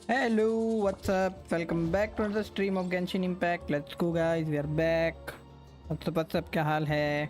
Hello, what's up? Welcome back to another stream of Genshin Impact. Let's go guys, we are back. What's up, क्या हाल है?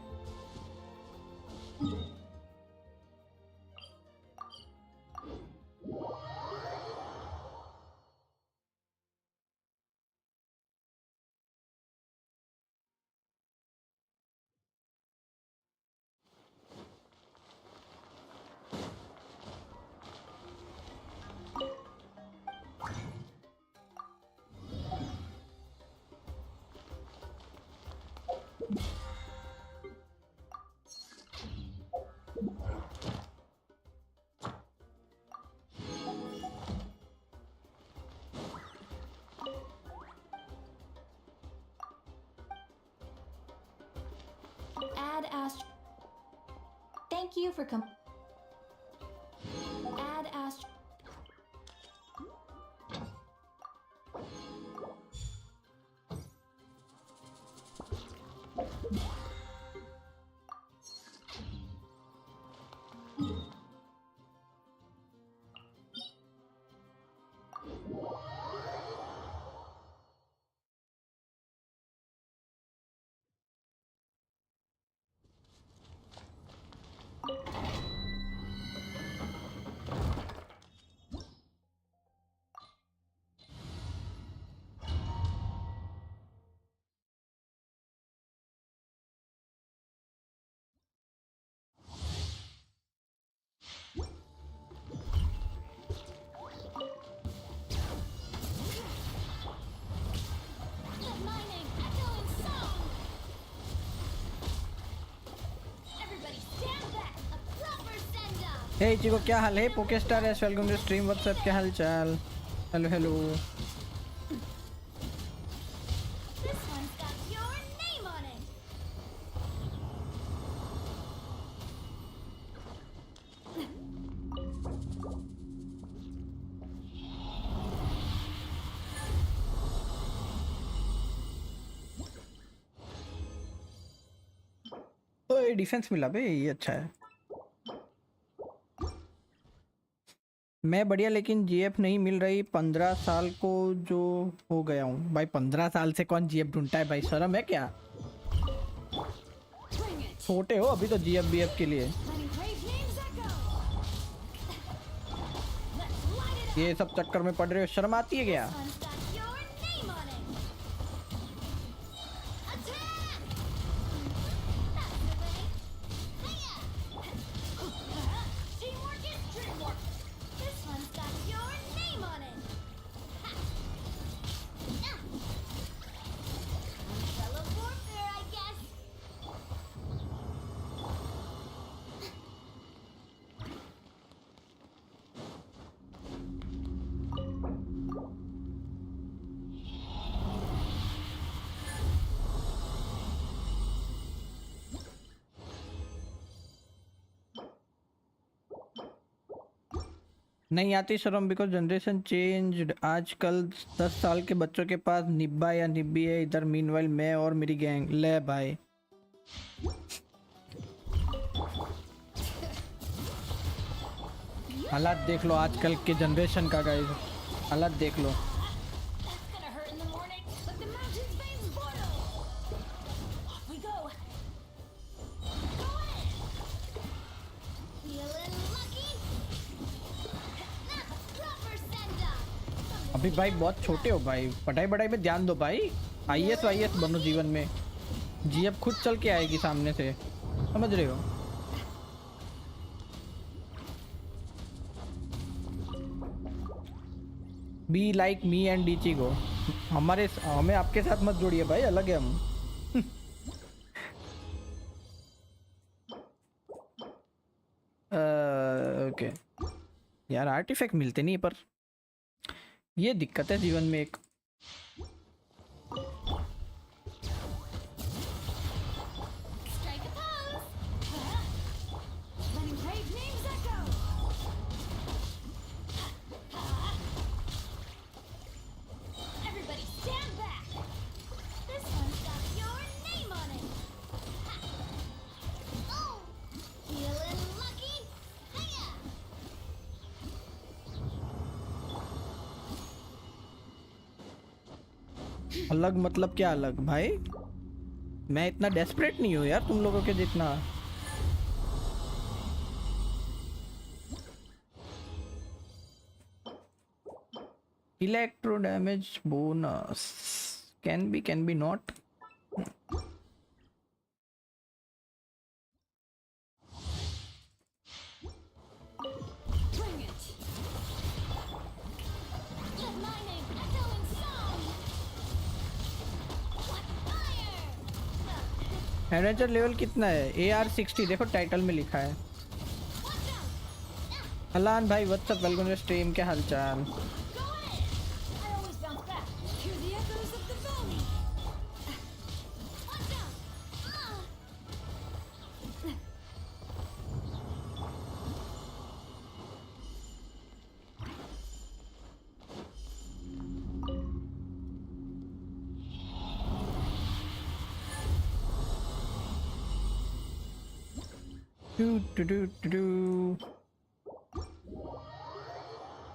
Add ast. Thank you for Add ast. Hey Chiko क्या हाल है? पोकेस्टार एस welcome to stream. What's up क्या हाल चाल? Hello hello. This one's got your name on it. ओए डिफेंस मिला बे, ये अच्छा है. मैं बढ़िया, लेकिन जीएफ नहीं मिल रही. 15 साल को जो हो गया हूँ भाई. 15 साल से कौन जीएफ ढूंढता है भाई? शर्म है क्या? छोटे हो अभी तो जीएफ बीएफ के लिए. ये सब चक्कर में पड़ रहे हो, शर्म आती है क्या? नहीं आती शर्म, बिकॉज जनरेशन चेंज्ड. आजकल 10 साल के बच्चों के पास निब्बा या निब्बी है. इधर मीनवाइल मैं और मेरी गैंग. ले भाई, हालात देख लो आजकल के जनरेशन का गाइस. हालात देख लो. अभी भाई बहुत छोटे हो भाई. पढ़ाई बढ़ाई में ध्यान दो भाई. आईएएस वाईएएस बनो जीवन में. जीएफ खुद चल के आएगी सामने से, समझ रहे हो? बी लाइक मी एंड डीची को. हमें आपके साथ मत जोड़िए भाई, अलग है हम. ओके यार, आर्टिफैक्ट मिलते नहीं पर ये दिक्कत है जीवन में एक. अलग मतलब क्या अलग भाई? मैं इतना डेस्परेट नहीं हूँ यार तुम लोगों के जितना। Electro damage bonus can be not. Bring it. Let my name echo in song. What fire! Adventure level कितना है? AR60 देखो टाइटल में लिखा है। Watch out! अलान भाई व्हाट्सअप, वेलकम टू स्ट्रीम, क्या हालचाल? Go ahead. I always bounce back. Hear the echoes of the valley. Watch out!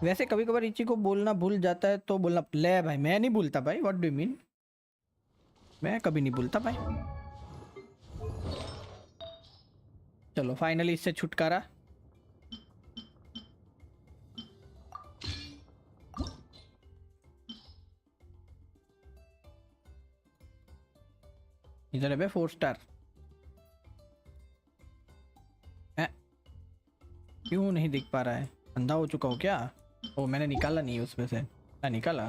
वैसे कभी कभार इची को बोलना भूल जाता है तो बोलना। ले भाई मैं नहीं भूलता भाई, व्हाट डू यू मीन? मैं कभी नहीं भूलता भाई। चलो फाइनली इससे छुटकारा। इधर है बे 4 स्टार। क्यों नहीं दिख पा रहा है? अंधा हो चुका हूँ क्या? ओ मैंने निकाला नहीं उसमें से ना, निकाला।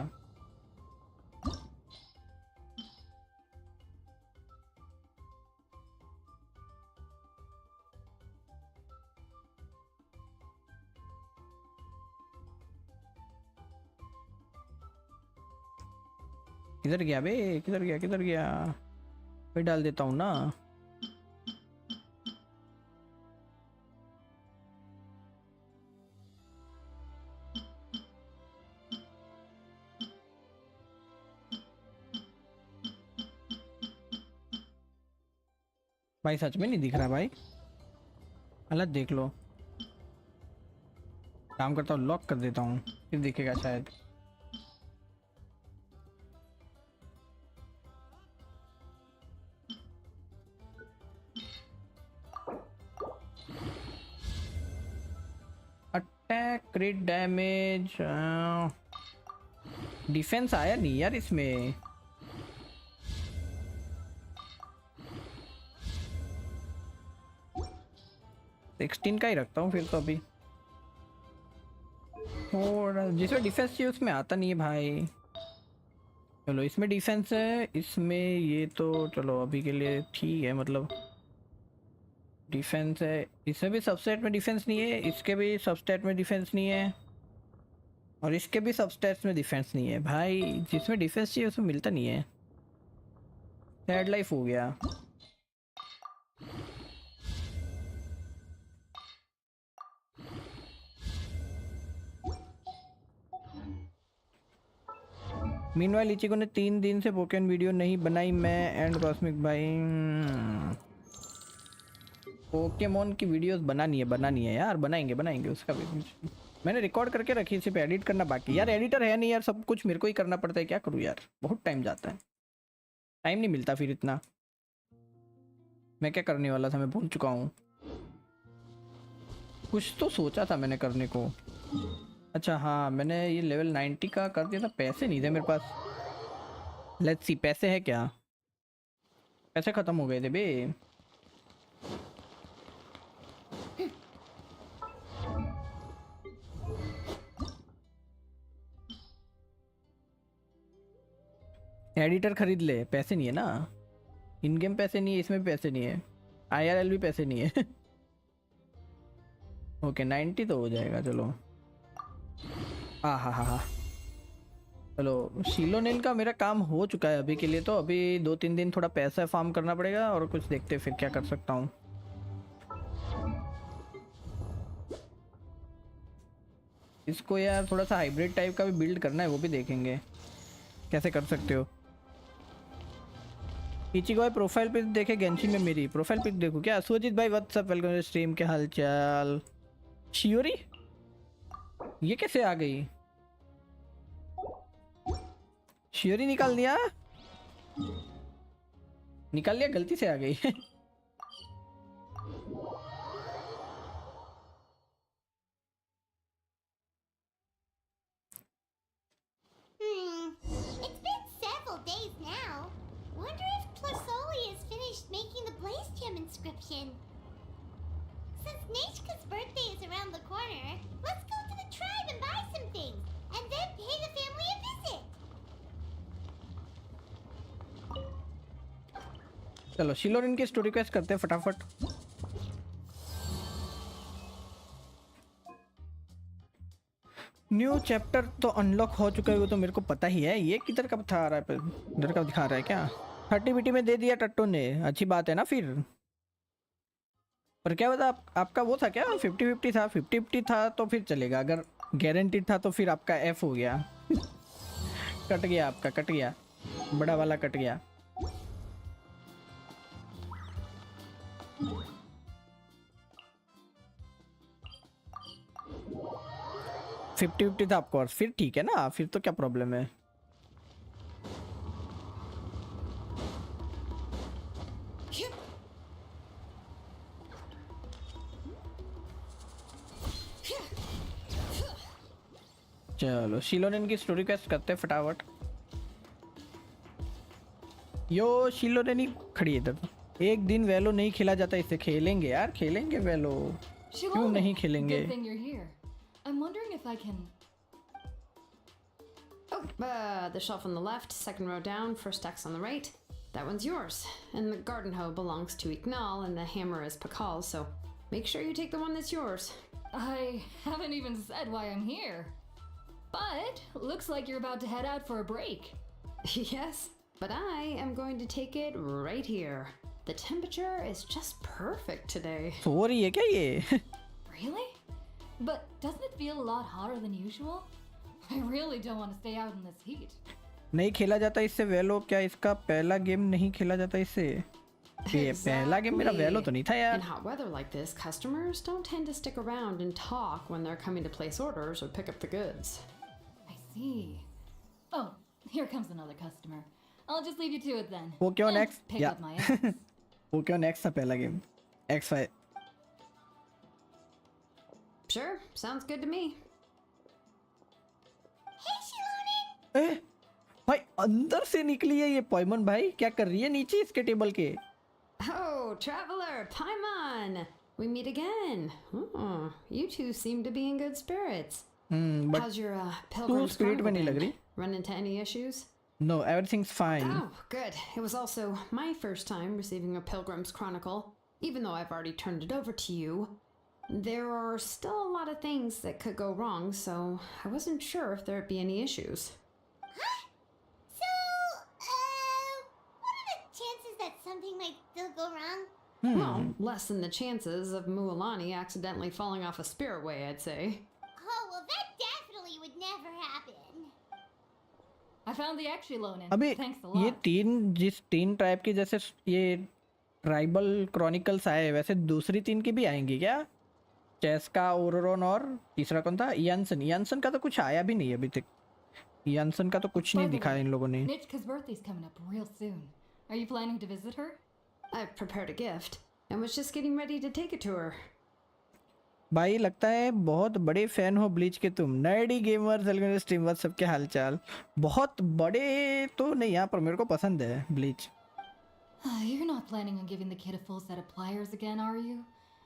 किधर गया बे? किधर गया किधर गया? फिर डाल देता हूँ ना। भाई सच में नहीं दिख रहा भाई, हालत देख लो। काम करता हूँ, लॉक कर देता हूँ, फिर दिखेगा शायद। अटैक, क्रिट डैमेज, डिफेंस आया नहीं यार इसमें। सिक्सटीन का ही रखता हूँ फिर तो अभी। और जिसमें डिफेंस चाहिए उसमें आता नहीं है भाई। चलो इसमें डिफेंस है, इसमें ये तो चलो अभी के लिए ठीक है, मतलब डिफेंस है। इसमें भी सबस्टेट में डिफेंस नहीं है, इसके भी सबस्टेट में डिफेंस नहीं है, और इसके भी सबस्टेट्स में डिफेंस नहीं है भाई। जिसमें डिफेंस चाहिए उसमें मिलता नहीं है। सैड लाइफ हो गया। मीनवाइल इचिको ने 3 दिन से पोकेन वीडियो नहीं बनाई। मैं एंड कॉस्मिक भाई पोकेमोन की वीडियोस बनानी है यार, बनाएंगे उसका भी। मैंने रिकॉर्ड करके रखी, सिर्फ एडिट करना बाकी। यार एडिटर है नहीं यार, सब कुछ मेरे को ही करना पड़ता है, क्या करूँ यार, बहुत टाइम जाता है, टाइम नहीं मिलता फिर इतना। मैं क्या करने वाला था मैं भूल चुका हूँ। कुछ तो सोचा था मैंने करने को। अच्छा हाँ, मैंने ये लेवल 90 का कर दिया था, पैसे नहीं थे मेरे पास। लेट्स सी पैसे है क्या? पैसे खत्म हो गए थे बे। एडिटर खरीद ले, पैसे नहीं है ना। इन गेम पैसे नहीं है, इसमें भी पैसे नहीं है, IRL भी पैसे नहीं है। ओके 90 तो हो जाएगा चलो। हा। चलो शीलोनेल का मेरा काम हो चुका है अभी के लिए, तो अभी 2-3 दिन थोड़ा पैसा फार्म करना पड़ेगा और कुछ देखते फिर क्या कर सकता हूँ। इसको यार थोड़ा सा हाइब्रिड टाइप का भी बिल्ड करना है, वो भी देखेंगे कैसे कर सकते हो। इचिको भाई प्रोफाइल पिक देखे गेंशिन में, मेरी प्रोफाइल पिक देखो क्या? सुजीत भाई व्हाट्सअप, वेलकम टू स्ट्रीम, क्या हालचाल? शियोरी ये कैसे आ गई? शियोरी निकाल दिया निकाल लिया, गलती से आ गई। It's been several days now. Wonder if Plasoli has finished making the Blaze Gem inscription. Since Nishka's birthday is around the corner, let's go to the tribe and buy some things, and then pay the family a visit. चलो शिलोरेन की story quest करते हैं फटाफट। New chapter तो unlock हो चुका है, वो तो मेरे को पता ही है। ये किधर का था आ रहा है, इधर का दिखा रहा है क्या? 30 बीटी में दे दिया टट्टू ने, अच्छी बात है ना फिर। पर क्या बता आपका वो था क्या, 50-50 था? 50-50 था तो फिर चलेगा, अगर गारंटीड था तो फिर आपका एफ हो गया। कट गया आपका, कट गया, बड़ा वाला कट गया। 50-50 था ऑफकोर्स, फिर ठीक है ना, फिर तो क्या प्रॉब्लम है। चलो शिलोनेन की स्टोरी क्वेस्ट करते हैं फटाफट। यो शिलोनेन ही खड़ी है इधर। एक दिन वेलो नहीं खेला जाता, इससे खेलेंगे यार, खेलेंगे वेलो, क्यों नहीं खेलेंगे? Good thing you're here. I'm wondering if I can. Oh, the shelf on the left, second row down, first X on the right. That one's yours. And the garden hoe belongs to Ignal, and the hammer is Pakal's, so make sure you take the one that's yours. I haven't even said why I'm here. But looks like you're about to head out for a break. Yes, but I am going to take it right here. The temperature is just perfect today. सो रही है क्या ये? Really? But doesn't it feel a lot hotter than usual? I really don't want to stay out in this heat. नहीं खेला जाता इससे वेलो, क्या इसका पहला गेम नहीं खेला जाता इससे? ये पहला गेम मेरा वेलो तो नहीं था यार। In hot weather like this, customers don't tend to stick around and talk when they're coming to place orders or pick up the goods. I see. Oh, here comes another customer. I'll just leave you to it then. वो क्यों And next? pick Yeah. up my eggs. वो क्यों next था पहला game? X5। Sure, sounds good to me. Hey, Xilonen! ए भाई अंदर से निकली है ये पॉइमन भाई, क्या कर रही है नीचे इसके टेबल के? Oh, traveler, Paimon! We meet again. Oh, you two seem to be in good spirits. But How's your तू pilgrim's स्पिरिट में नहीं chronicle लग been? रही। Run into any issues? No everything's fine. Oh, good. It was also my first time receiving a Pilgrim's Chronicle. Even though I've already turned it over to you, there are still a lot of things that could go wrong, so I wasn't sure if there'd be any issues. So, what are the chances that something might still go wrong? Well, less than the chances of Mualani accidentally falling off a spirit way, I'd say. Oh, well, that definitely would never happen. I found the Xilonen. अभी Thanks a ये lot. जिस 3 tribe की जैसे ये tribal chronicles आए, वैसे दूसरी 3 की भी आएंगी क्या? चेस्का, ओरोन और तीसरा कौन था? यानसन। यानसन का तो कुछ आया भी नहीं अभी तक। यानसन का तो कुछ नहीं दिखाया इन लोगों ने। Nichka's birthday's coming up real soon. Are you planning to visit her? I've prepared a gift and was just getting ready to take it to her. भाई लगता है बहुत बड़े फैन हो ब्लीच के तुम। नर्डी गेमर्स, स्ट्रीमर्स, सबके हालचाल। बहुत बड़े तो नहीं यहाँ पर, मेरे को पसंद है bleach. You're not planning on giving the kid a full set of pliers again, are you?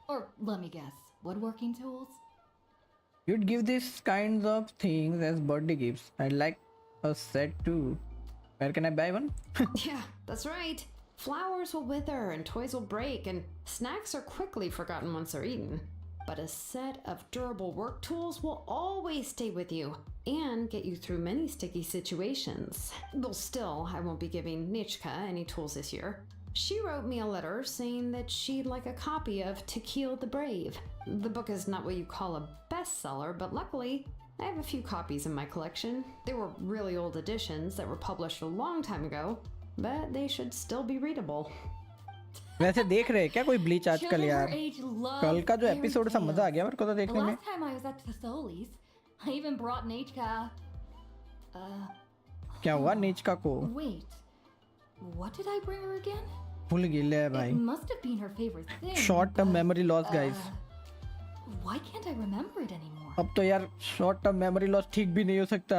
Or let me guess, woodworking tools? You'd give these kinds of things as birthday gifts. I'd like a set too. Where can I buy one? Yeah, that's right. Flowers will wither and toys will break and snacks are quickly forgotten once they're eaten. But a set of durable work tools will always stay with you and get you through many sticky situations. Though still, I won't be giving Nichka any tools this year. She wrote me a letter saying that she'd like a copy of To Kill the Brave. The book is not what you call a bestseller, but luckily, I have a few copies in my collection. They were really old editions that were published a long time ago, but they should still be readable. वैसे देख रहे हैं क्या कोई bleach आजकल Children यार? her age love कल का जो fairy एपिसोड था मजा आ tales. गया मेरे को तो The देखने में। last time I was at Thesoli's, I even brought Nichka. क्या हुआ नीचका को? Wait. What did I bring her again? भूल गिले है It भाई. must have been her favorite thing. Short term but, memory loss, guys. Why can't I remember it anymore? अब तो यार शॉर्ट टर्म मेमोरी लॉस ठीक भी नहीं हो सकता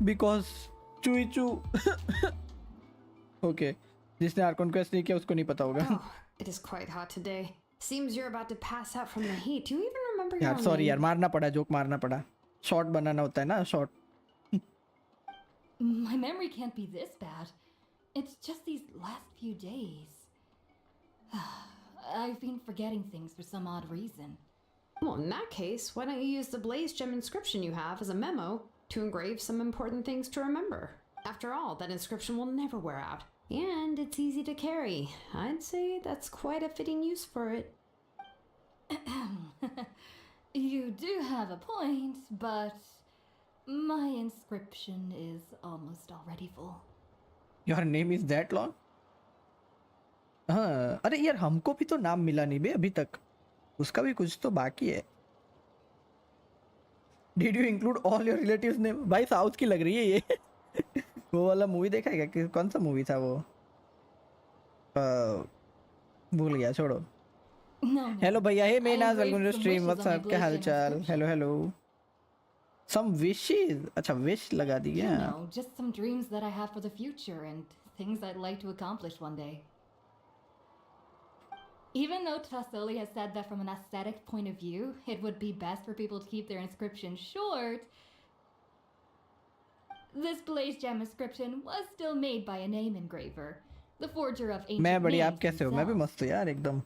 बिकॉज चुई चू. ओके, जिसने आर्कन क्वेस्ट नहीं किया उसको नहीं पता होगा. Oh, it is quite hot today. Seems you're about to pass out from the heat. Do you even remember your यार own सॉरी name? यार, मारना पड़ा, जोक मारना पड़ा. शॉर्ट बनाना होता है ना, short. My memory can't be this bad. It's just these last few days. I've been forgetting things for some odd reason. Well, in that case, why don't you use the Blaze Gem inscription you have as a memo to engrave some important things to remember? After all, that inscription will never wear out. And it's easy to carry. I'd say that's quite a fitting use for it. You do have a point, but my inscription is almost already full. Your name is that long. हाँ, अरे यार हमको भी तो नाम मिला नहीं बे अभी तक. उसका भी कुछ तो बाकी है. Did you include all your relatives name? भाई साउथ की लग रही है ये. वो वाला मूवी देखा है क्या? कौन सा मूवी था वो? भूल गया, छोड़ो. No. हेलो भैया, हे I मेनाज, welcome engraved to some stream. wishes what's on my up, क्या Blaze हाल Gem चाल? inscription. हेलो. Some wishes. अच्छा, विश लगा दी You क्या? know, just some dreams that I have for the future and things I'd like to accomplish one day. Even though Trasoli has said that from an aesthetic point of view, it would be best for people to keep their inscription short, this Blaze Gem inscription was still made by a name engraver, the forger of ancient मैं बढ़िया, आप names कैसे हो? मैं भी himself. मस्त हूँ यार एकदम.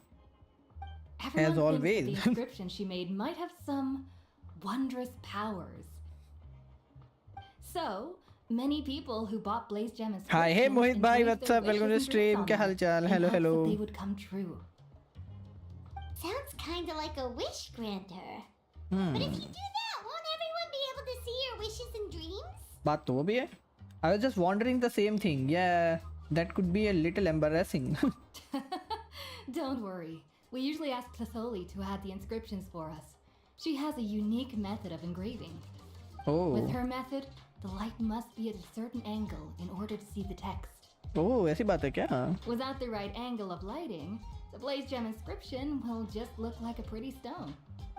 Everyone thinks that always. the inscription she made might have some wondrous powers. So, many people who bought Blaze Gem inscriptions Hi, hey Mohit bhai, engraved what's their up? Welcome to wishes and stream. dreams क्या on hall them चाल? in Hello, hopes hello. that they would come true. Sounds kinda like a wish granter. Hmm. But if you do that, won't everyone be able to see your wishes and dreams? बात तो वो भी है. I was just wondering the same thing. Yeah, that could be a little embarrassing. Don't worry. We usually ask Tasoli to add the inscriptions for us. She has a unique method of engraving. With Oh, her method, the light must be at a certain angle in order to see the text. oh, ऐसी बात है क्या? Without the right angle of lighting, the Blaze Gem inscription will just look like a pretty stone.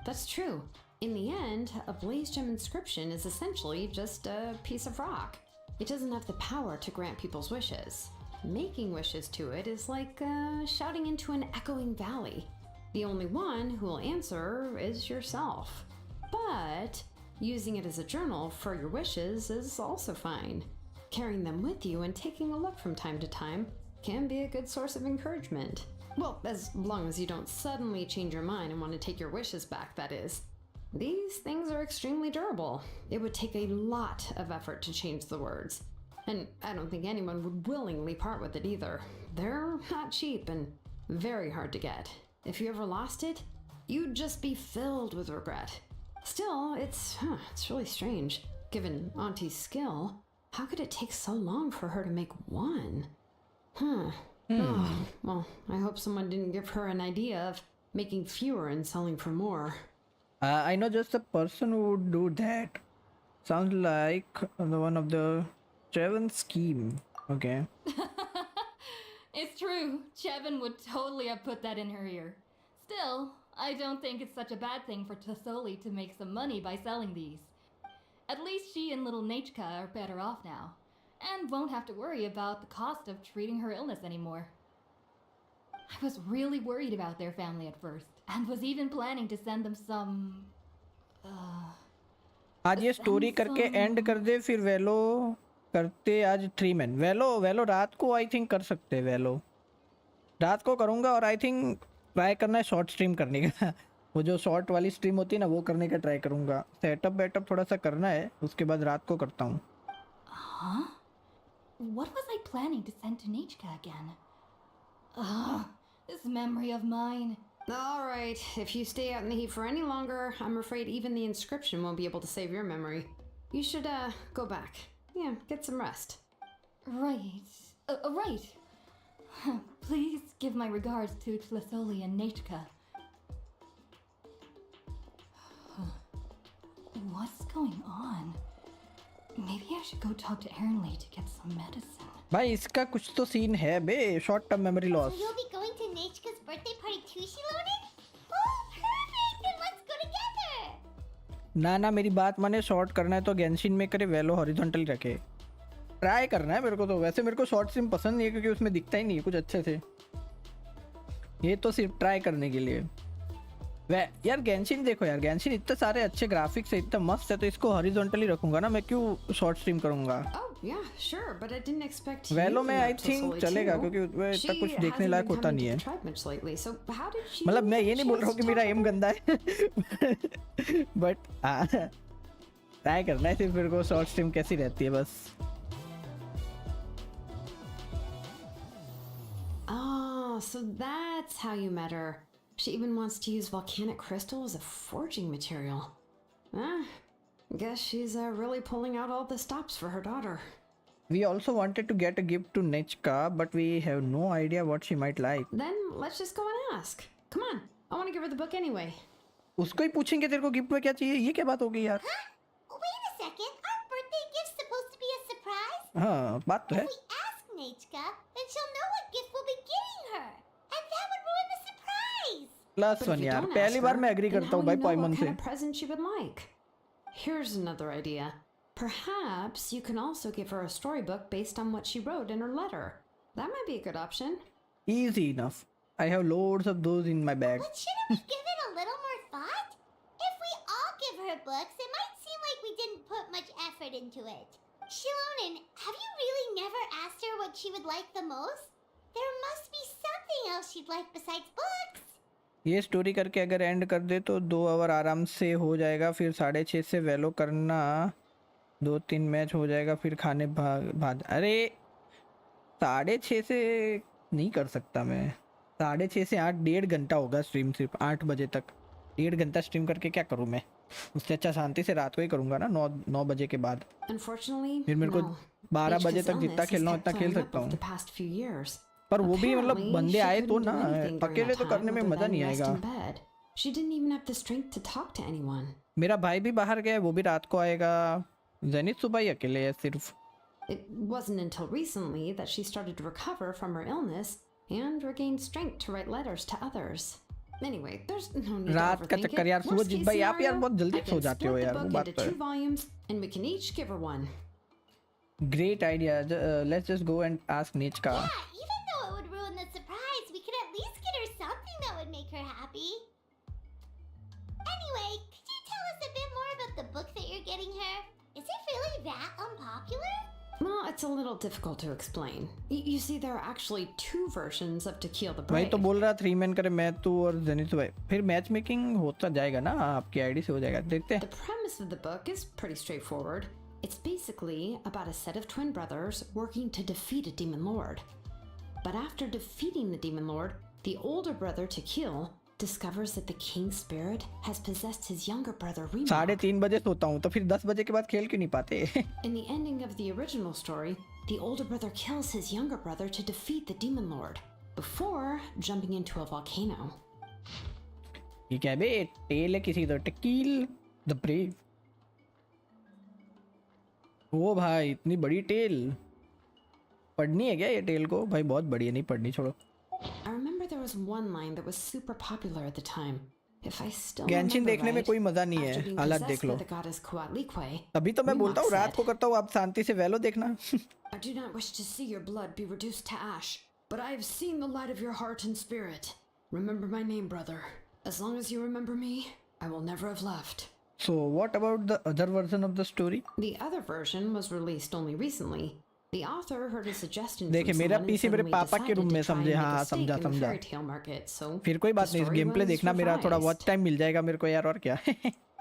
That's true. In the end, a Blaze Gem inscription is essentially just a piece of rock. It doesn't have the power to grant people's wishes. Making wishes to it is like shouting into an echoing valley. The only one who will answer is yourself. But using it as a journal for your wishes is also fine. Carrying them with you and taking a look from time to time can be a good source of encouragement. Well, as long as you don't suddenly change your mind and want to take your wishes back, that is. These things are extremely durable. It would take a lot of effort to change the words. And I don't think anyone would willingly part with it either. They're not cheap and very hard to get. If you ever lost it, you'd just be filled with regret. Still, it's really strange. Given Auntie's skill, how could it take so long for her to make one? Oh, well, I hope someone didn't give her an idea of making fewer and selling for more. I know just a person who would do that. Sounds like the one of the Trevin scheme. Okay. It's true. Chevin would totally have put that in her ear. Still, I don't think it's such a bad thing for Tasoli to make some money by selling these. At least she and little Nachka are better off now, and won't have to worry about the cost of treating her illness anymore. I was really worried about their family at first, and was even planning to send them some... आज ये story करके and कर दे, फिर वेलो करते आज 3 man. वेलो रात को आई थिंक कर सकते हैं. वेलो रात को करूँगा, और आई थिंक ट्राई करना है शॉर्ट स्ट्रीम करने का. वो जो शॉर्ट वाली स्ट्रीम होती है ना, वो करने का ट्राई करूँगा. सेटअप वेटअप थोड़ा सा करना है, उसके बाद रात को करता हूँ. Huh? What was I planning to send to Nachka again? This memory of mine. All right, if you stay out in the heat for any longer, I'm afraid even the inscription won't be able to save your memory. You should, go back. Yeah, get some rest. Right. Right. Please give my regards to Tlisoli and Nachka. What's going on? Maybe I should go talk to Aaron Lee to get some medicine. भाई इसका कुछ तो scene है बे, short term memory So loss. you'll be going to Nechka's birthday party too, Xilonen? Oh, perfect! Then let's go together! ना ना मेरी बात माने, शॉर्ट करना है तो गेंशिन में करे, वेलो हॉरिजॉन्टल रखे. ट्राई करना है मेरे को तो. वैसे मेरे को शॉर्ट स्ट्रीम पसंद नहीं है क्योंकि उसमें दिखता ही नहीं है कुछ अच्छे से. ये तो सिर्फ ट्राई करने के लिए. यार गेंशिन देखो यार, गेंशिन इतने सारे अच्छे ग्राफिक्स है, इतना मस्त है, तो इसको हॉरिजॉन्टली रखूंगा ना मैं, क्यों शॉर्ट स्ट्रीम करूंगा. Oh, yeah, sure, but I didn't expect you वेलो to में be I up till think solely चलेगा too. क्योंकि उसमें She इतना कुछ देखने hasn't लायक been होता coming नहीं to है. the tribe much lately, so how did she मतलब मैं get ये a नहीं बोल रहा हूँ chance कि to मेरा talk एम to गंदा है, बट ट्राई करना है सिर्फ मेरे को शॉर्ट स्ट्रीम कैसी रहती है बस. Oh, so that's how you met her. She even wants to use volcanic crystal as a forging material. Ah, guess she's really pulling out all the stops for her daughter. We also wanted to get a gift to Nechka, but we have no idea what she might like. Then let's just go and ask. Come on, I want to give her the book anyway. उसको ही पूछेंगे तेरे को gift में क्या चाहिए. ये क्या बात हो गई यार. Huh? Wait a second. Our birthday gift's supposed to be a surprise? हाँ बात तो है. If we ask Nechka, then she'll know what gift we'll be getting her. And that would ruin the surprise. Plus But if one you यार, don't पहली ask बार her, मैं agree then करता how हूँ will भाई you know पॉइमन what से. kind of present she would like? Here's another idea. Perhaps you can also give her a storybook based on what she wrote in her letter. That might be a good option. Easy enough. I have loads of those in my bag. But shouldn't we give it a little more thought? If we all give her books, it might seem like we didn't put much effort into it. Xilonen, have you really never asked her what she would like the most? There must be something else she'd like besides books. ये story करके अगर and कर दे तो 2 our आराम से हो जाएगा. फिर 6:30 से वेलो करना, 2-3 मैच हो जाएगा, फिर खाने भाग. अरे 6:30 से नहीं कर सकता मैं. 6:30 से 8 1.5 घंटा होगा स्ट्रीम, सिर्फ 8 बजे तक. 1.5 घंटा स्ट्रीम करके क्या करूँ मैं. उससे अच्छा शांति से रात को ही करूँगा ना, 9 बजे के बाद. Unfortunately, फिर मेरे को no. 12 बजे Nechka's तक जितना illness has खेलना हो kept उतना खेल flaring up सकता over हूँ. the past few years. पर वो भी मतलब Apparently, बंदे she आए तो couldn't ना, do anything during अकेले that तो करने time में other मजा than नहीं rest आएगा. in bed. She didn't even have the strength to talk to anyone. मेरा भाई भी बाहर गया है, वो भी रात को आएगा. जेनिथ सुबह ही अकेले है सिर्फ. It wasn't until recently that she started to recover from her illness and regained strength to write letters to others. Anyway, there's no need to रात का overthink चक्कर यार. it. सुबह Worst जीत case भाई आप यार scenario, बहुत जल्दी I सो can जाते हो split the यार, वो book बात into तो है. 2 volumes and we can each give her one. Great idea. Let's just go and ask Nechka. Yeah, even though it would ruin the surprise, we could at least get her something that would make her happy. Anyway, could you tell us a bit more about the book that you're getting her? Is it really that unpopular? Well, it's a little difficult to explain. You see, there are actually 2 versions of To Kill the भाई Brave. तो बोल रहा 3 man करे, मैं तू और zenith भाई. फिर मैच मेकिंग होता जाएगा ना, आपकी आईडी से हो जाएगा. देखते हैं. The premise of the book is pretty straightforward. It's basically about a set of twin brothers working to defeat a demon lord. But after defeating the demon lord, the older brother to kill discovers that the king's spirit has possessed his younger brother Rima. 3:30 बजे सोता हूँ, तो फिर 10 बजे के बाद खेल क्यों नहीं पाते. In the ending of the original story, the older brother kills his younger brother to defeat the demon lord before jumping into a volcano. ये क्या बे, टेल है किसी तो. टेकिल द ब्रेव. ओ भाई इतनी बड़ी टेल. पढ़नी है क्या ये टेल को भाई? बहुत बड़ी है, नहीं पढ़नी, छोड़ो. I remember there was one line that was super popular at the time. If I still Genshin remember देखने में right, कोई मजा नहीं after है, being हालत possessed देख लो. by the goddess Coatlicue, तभी तो मैं बोलता हूँ Remox रात को said, करता हूँ, आप शांति से वेलो देखना. I do not wish to see your blood be reduced to ash, but I have seen the light of your heart and spirit. Remember my name, brother. As long as you remember me, I will never have left. So what about the other version of the story? The other version was released only recently. The author heard a suggestion from देखिए मेरा someone and PC मेरे suddenly पापा के decided room to में try and समझे. make हाँ a stake समझा in the समझा. fairy tale market, so फिर कोई बात the नहीं, story गेम प्ले was देखना मेरा थोड़ा revised. वॉच टाइम मिल जाएगा मेरे को यार, और क्या.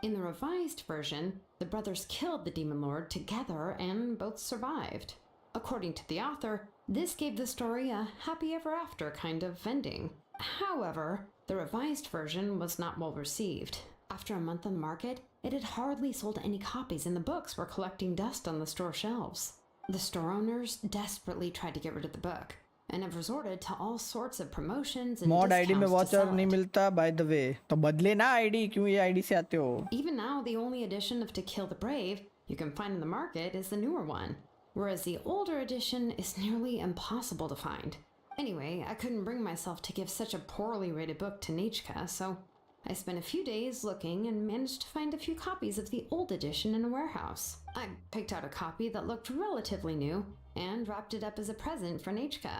In the revised version, the brothers killed the demon lord together and both survived. According to the author, this gave the story a happy ever after kind of ending. However, the revised version was not well received. After a month on the market, it had hardly sold any copies and the books were collecting dust on the store shelves. The store owners desperately tried to get rid of the book and have resorted to all sorts of promotions and mod ID में discounts to watcher sell नहीं it. मिलता by the way, तो बदले ना ID. क्यों ये ID से आते हो? Even now, the only edition of To Kill the Brave you can find in the market is the newer one, whereas the older edition is nearly impossible to find. Anyway, I couldn't bring myself to give such a poorly rated book to Nechka, so I spent a few days looking and managed to find a few copies of the old edition in a warehouse. I picked out a copy that looked relatively new and wrapped it up as a present for Nechka.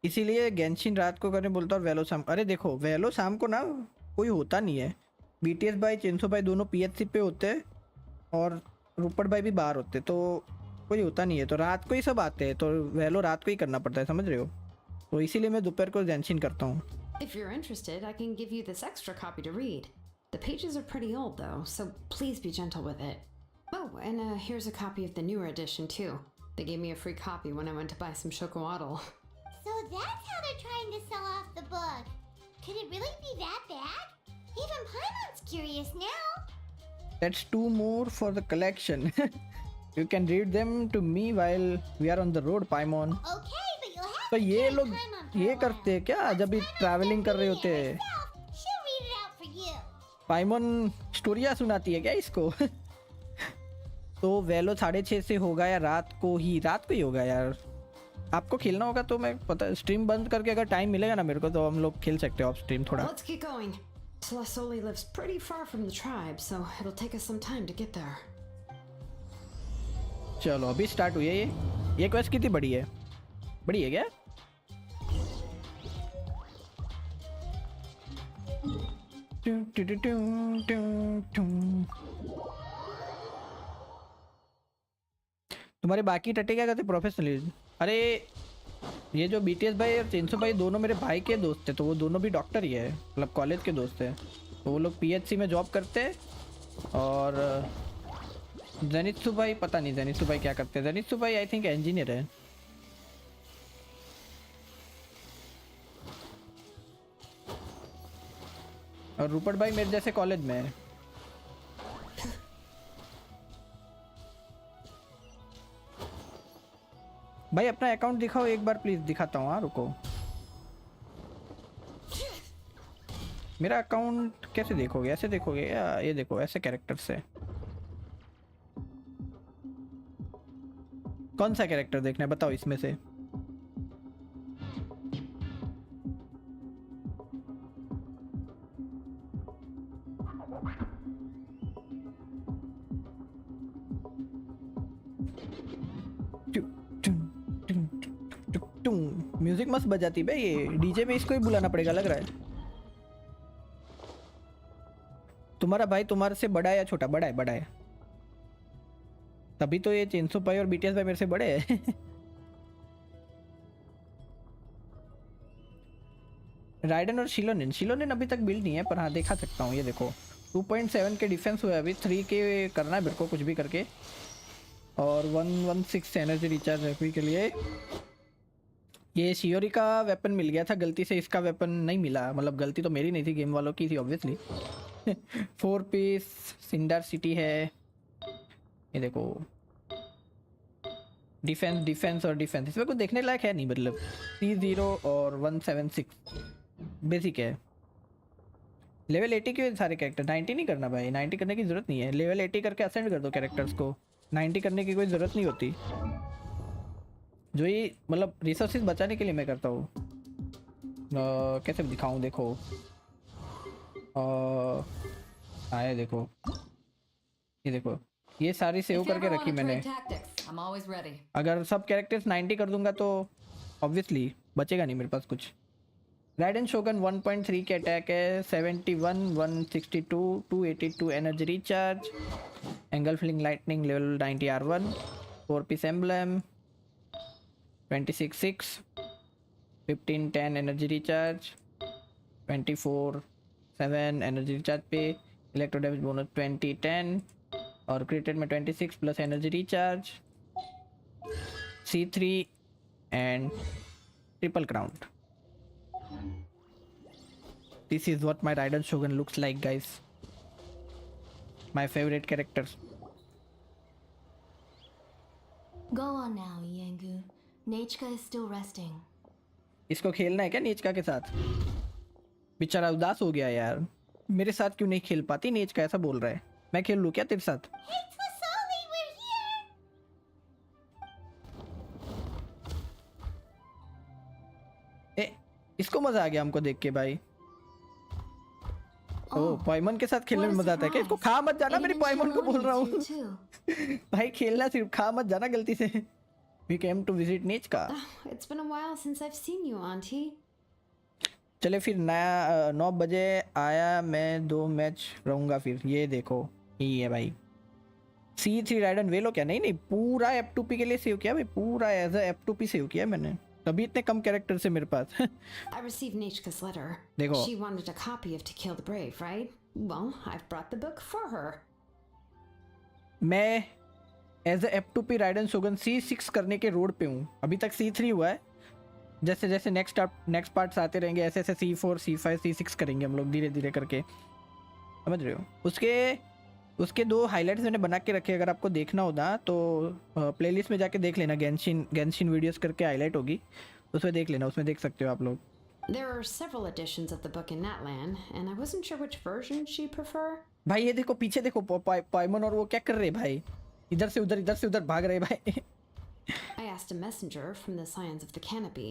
इसीलिए Genshin रात को करने बोलता और वेलो शाम। अरे देखो वेलो शाम को ना कोई होता नहीं है। बीटीएस भाई चेंसो भाई दोनों पीएचसी पे होते हैं और रूपट भाई भी बाहर होते, तो कोई होता नहीं है, तो रात को ही सब आते हैं, तो वेलो रात को ही करना पड़ता है, समझ रहे हो? तो इसीलिए मैं दोपहर को गेंशिन करता हूँ। If you're interested, I can give you this extra copy to read. The pages are pretty old though, so please be gentle with it. Oh, and here's a copy of the newer edition too. They gave me a free copy when I went to buy some chocowaddle. So that's how they're trying to sell off the book. Could it really be that bad? Even Paimon's curious now. That's two more for the collection. You can read them to me while we are on the road, Paimon. Okay, but you'll have तो to ये carry लोग Paimon for ये a करते हैं while. क्या जब भी travelling कर रहे होते हैं? Herself, she'll read it out for you. पाइमन स्टोरिया सुनाती है क्या इसको? तो वेलो 6:30 से होगा या रात को ही होगा यार। आपको खेलना होगा तो मैं पता स्ट्रीम बंद करके अगर टाइम मिलेगा ना मेरे को तो हम लोग खेल सकते हैं ऑफ स्ट्रीम थोड़ा। Let's get going. Celesoli lives pretty far from the tribe, so it'll take us some time to get there. चलो अभी स्टार्ट हुई है ये क्वेस्ट कितनी बड़ी है? बड़ी है क्या? तुम्हारे बाकी टट्टे क्या करते प्रोफेशनल? अरे ये जो बीटीएस भाई और चेंसो भाई दोनों मेरे भाई के दोस्त थे, तो वो दोनों भी डॉक्टर ही है, मतलब कॉलेज के दोस्त हैं, तो वो लोग पीएचसी में जॉब करते हैं। और जेनित्सु भाई पता नहीं जेनित्सु भाई क्या करते हैं। जेनित्सु भाई आई थिंक इंजीनियर है। और रूपट भाई मेरे जैसे कॉलेज में है। भाई अपना अकाउंट दिखाओ एक बार प्लीज। दिखाता हूँ, हाँ रुको। मेरा अकाउंट कैसे देखोगे? ऐसे देखोगे या ये देखो ऐसे कैरेक्टर से? कौन सा कैरेक्टर देखना है बताओ इसमें से? म्यूजिक मस्त बजाती भाई, ये डीजे में इसको ही बुलाना पड़ेगा लग रहा है। तुम्हारा भाई तुम्हारे से बड़ा है या छोटा? बड़ा है, बड़ा है। तभी तो ये चेंसो भाई और बीटीएस भाई मेरे से बड़े हैं। राइडन और शिलोनेन अभी तक बिल्ड नहीं है, पर हाँ देखा सकता हूँ। ये देखो 2.7 के डिफेंस हुआ है, अभी 3 के करना है मेरे को कुछ भी करके। और 116 एनर्जी रिचार्ज है के लिए। ये शियोरी का वेपन मिल गया था, गलती से इसका वेपन नहीं मिला, मतलब गलती तो मेरी नहीं थी, गेम वालों की थी ऑब्वियसली। 4 पीस सिंडार सिटी है। ये देखो डिफेंस और डिफेंस, इसमें कुछ देखने लायक है नहीं, मतलब C0 और 176 बेसिक है। लेवल 80 के सारे कैरेक्टर। 90 नहीं करना भाई, 90 करने की जरूरत नहीं है। लेवल 80 करके असेंड कर दो कैरेक्टर्स को, 90 करने की कोई ज़रूरत नहीं होती। जो ये मतलब रिसोर्सेज बचाने के लिए मैं करता हूँ। कैसे दिखाऊँ? देखो आए देखो, ये देखो ये सारी सेव करके रखी मैंने। अगर सब कैरेक्टर्स 90 कर दूंगा तो ऑब्वियसली बचेगा नहीं मेरे पास कुछ। राइडन शोगन 1.3 के अटैक है, 71, 162, 282 energy recharge, angle fling lightning level 90 R1, 4 piece emblem, 26/6, 15/10 energy recharge, 24/7 energy recharge पे, इलेक्ट्रो डैमेज बोनस 20/10 और क्रिटेड में 26 plus energy recharge, C3 and triple crown. This is what my Raiden Shogun looks like, guys. My favorite characters. Go on now, Yengu. Nechka is still resting. इसको खेलना है क्या नेचका के साथ? बेचारा उदास हो गया यार। मेरे साथ क्यों नहीं खेल पाती नेचका? ऐसा बोल रहा है। मैं खेल लूँ क्या तेरे साथ? Hey, Twisoli, इसको मजा आ गया हमको देख के भाई। ओ Oh, पॉइमन के साथ खेलने में what a मजा आता है क्या? इसको खा मत जाना, It मेरी even पॉइमन को बोल Xilonen रहा is here हूँ। too. भाई खेलना सिर्फ, खा मत जाना गलती से। वी केम टू विजिट नीच का। It's been a while since I've seen you, Auntie. चले फिर नया 9 बजे आया, मैं 2 मैच रहूंगा फिर। ये देखो यही है भाई। C3 राइडन वेलो क्या? नहीं नहीं, पूरा F2P के लिए सेव किया भाई, पूरा एज अ F2P सेव किया मैंने। तभी इतने कम कैरेक्टर से मेरे पास। I received Nechka's letter. देखो She wanted a copy of To Kill the Brave, right? Well, I've brought the book for her. मैं as a F2P Raiden Shogun C6 करने के रोड पे हूँ। अभी तक C3 हुआ है। जैसे जैसे नेक्स्ट पार्ट्स आते रहेंगे ऐसे ऐसे C4 C5 C6 करेंगे हम लोग धीरे धीरे करके, समझ रहे हो? उसके 2 हाइलाइट्स मैंने बना के रखे, अगर आपको देखना होगा तो प्लेलिस्ट में जाके देख लेना। गेंशिन वीडियोस करके हाईलाइट होगी, उसमें देख लेना, उसमें देख सकते हो आप लोग। There are several editions of the book in Natlan, and I wasn't sure which version she'd prefer. भाई ये देखो पीछे देखो, पॉइमन और वो क्या कर रहे भाई, इधर से उधर भाग रहे भाई। I asked a messenger from the Scions of the Canopy.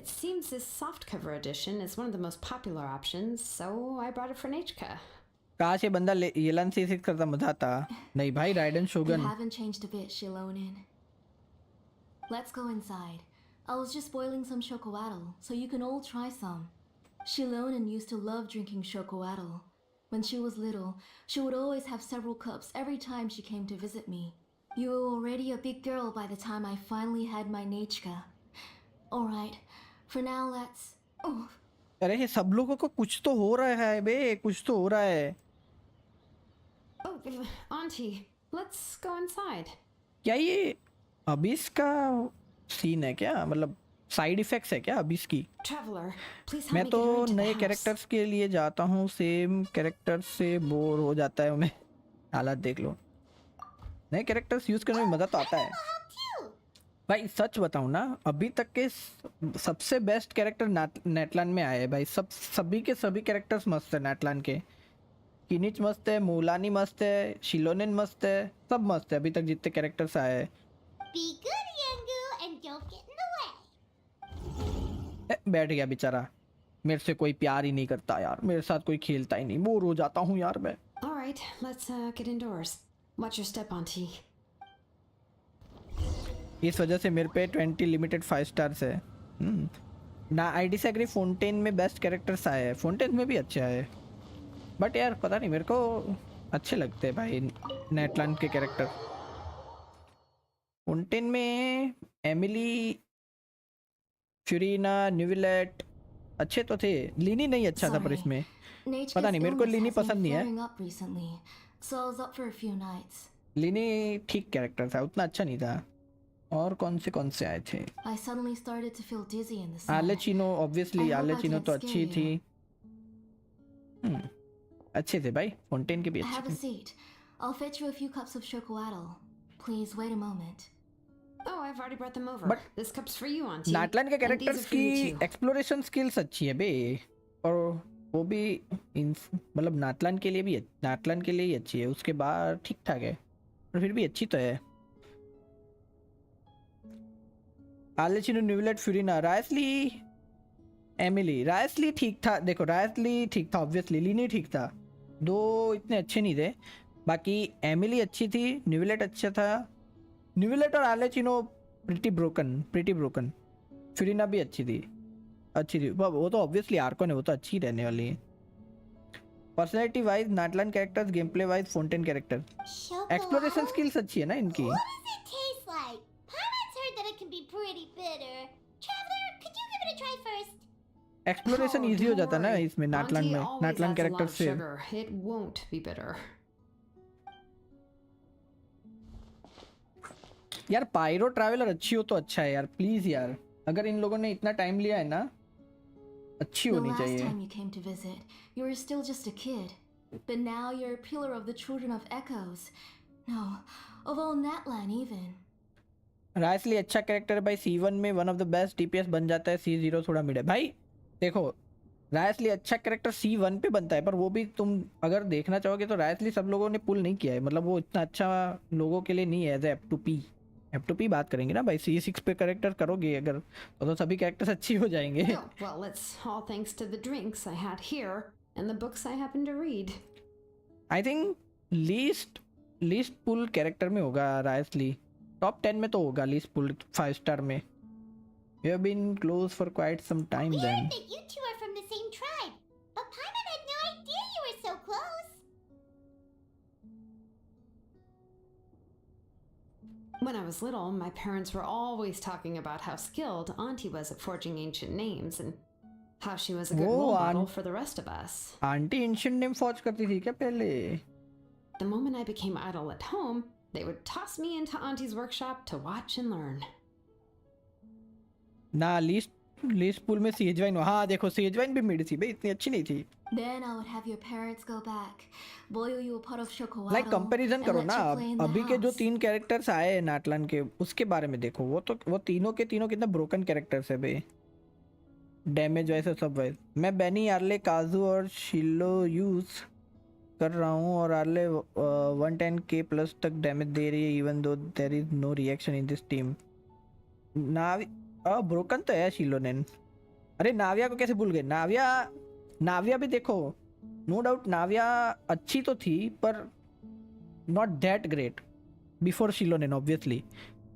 It seems this softcover edition is one of the most popular options, so I brought it for Nechka. काश ये बंदा येलन C6 करता, मजा आता। नहीं भाई, ridden You शोगन। haven't changed a bit, Xilonen. Let's go inside. I was just boiling some chocolatl, so you can all try some. Xilonen used to love drinking chocolatl. When she was little, she would always have several cups every time she came to visit me. You were already a big girl by the time I finally had my Nechka. Alright, for now let's... Oh, अरे ये सब लोगों को कुछ तो हो रहा है बे, कुछ तो हो रहा है। Oh, Auntie, let's go inside. क्या ये अबिस का सीन है क्या? मतलब साइड इफेक्ट्स है क्या अबिस की? Traveler, please help मैं me तो get her into the नए house. कैरेक्टर्स के लिए जाता हूँ, सेम कैरेक्टर्स से बोर हो जाता है मैं। हालात देख लो, नए कैरेक्टर्स यूज करने में मजा तो आता है भाई। सच बताऊँ ना, अभी तक के सबसे बेस्ट कैरेक्टर नेटलान में आए हैं भाई। सभी के सभी कैरेक्टर्स मस्त है नेटलान के। किनिच मस्त है, मूलानी मस्त है, शिलोनेन मस्त है, सब मस्त है अभी तक जितने कैरेक्टर्स आए हैं। Be good, Yangu, and don't get in the way. बैठ गया बेचारा, मेरे से कोई प्यार ही नहीं करता यार, मेरे साथ कोई खेलता ही नहीं, बोर हो जाता हूँ यार मैं। All right, let's get indoors. Watch your step, Auntie. इस वजह से मेरे पे 20 लिमिटेड 5 स्टार्स है। ना आई डिसएग्री, फोन्टेन में बेस्ट कैरेक्टर्स आए हैं, फोन्टेन में भी अच्छे आए, बट यार पता नहीं मेरे को अच्छे लगते हैं भाई नेटलैंड के कैरेक्टर। फोन्टेन में एमिली, फ्यूरिना, न्यूविलेट अच्छे तो थे, लिनी नहीं अच्छा था, पर इसमें Nechka's पता नहीं, मेरे को illness लिनी has been पसंद नहीं है। flaring up recently, so I was up for a few nights. लिनी ठीक कैरेक्टर था, उतना अच्छा नहीं था। और कौन से आए थे? I suddenly started to feel dizzy in the sun. Arlecchino, obviously I hope I Arlecchino didn't तो अच्छी scare थी। you. अच्छे थे भाई, फोन्टेन के भी Have अच्छे a थे। seat. I'll fetch you a few cups of chocolatl. Please wait a moment. Oh, I've already brought them over. But- This cup's for you, Auntie. नाटलान के And these are characters for you की too. Exploration skills अच्छी है बे, और वो भी मतलब नाटलान के लिए ही अच्छी है। उसके बाद ठीक ठाक है, पर फिर भी अच्छी तो है। आलेचिनो, न्यूविलेट, फ्यूरिना, रायसली, एमिली। रायसली ठीक था, देखो रायसली ठीक था, ऑब्वियसली लिनी ठीक था, दो इतने अच्छे नहीं थे। बाकी एमिली अच्छी थी, न्यूविलेट अच्छा था, न्यूविलेट और आलेचिनो प्रिटी ब्रोकन। फ्यूरिना भी अच्छी थी। वो तो ऑब्वियसली आर्कोन है, वो तो अच्छी रहने वाली है। Personality wise Natlan characters, game play wise Fontaine character, exploration skills अच्छी है ना इनकी। What does it taste like? Pirates heard that it can be pretty bitter. Traveler, could you give it a try first? Exploration Oh, easy हो don't जाता है ना worry. इसमें नाटलान Auntie में, always नाटलान adds a lot character of से। sugar. It won't be bitter. यार pyro traveller अच्छी हो तो अच्छा है यार, प्लीज यार, अगर इन लोगों ने इतना टाइम लिया है ना, अच्छी The होनी last चाहिए। time you came to visit, you were still just a kid. But now you're a pillar of the children of Echoes. No, of all Natlan even. राइसली अच्छा कैरेक्टर है भाई, C1 में one of the best DPS बन जाता है, C0 थोड़ा mid है भाई। देखो राइसली अच्छा कैरेक्टर C1 पे बनता है, पर वो भी तुम अगर देखना चाहोगे तो राइसली सब लोगों ने पुल नहीं किया है, मतलब वो इतना अच्छा लोगों के लिए नहीं है एज F2P। F2P बात करेंगे ना भाई, C6 पे कैरेक्टर करोगे अगर तो सभी कैरेक्टर्स अच्छी हो जाएंगे. Well, it's all thanks to the drinks I had here and the books I happened to read. I think least pull character में होगा रायसली. टॉप 10 में तो होगा लीस्ट पुल 5 स्टार में. You have been close for quite some time We then. heard that you two are from the same tribe, but Paimon had no idea you were so close. When I was little, my parents were always talking about how skilled Auntie was at forging ancient names and how she was a good Whoa, role model for the rest of us. Aunty ancient name forge करती थी क्या पहले? The moment I became idle at home, they would toss me into Auntie's workshop to watch and learn. ना least पुल में सेजवाइन. हाँ देखो सेजवाइन भी mid थी भाई, इतनी अच्छी नहीं थी. Then I would have your parents go back, boil you a pot of chocolate, like comparison and करो let ना. you play in the अभी के जो house. 3 कैरेक्टर्स आए हैं नाटलन के, उसके बारे में देखो. वो तीनों के तीनों कितना ब्रोकन कैरेक्टर्स है भाई. डैमेज वैसे सब वाइज. मैं बेनी, आर्ले, काजू और शिलो यूज कर रहा हूँ और आर्ले 110k प्लस तक डैमेज दे रही है even though there is no reaction in this team. Broken तो है शिलोनेन. अरे नाविया को कैसे भूल गए? नाविया भी देखो, नो डाउट नाविया अच्छी तो थी पर not that great before Xilonen. Obviously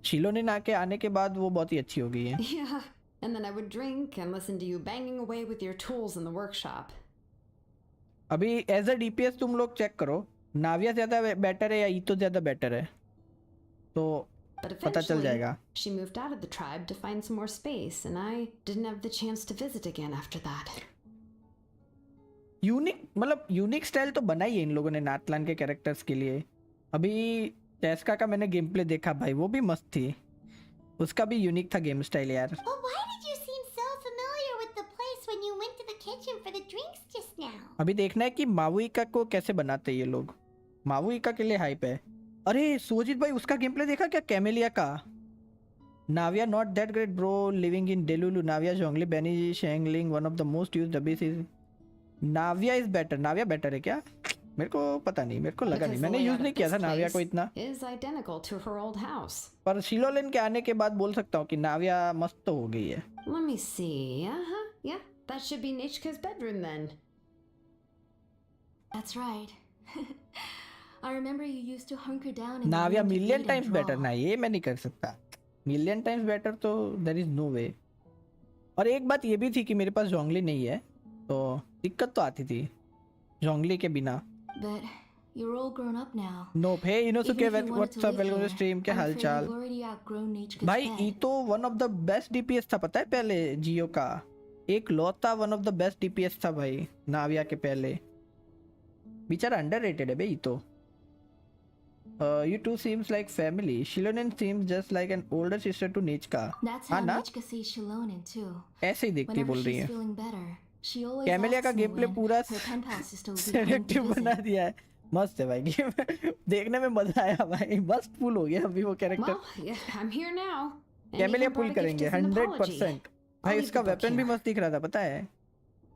Xilonen आने के बाद वो बहुत ही अच्छी हो गई है. Yeah, and then I would drink and listen to you banging away with your tools in the workshop. अभी एज अ डीपीएस तुम लोग चेक करो, नाविया ज्यादा बेटर है या ईतो ज्यादा बेटर है, तो But पता चल eventually, जाएगा. she moved out of the tribe to find some more space, and I didn't have the chance to visit again after that. Unique style तो बना ही है इन लोगों ने नाटलान के कैरेक्टर्स के लिए. अभी टेस्का का मैंने गेम प्ले देखा भाई, वो भी मस्त थी. उसका भी यूनिक था गेम स्टाइल यार. But why did you seem so familiar with the place when you went to the kitchen for the drinks just now? अभी देखना है कि मावुइका को कैसे बनाते हैं ये लोग. मावुइका के लिए हाइप है. अरे सोजित भाई उसका गेम प्ले देखा क्या कैमेलिया का? Navia not that great bro living in delulu. Navia Zhongli Benny Xiangling one of the most used abyss is. Navia is better. Navia better है क्या? मेरे को पता नहीं, मेरे को लगा नहीं, Because the मैंने यूज layout नहीं of किया this था नाविया को place इतना. is identical to her old house. पर शिलोलेन के आने के बाद बोल सकता हूँ कि नाविया मस्त तो हो गई है. Let me see. Yeah, that should be Nichka's bedroom then. That's right. I remember you used to hunker down in the नाविया room to million read and times better. draw. ना ये मैं नहीं कर सकता. मिलियन टाइम्स बेटर तो there is no वे. और एक बात ये भी थी कि मेरे पास जोंगली नहीं है, तो दिक्कत तो आती थी जोंगली के बिना. But you're all grown up now. No hey Inosuke Even if you wanted what's to up live welcome to here, stream. क्या I'm हाल afraid चाल you've already outgrown Nichka's भाई? bed. ई तो one of the best DPS था पता है पहले Geo का. एक लौता one of the best DPS था भाई नाविया के पहले. बेचारा अंडररेटेड है भाई ई तो. You two seems like family. Xilonen seems just like an older sister to Nichka. That's how ना? Nichka sees Xilonen too. ऐसे ही दिखती Whenever बोल रही she's है. feeling better, she always camellia का asks me game play when पूरा her pen pal sister will be coming to selective बना visit. दिया है. मस्त है भाई गेम. देखने में मजा आया भाई. मस्त फुल हो गया अभी वो character. Well, yeah, I'm here now. And Camellia even pull brought a gift करेंगे as an apology. 100%. भाई leave उसका the book वेपन भी here. मस्त दिख रहा था पता है.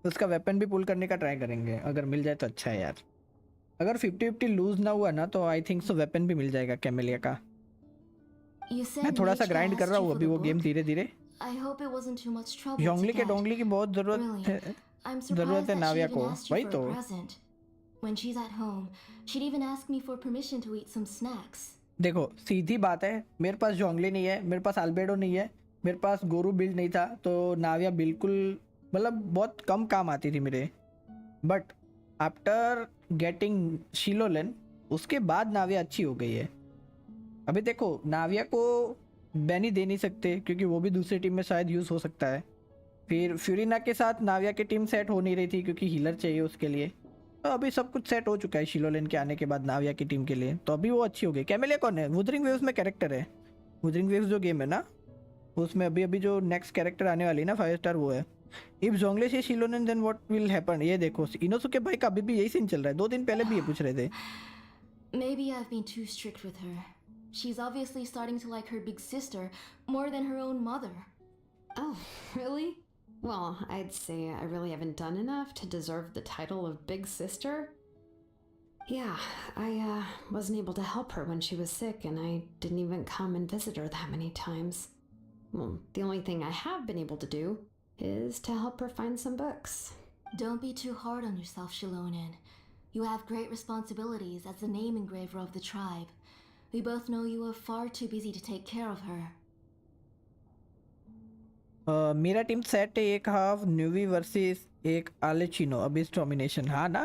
उसका वेपन भी पुल करने का ट्राई करेंगे, अगर मिल जाए तो अच्छा है यार. अगर 50-50 लूज ना हुआ ना तो आई थिंक सो वेपन भी मिल जाएगा कैमेलिया का. You said मैं थोड़ा सा Nichka ग्राइंड कर asked रहा you हूँ for अभी the वो गेम book? धीरे धीरे. I hope it wasn't too much trouble जोंगली to के get. डोंगली की बहुत जरूरत Really, है. I'm जरूरत surprised है that she नाविया even को. asked you वही for तो. a present. When she's at home, she'd even ask me for permission to eat some snacks. देखो सीधी बात है, मेरे पास जोंगली नहीं है, मेरे पास अल्बेडो नहीं है, मेरे पास गोरू बिल्ड नहीं था, तो नाविया बिल्कुल मतलब बहुत कम काम आती थी मेरे. बट आफ्टर गेटिंग शिलोलेन उसके बाद नाविया अच्छी हो गई है. अभी देखो नाविया को बैनी दे नहीं सकते क्योंकि वो भी दूसरी टीम में शायद यूज़ हो सकता है. फिर फ्यूरिना के साथ नाविया की टीम सेट हो नहीं रही थी क्योंकि हीलर चाहिए उसके लिए. तो अभी सब कुछ सेट हो चुका है शिलोलेन के आने के बाद नाविया की टीम के लिए, तो अभी वो अच्छी हो गई. कैमेलिया कौन है? वुदरिंग वेव्स में कैरेक्टर है. वुदरिंग वेव्स जो गेम है ना उसमें अभी जो नेक्स्ट कैरेक्टर आने वाली है ना 5 स्टार वो है. इफ जोंगले से शिलोलेन देन व्हाट विल हैपन. ये देखो इनोसुके भाई का अभी भी यही सीन चल रहा है. 2 दिन पहले भी ये पूछ रहे थे. Maybe I've been too strict with her. She's obviously starting to like her big sister more than her own mother. Oh, really? Well, I'd say I really haven't done enough to deserve the title of big sister. Yeah, I wasn't able to help her when she was sick, and I didn't even come and visit her that many times. Well, the only thing I have been able to do is to help her find some books. Don't be too hard on yourself, Xilonen. You have great responsibilities as the name engraver of the tribe. We both know you are far too busy to take care of her. मेरा team set है, एक half न्यूवी versus एक आलेचिनो Abish domination. हाँ ना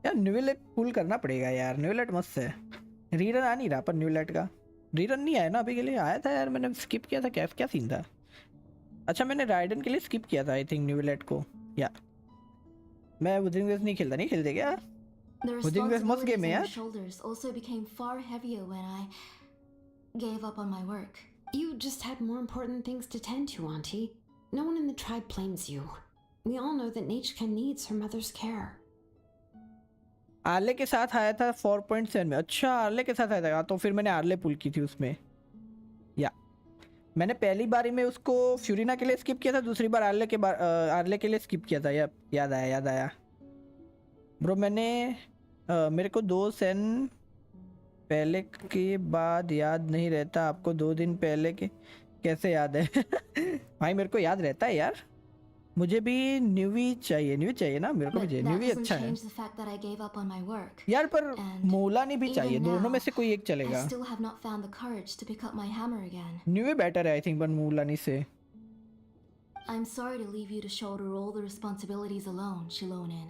यार, न्यूलेट पुल करना पड़ेगा यार, न्यूलेट मस्त है। रीरन आ नहीं रहा पर न्यूलेट का रीरन नहीं आया ना अभी के लिए। आया था यार, मैंने स्किप किया था। क्या क्या सीन था? अच्छा मैंने राइडन के लिए स्किप किया था आई थिंक न्यूलेट को। या मैं वुदिंग वेव नहीं खेलता, नहीं खेलते क्या? The Within this must responsibilities game, on yeah? your shoulders also became far heavier when I gave up on my work. You just had more important things to tend to, Auntie. No one in the tribe blames you. We all know that Nachka needs her mother's care. Early के साथ आया था 4.7 में। अच्छा early के साथ आया था, तो फिर मैंने आर्ले पुल की थी उसमें। या मैंने पहली बारी में उसको फ्यूरिना के लिए स्किप किया था, दूसरी बार आर्ले के लिए स्किप किया था। याद आया ब्रो। मैंने मेरे को 2 सेन पहले के बाद याद नहीं रहता, आपको 2 दिन पहले के कैसे याद है? भाई मेरे को याद रहता है यार। मुझे भी न्यूवी चाहिए ना, मेरे को But भी चाहिए। that न्यूवी doesn't अच्छा है change the fact that I gave up on my work. यार, पर And मोलानी भी even चाहिए, दोनों now, में से कोई एक I चलेगा। still have not found the courage to pick up my hammer again. Neuvi better है आई थिंक, पर मोलानी से। I'm sorry to leave you to shoulder all the responsibilities alone, Xilonen.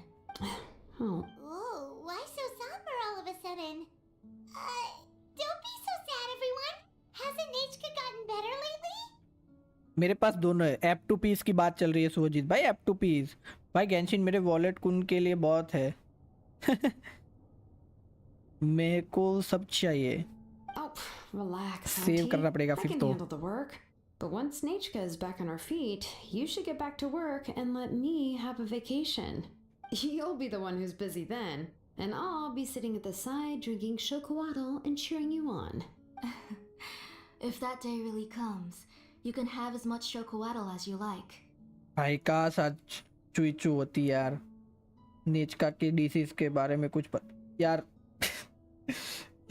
Oh, Whoa, why so somber all of a sudden? Don't be so sad, everyone. Hasn't Nachka gotten better lately? मेरे पास दोनों है। App to piece की बात चल रही है सुजीत भाई। App to piece भाई, गेंशिन मेरे वॉलेट कुन के लिए बहुत है। मेरे को सब चाहिए। oh, relax, save Auntie. करना पड़ेगा I फिर can तो। handle the work. But once Nachka is back on her feet, you should get back to work and let me have a vacation. You'll be the one who's busy then, and I'll be sitting at the side drinking chocolate and cheering you on. If that day really comes, you can have as much chocolatl as you like. भाई का सच चुईचू होती यार। नेचका के disease के बारे में कुछ यार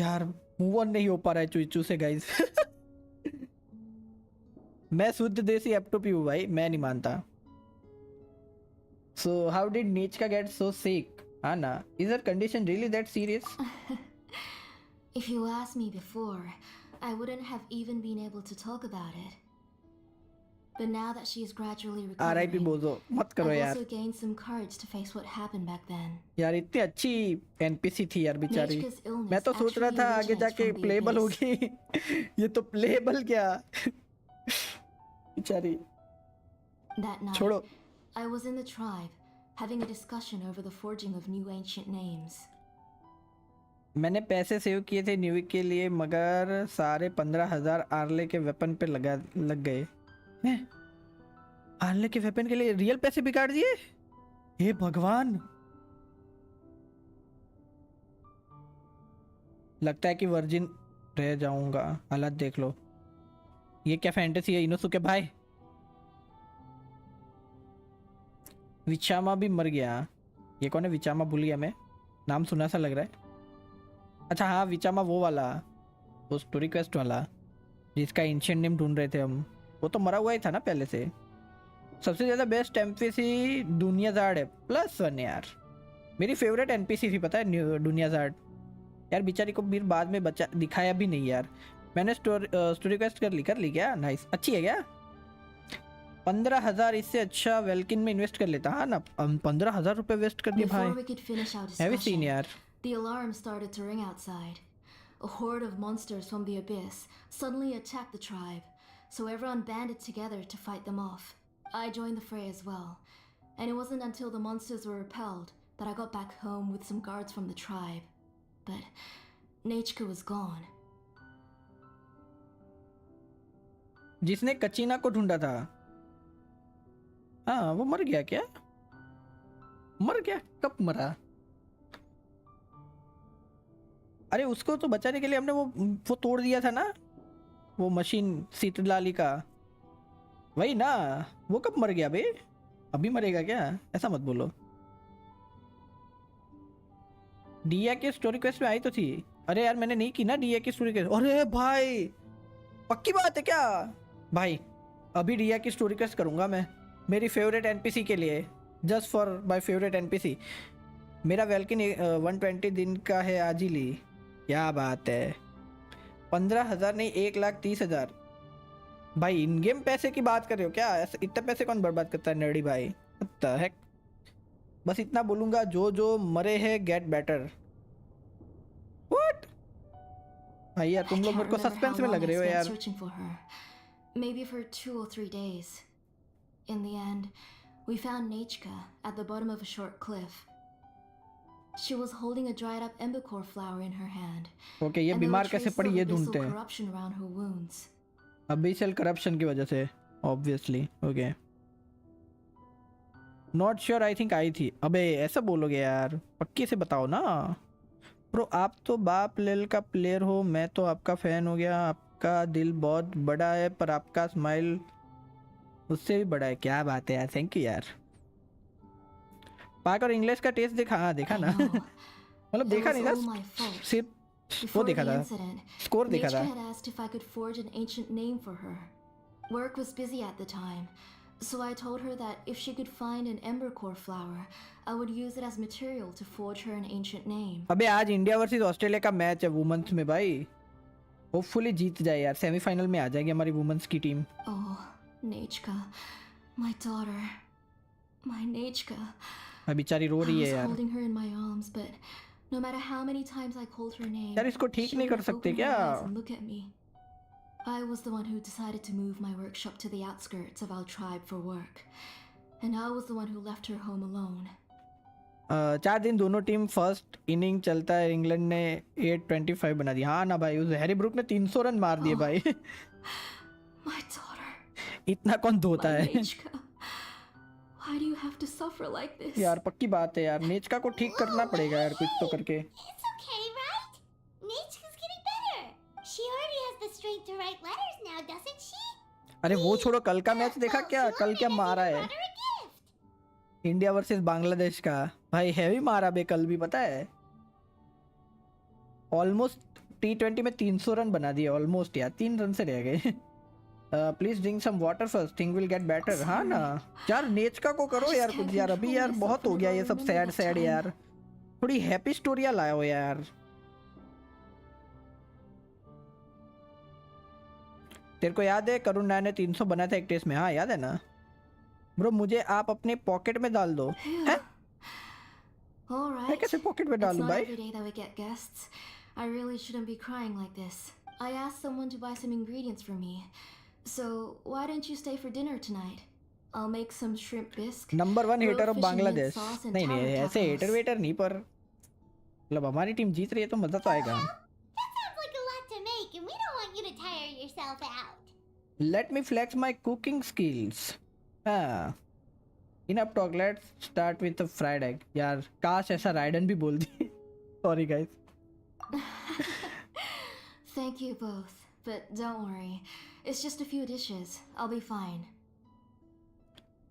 यार मूव ऑन नहीं हो पा रहा है चुईचू से गाइस। मैं शुद्ध देसी एप टू पी हूँ भाई, मैं नहीं मानता। So how did Nichka get so sick? Anna, is her condition really that serious? If you asked me before, I wouldn't have even been able to talk about it. But now that she is gradually R.I.P. recovering, बोझो मत करो I've यार। also gained some courage to face what happened back then. यार इतनी अच्छी NPC थी यार बेचारी। Nichka's illness मैं तो सोच रहा actually था आगे originates जाके from the प्लेबल abyss. होगी। ये तो प्लेबल क्या बेचारी। That night, छोड़ो। I was in the tribe, having a discussion over the forging of new ancient names. मैंने पैसे सेव किए थे न्यूवी के लिए, मगर सारे 15,000 आर्ले के वेपन पे लग गए हैं। आर्ले के वेपन के लिए रियल पैसे बिगाड़ दिए। हे भगवान, लगता है कि वर्जिन रह जाऊंगा। हालत देख लो। ये क्या फैंटेसी है इनोसुके भाई? विचामा भी मर गया। ये कौन है विचामा? भूल गया मैं, नाम सुना सा लग रहा है। अच्छा हाँ, विचामा वो वाला, वो स्टोरी क्वेस्ट वाला जिसका एंशिएंट नेम ढूंढ रहे थे हम। वो तो मरा हुआ ही था ना पहले से। सबसे ज़्यादा बेस्ट एनपीसी दुनियाज़ार्ड है +1 यार। मेरी फेवरेट एनपीसी थी पता है दुनियाज़ार्ड यार। बेचारी को फिर बाद में बचा दिखाया भी नहीं यार। मैंने स्टोरी क्वेस्ट कर ली क्या? नाइस, अच्छी है क्या? 15,000, इससे अच्छा वेल्किन में इन्वेस्ट कर लेता। हाँ ना, 15,000 रुपये वेस्ट कर दिए भाई। Before we could finish our heavy scene discussion, यार। the alarm started to ring outside. A horde of monsters from the abyss suddenly attacked the tribe, so everyone banded together to fight them off. I joined the fray as well, and it wasn't until the monsters were repelled that I got back home with some guards from the tribe. But Nachka was gone. जिसने कचीना को ढूंढा था, हाँ वो मर गया क्या? मर गया? कब मरा? अरे उसको तो बचाने के लिए हमने वो तोड़ दिया था ना, वो मशीन सीतलाली का, वही ना। वो कब मर गया बे? अभी मरेगा क्या? ऐसा मत बोलो। डीए की स्टोरी क्वेस्ट में आई तो थी। अरे यार मैंने नहीं की ना डीए की स्टोरी क्वेस्ट। अरे भाई पक्की बात है क्या भाई? अभी डीए की स्टोरी क्वेस्ट करूंगा मैं मेरी फेवरेट एनपीसी के लिए, just for my favourite NPC. मेरा वेल्किन 120 दिन का है आज ही ली। क्या बात है, 15,000 नहीं 1,30,000। भाई इन गेम पैसे की बात कर रहे हो क्या? ऐसे इतने पैसे कौन बर्बाद करता है नर्डी भाई? What the heck? बस इतना बोलूंगा, जो जो मरे हैं गेट बेटर। व्हाट भाई यार तुम लोग मेरे को सस्पेंस में लग रहे हो यार। Maybe for 2 or 3 days. In the end, we found Nechka at the bottom of a short cliff. She was holding a dried up embercore flower in her hand. Okay ये and there were बीमार कैसे traces पड़ी of ये abyssal ढूंढते हैं। corruption around her wounds. Abyssal corruption की वजह से obviously. Okay not sure, I think I थी। अबे ऐसा बोलोगे यार, पक्की से बताओ ना ब्रो। आप तो बाप लेल का प्लेयर हो, मैं तो आपका फैन हो गया। आपका दिल बहुत बड़ा है पर आपका स्माइल उससे भी बड़ा है। क्या बात है यार, थैंक यू यार। पाक और इंग्लिश का टेस्ट देखा? हाँ देखा ना। मतलब देखा नहीं था, सिर्फ वो देखा था, स्कोर देखा था। Nechka had asked if I could forge an ancient name for her. Work was busy at the time, so I told her that if she could find an embercore flower, I would use it as material to forge her an ancient name. अबे आज India versus Australia का match है women's में भाई। Hopefully जीत जाए यार, semifinal में आ जाएगी हमारी वुमेन्स की team. Oh, Nechka, my daughter, my Nechka. बेचारी रो रही है I was यार। holding her in my arms, but no matter how many times I called her name, यार इसको ठीक she नहीं कर wouldn't सकते open क्या? her eyes and look at me. I was the one who decided to move my workshop to the outskirts of our tribe for work, and I was the one who left her home alone. 4 दिन दोनों team first inning चलता है, England ने 825 बना दिया। हाँ ना भाई, उस हैरी ब्रूक ने 300 रन मार दिए भाई। My daughter, इतना कौन धोता my है? Nechka. Why do you have to suffer like this? यार पक्की बात है यार, नेचका को ठीक करना पड़ेगा यार कुछ तो करके। It's okay, right? Nechka's getting better. She already has the strength to write letters now, doesn't she? अरे वो छोड़ो, कल का मैच देखा क्या? कल क्या मारा है Brought her a gift. India versus Bangladesh का? भाई हैवी मारा बे कल भी, पता है। ऑलमोस्ट T20 में 300 रन बना दिए ऑलमोस्ट यार, 3 रन से रह गए। Please drink some water first, thing will get better. हाँ ना यार, नेचका को करो यार कुछ यार। अभी यार बहुत हो गया ये सब सैड सैड यार, थोड़ी हैप्पी स्टोरियां लाओ यार। तेरे को याद है करुण नायर ने 300 बनाया था एक टेस्ट में? हाँ याद है ना ब्रो। मुझे आप अपने पॉकेट में डाल दो। हैं? All मैं right. कैसे पॉकेट में It's डालूं not भाई? every day that we get guests. I really shouldn't be crying like this. I asked someone to buy some ingredients for me. So why don't you stay for dinner tonight? I'll make some shrimp bisque. Number 1 hater of grilled fish and mint Bangladesh. sauce and नहीं नहीं tower ऐसे tacos. Hater waiter नहीं, पर मतलब हमारी team जीत रही है तो मजा तो आएगा। That sounds like a lot to make, and we don't want you to tire yourself out. Let me flex my cooking skills. हाँ enough talk, let's start with the fried egg। यार काश ऐसा राइडन भी बोल दी। Sorry guys। Thank you both, but don't worry. It's just a few dishes. I'll be fine.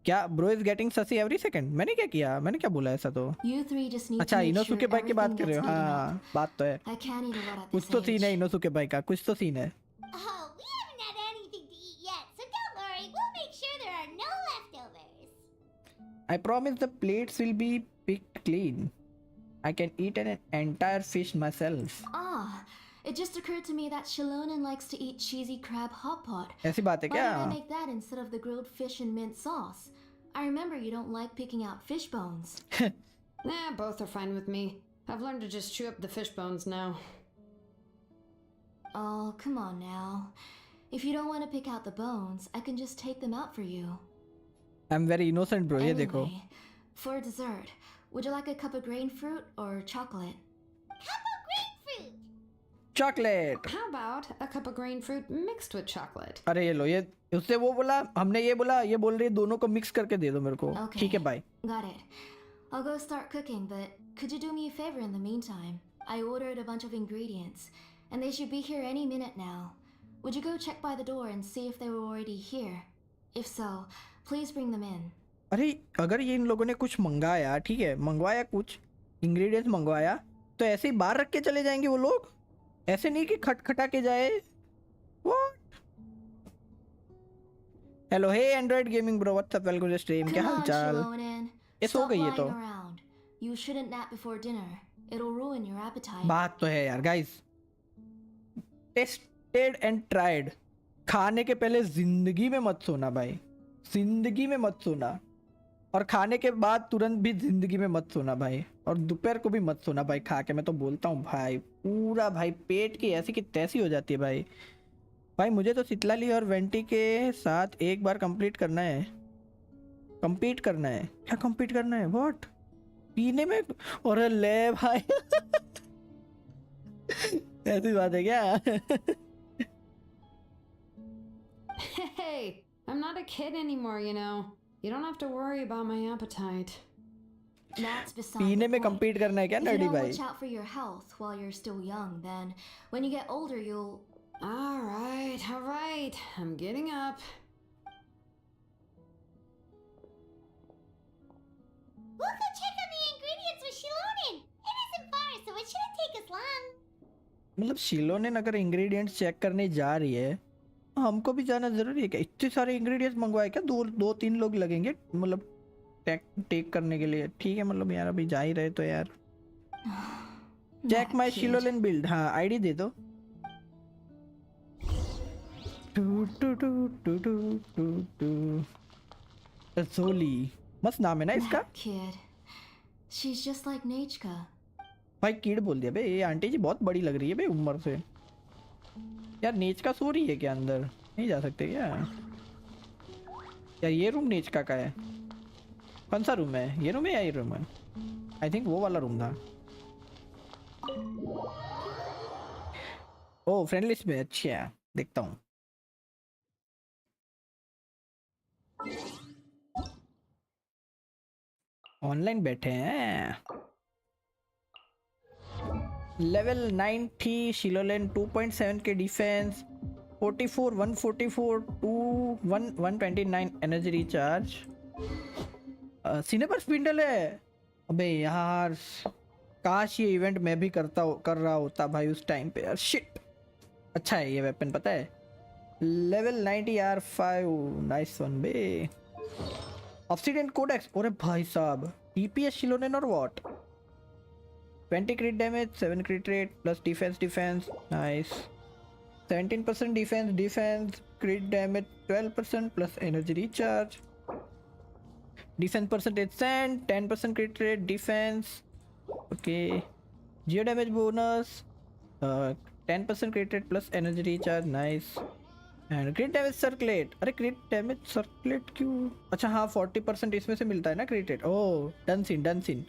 क्या bro is getting sussy every second? मैंने क्या किया? मैंने क्या बोला ऐसा तो? You three just need अच्छा to make इनोसुके sure भाई की बात everything कर रहे gets हो? eaten हाँ up. बात तो है, I can't eat a lot at कुछ this तो सीन है age. इनोसुके भाई का, कुछ तो सीन है। Oh, we haven't had anything to eat yet, so don't worry. We'll make sure there are no leftovers. I promise the plates will be picked clean. I can eat an entire fish myself. Ah, it just occurred to me that Xilonen likes to eat cheesy crab hot pot. ऐसी बात है Why क्या? did I make that instead of the grilled fish and mint sauce? I remember you don't like picking out fish bones. Nah, both are fine with me. I've learned to just chew up the fish bones now. Oh, come on now. If you don't want to pick out the bones, I can just take them out for you. I'm very innocent bro, ये देखो। Anyway, for dessert, would you like a cup of grain fruit or chocolate? Cup of grapefruit. Chocolate. How about a cup of grain fruit mixed with chocolate? अरे ये लो, ये उससे वो बोला, हमने ये बोला, ये बोल रही है दोनों को मिक्स करके दे दो मेरे को। Okay. ठीक है bye. Got it. I'll go start cooking, but could you do me a favor in the meantime? I ordered a bunch of ingredients, and they should be here any minute now. Would you go check by the door and see if they were already here? If so, please bring them in. अरे अगर ये इन लोगों ने कुछ मंगाया, ठीक है मंगवाया, कुछ इंग्रेडिएंट्स मंगवाया तो ऐसे ही बाहर रख के चले जाएंगे वो लोग, ऐसे नहीं कि खटखटा के जाए। What? Hello, hey Android gaming bro, what's up, welcome to stream. क्या Come हाल on, चाल? Xilonen. ये सो Stop गई है lying तो। around. You shouldn't nap before dinner. It'll ruin your appetite. बात तो है यार गाइस, टेस्टेड एंड ट्राइड, खाने के पहले जिंदगी में मत सोना भाई, जिंदगी में मत सोना। और खाने के बाद तुरंत भी जिंदगी में मत सोना भाई, और दोपहर को भी मत सोना भाई खा के। मैं तो बोलता हूँ भाई, पूरा भाई पेट की ऐसी की तैसी हो जाती है भाई। भाई मुझे तो सितलाली और वेंटी के साथ एक बार कंप्लीट करना है। कंप्लीट करना है? क्या कंप्लीट करना है? व्हाट? पीने में? और ले भाई ऐसी बात है क्या? Hey, I'm not a kid anymore, you know. You don't have to worry about my appetite. That's beside पीने the में point. कंप्लीट करना है क्या If you नर्डी don't भाई? watch out for your health while you're still young, then when you get older, you'll... All right. I'm getting up. We'll go check on the ingredients with Xilonen. It isn't far, so it shouldn't take us long. मतलब शिलोनेन अगर ingredients check करने जा रही है, हमको भी जाना जरूरी है क्या? इतने सारे इंग्रेडिएंट्स मंगवाए क्या? दो तीन लोग लगेंगे मतलब टेक करने के लिए। ठीक है मतलब यार, अभी जा ही रहे तो यार। Check That my kid. Xilonen build. हाँ, आईडी दे दो। Two two two two two two two Jolly, मस्त नाम है ना इसका। That kid. She's just like Nechka. भाई कीड़ बोल दिया बे, ये आंटी जी बहुत बड़ी लग रही है बे उम्र से। यार नेचका सो रही है क्या अंदर? नहीं जा सकते क्या यार? ये रूम नेचका का है? कौन सा रूम है? ये रूम है या ये रूम है? आई थिंक वो वाला रूम था। ओ फ्रेंड लिस्ट में, अच्छा देखता हूँ। ऑनलाइन बैठे हैं। लेवल 90 शिलोलेन, 2.7 के डिफेंस, 44 144 129 एनर्जी रिचार्ज। सीने पर स्पिंडल है। अबे यार, काश ये इवेंट मैं भी कर रहा होता भाई उस टाइम पे यार। शिट, अच्छा है ये वेपन, पता है। लेवल 90 R5, नाइस वन बे। ऑब्सीडियन कोडेक्स, अरे भाई साहब, DPS शिलोनेन और what? 20 crit damage, 7 crit rate plus defense, nice. 17% defense, crit damage 12% plus energy recharge. Defense percentage 10% crit rate, defense. Okay. Geo damage bonus, 10% crit rate plus energy recharge, nice. And crit damage circulate. अरे crit damage circulate क्यों? अच्छा हाँ, 40% इसमें से मिलता है ना crit rate. Oh, done scene.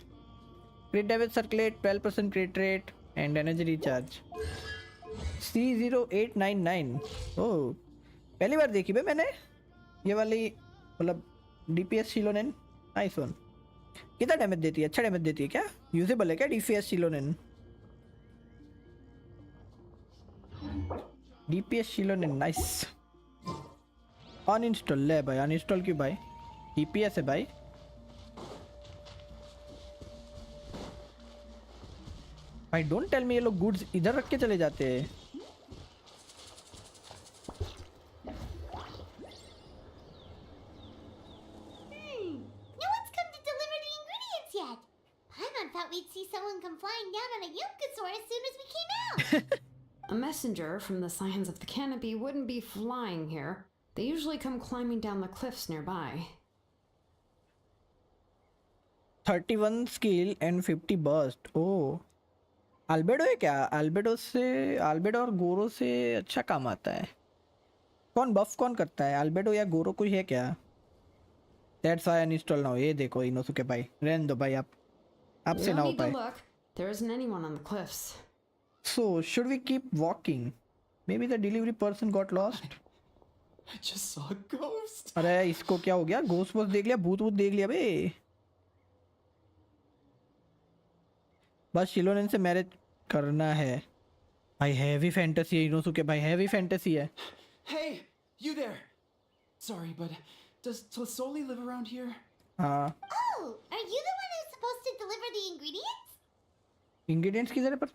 Crit damage circulate, 12% crit rate and energy recharge. C0899. Oh, पहली बार देखी बे मैंने ये वाली, मतलब DPS शिलोनेन। Nice one. कितना डैमेज देती है? अच्छा डैमेज देती है क्या? यूजेबल है क्या DPS Xilonen? DPS Xilonen, nice. Uninstall ले भाई, अनइंस्टॉल क्यों भाई? DPS है भाई। भाई डोंट टेल मी ये लोग गुड्स इधर रख के चले जाते हैं। No one's come to deliver the ingredients yet. Paimon thought we'd see someone come flying down on a Yokosaur as soon as we came out. A messenger from the Scions of the Canopy wouldn't be flying here. They usually come climbing down the cliffs nearby. 31 skill and 50 burst. Oh, albedo है क्या? Albedo और गोरो से अच्छा काम आता है। कौन बफ कौन करता है, अल्बेडो या गोरो? कोई है क्या? That's why uninstall now. ये देखो इनोसुके भाई, रहने दो भाई, आपसे No ना हो need to पाए। look. There isn't anyone on the cliffs. So should we keep walking? Maybe the delivery person got lost. I just saw a ghost. अरे इसको क्या हो गया? घोस्ट वोस्ट देख लिया, भूत देख लिया बे। बस शिलोनेन से मैरिज करना है भाई। हैवी फैंटेसी है इनोसुके भाई, हैवी फैंटेसी है। Hey, you there? Sorry, but does Tosoli live around here? हाँ, Oh, are you the one who's supposed to deliver the ingredients? Ingredients की जरा पर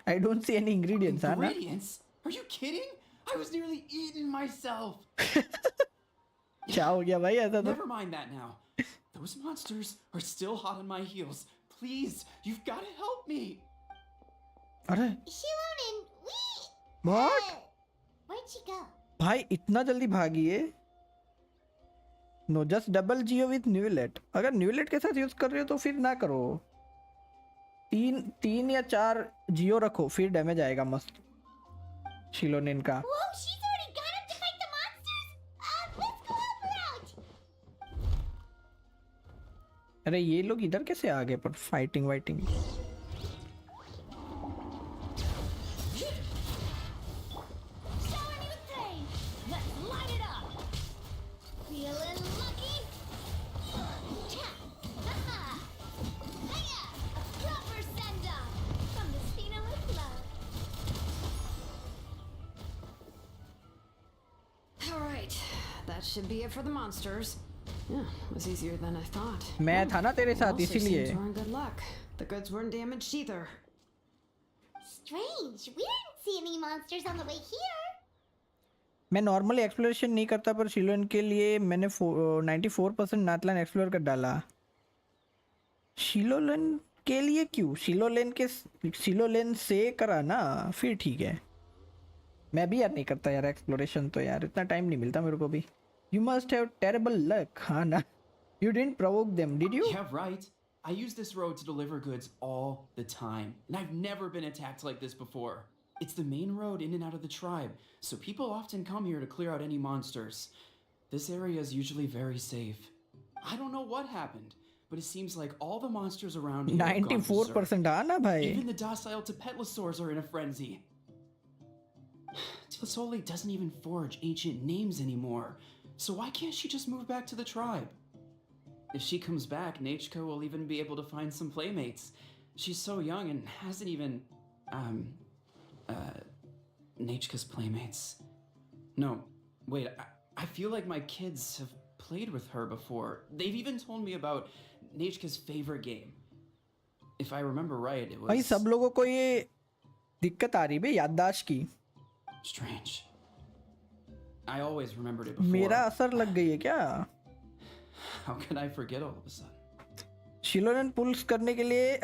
I don't see any ingredients है ना Ingredients? Are you kidding? I was nearly eating myself. क्या हो गया भाई ऐसा तो Never mind that now. Those monsters are still hot on my heels. Please, you've got to help me. अरे Xilonen, we. What? Where'd she go? भाई इतना जल्दी भागी है no just double Geo with Neuvillette अगर न्यूलेट के साथ use कर रहे हो तो फिर ना करो 3 या 4 जियो रखो फिर डैमेज आएगा मस्त शिलोनेन का Whoa, she's already gone up to fight the monsters. Let's go help her out. अरे ये लोग इधर कैसे आ गए पर fighting whiting Show her new thing! Let's light it up! Feeling lucky? Cha! Haha! Hiya! A proper send-off from the Spina with love. Alright, that should be it for the monsters. Yeah, it was easier than I thought. मैं था ना तेरे साथ Monster इसीलिए seems we're in good luck. The goods weren't damaged either. Strange. We didn't see any monsters on the way here. मैं normally exploration नहीं करता पर शिलोन के लिए मैंने 94% नातलान एक्सप्लोर कर डाला शिलोलन के लिए क्यों शिलोलेन से करा ना फिर ठीक है मैं भी यार नहीं करता यार एक्सप्लोरेशन तो यार इतना टाइम नहीं मिलता मेरे को भी you must have terrible luck हाँ ना you didn't provoke them did you Yeah, right. I use this road to deliver goods all the time, and I've never been attacked like this before. It's the main road in and out of the tribe, so people often come here to clear out any monsters. This area is usually very safe. I don't know what happened, but it seems like all the monsters around here have gone berserk. 94% हाँ ना भाई Even the docile Tepetlosaurs are in a frenzy. Tlisoli doesn't even forge ancient names anymore, so why can't she just move back to the tribe? If she comes back, Nachko will even be able to find some playmates. She's so young and hasn't even, Nachka's playmates. No, wait, I feel like my kids have played with her before. They've even told me about Nachka's favorite game. If I remember right, it भाई was सब लोगों को ये दिक्कत आ रही है याददाश्त की strange. I always remembered it before. मेरा असर लग गई है क्या How could I forget all of a sudden? Xilonen pulls करने के लिए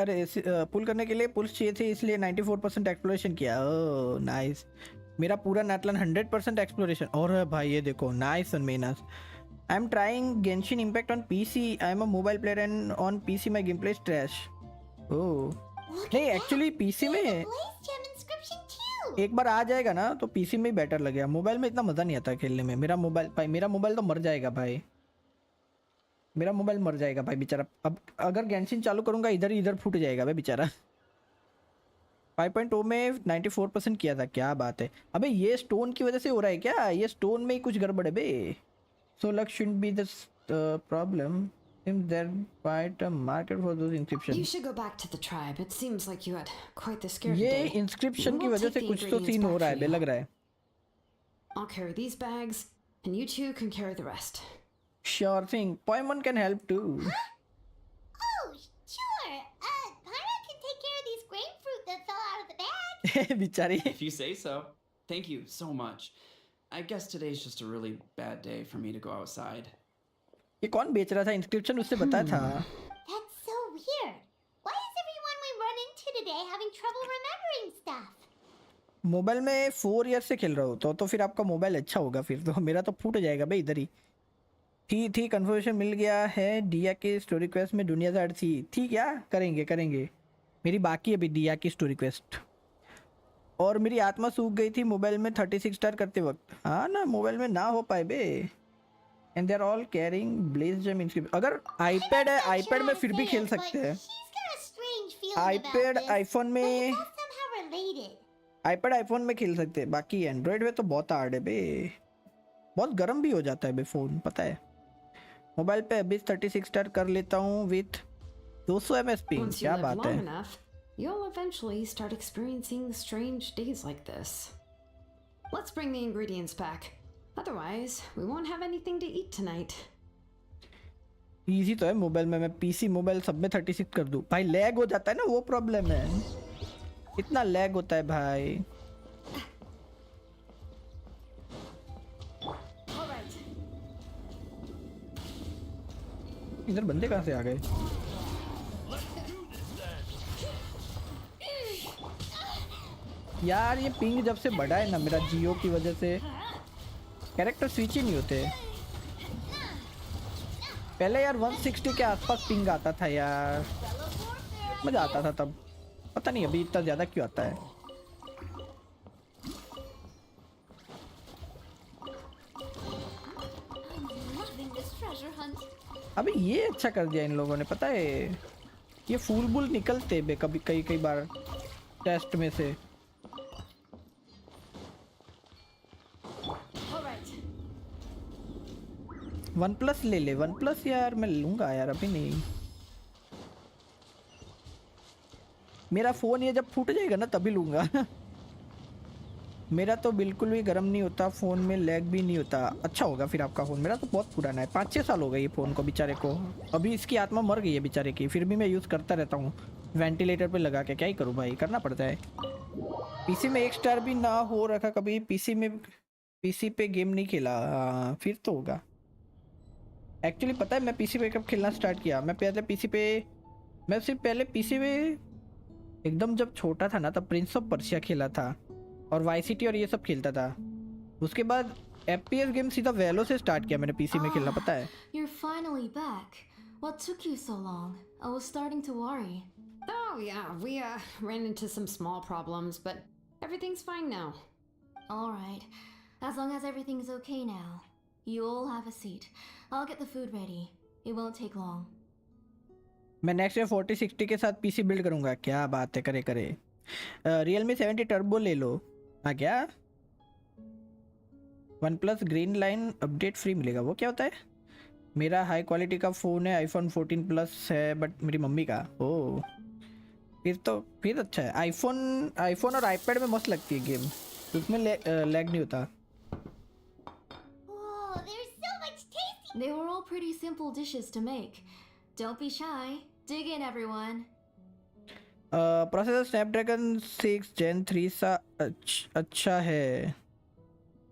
पुल करने के लिए पुल्स चाहिए थे इसलिए 94% एक्सप्लोरेशन किया ओह नाइस मेरा पूरा नाटलन 100% एक्सप्लोरेशन और भाई ये देखो nice one mains I am trying Genshin Impact on PC I am a mobile player and on PC my game play is trash oh नहीं एक्चुअली पीसी में Blaze gem inscription too. एक बार आ जाएगा ना तो पीसी में ही better लगेगा mobile में इतना मज़ा नहीं आता खेलने में मेरा मोबाइल तो मर जाएगा भाई मेरा मोबाइल मर जाएगा भाई बेचारा अब अगर गेंशिन चालू करूंगा इधर फूट जाएगा भाई बेचारा 5.0 में 94% किया था क्या बात है अबे ये स्टोन की वजह से हो रहा है क्या ये स्टोन में ही कुछ गड़बड़ है बे so luck shouldn't be the problem seems there quite a market for those You inscriptions should go back to the tribe. It seems like you had quite the scare ये today. इंस्क्रिप्शन की We'll वजह take से the कुछ तो ingredients scene हो back रहा for है बे you. लग रहा है I'll carry these bags, and you two can carry the rest. Sure thing. Poimon can help too. Oh, sure. Pyra can take care of these grapefruit that fell out of the bag. बेचारी If you say so. Thank you so much. I guess today's just a really bad day for me to go outside. ये कौन बेच रहा था inscription उससे बताया था That's so weird. Why is everyone we run into today having trouble remembering stuff? Mobile में 4 year से खेल रहा हो तो फिर आपका मोबाइल अच्छा होगा फिर तो मेरा तो फूट जाएगा भाई इधर ही थी कन्फर्मेशन मिल गया है डिया की स्टोरी क्वेस्ट में दुनिया से थी क्या करेंगे मेरी बाकी अभी डिया की स्टोरी क्वेस्ट और मेरी आत्मा सूख गई थी मोबाइल में 36 स्टार करते वक्त हाँ ना मोबाइल में ना हो पाए बे and they are all carrying blaze gem inscription अगर आईपैड है आईपैड में फिर भी खेल सकते हैं She's got a strange feeling about iPad this, iPhone but में it's all somehow related. IPad iPhone में खेल सकते हैं बाकी एंड्रॉयड में तो बहुत हार्ड है बे बहुत गर्म भी हो जाता है बे फ़ोन पता है मोबाइल पे अभी 36 स्टार कर लेता हूँ with 200 MS ping Once you क्या live बात long है enough, you'll eventually start experiencing strange days like this. Let's bring the ingredients back. Otherwise, we won't have anything to eat tonight. Easy तो है mobile में, मैं PC mobile सब में 36 कर दूं भाई, लैग हो जाता है ना, वो प्रॉब्लम है, इतना लैग होता है भाई। इधर बंदे कहाँ से आ गए? यार ये पिंग जब से बढ़ा है ना मेरा जियो की वजह से, कैरेक्टर स्विच ही नहीं होते। पहले यार 160 के आसपास पिंग आता था यार, मजा आता था तब, पता नहीं अभी इतना ज्यादा क्यों आता है। Loving this treasure hunt. अबे ये अच्छा कर दिया इन लोगों ने, पता है ये फूल बुल निकलते बे कभी कई कई बार टेस्ट में से। वन प्लस ले ले, वन प्लस यार मैं लूंगा यार, अभी नहीं। मेरा फोन ये जब फूट जाएगा ना तभी लूंगा। मेरा तो बिल्कुल भी गर्म नहीं होता फोन में, लैग भी नहीं होता। अच्छा होगा फिर आपका फोन, मेरा तो बहुत पुराना है, 5-6 साल हो गए ये फोन को बेचारे को। अभी इसकी आत्मा मर गई है बेचारे की, फिर भी मैं यूज़ करता रहता हूँ वेंटिलेटर पे लगा के। क्या ही करूँ भाई, करना पड़ता है। पीसी में 1 स्टार भी ना हो रखा कभी, पीसी पे गेम नहीं खेला। फिर तो होगा। एक्चुअली पता है मैं पीसी पे कब खेलना स्टार्ट किया, मैं सिर्फ पहले पीसी पे एकदम जब छोटा था ना तब प्रिंस ऑफ पर्शिया खेला था और वाई सिटी और ये सब खेलता था। उसके बाद एफपीएस गेम सीधा वेलो से स्टार्ट किया मैंने पीसी में खेलना, पता है। You're finally back. What took you so long? I was starting to worry. Oh, yeah, we ran into some small problems, but everything's fine now. All right. As long as everything's okay now. You'll have a seat. I'll get the food ready. It won't take long. मैं next year 4060 के साथ PC build करूंगा। क्या बात है, करे करे। Realme 70 turbo ले लो। हाँ क्या? One plus green line update free मिलेगा, वो क्या होता है? मेरा हाई क्वालिटी का फ़ोन है, आईफोन 14 प्लस है, बट मेरी मम्मी का। ओह फिर अच्छा है। आईफोन और आईपैड में मस्त लगती है गेम, उसमें लैग नहीं होता। Whoa, there's so much tasty. They were all pretty simple dishes to make. Don't be shy. Dig in, everyone. Processor Snapdragon 6 Gen 3 सा अच्छा है,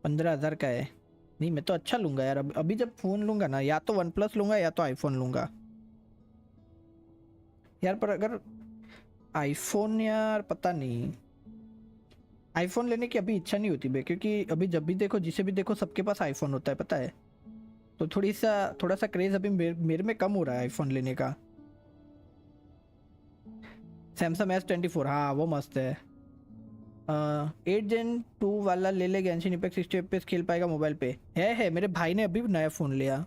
15,000 का है। नहीं मैं तो अच्छा लूँगा यार, अभी जब फ़ोन लूँगा ना, या तो वन प्लस लूँगा या तो आईफोन लूँगा यार। पर अगर आईफोन यार पता नहीं, आईफोन लेने की अभी इच्छा नहीं होती बे, क्योंकि अभी जब भी देखो जिसे भी देखो सबके पास आईफोन होता है, पता है। तो थोड़ा सा क्रेज़ अभी मेरे में कम हो रहा है आईफोन लेने का। सैमसंग S24, हाँ वो मस्त है। 8 Gen 2 वाला ले ले, गेंशिन इंपैक्ट 60 FPS खेल पाएगा मोबाइल पे। है मेरे भाई ने अभी नया फ़ोन लिया,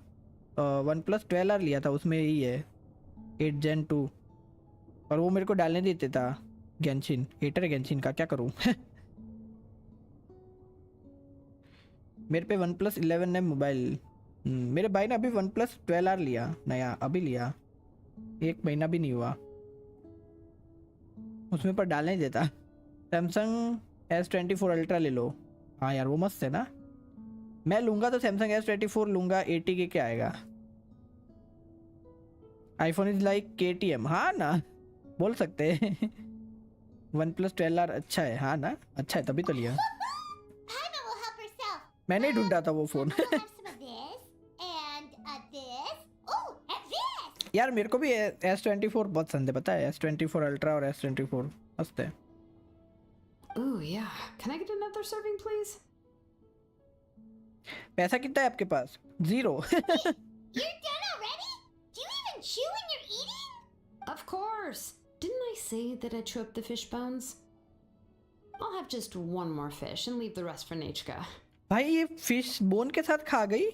वन प्लस 12R लिया था, उसमें यही है 8 Gen 2, और वो मेरे को डालने देते था। गेंशिन हेटर है गेंशिन का, क्या करूँ। मेरे पे वन प्लस 11 है मोबाइल। मेरे भाई ने अभी वन प्लस 12R लिया नया, अभी लिया, 1 महीना भी नहीं हुआ, उसमें पर डालने नहीं देता। सैमसंग S24 अल्ट्रा ले लो। हाँ यार वो मस्त है ना, मैं लूँगा तो सैमसंग S24 लूँगा, 80K के आएगा। आईफोन इज लाइक KTM, हाँ ना बोल सकते हैं। वन प्लस 12R अच्छा है, हाँ ना अच्छा है, तभी तो लिया। Paima will help herself. मैंने ही ढूंढा था वो phone. We'll have some of this and this. Oh, and this. यार मेरे को भी S24 बहुत पसंद है, पता है। S24 अल्ट्रा और S24 मस्त है। Ooh, yeah. Can I get another serving, please? पैसा कितना है आपके पास? 0। You're done already? Do you even chew when you're eating? Of course. Didn't I say that I chew up the fish bones? I'll have just one more fish and leave the rest for Nechka. भाई ये fish bone के साथ खा गई।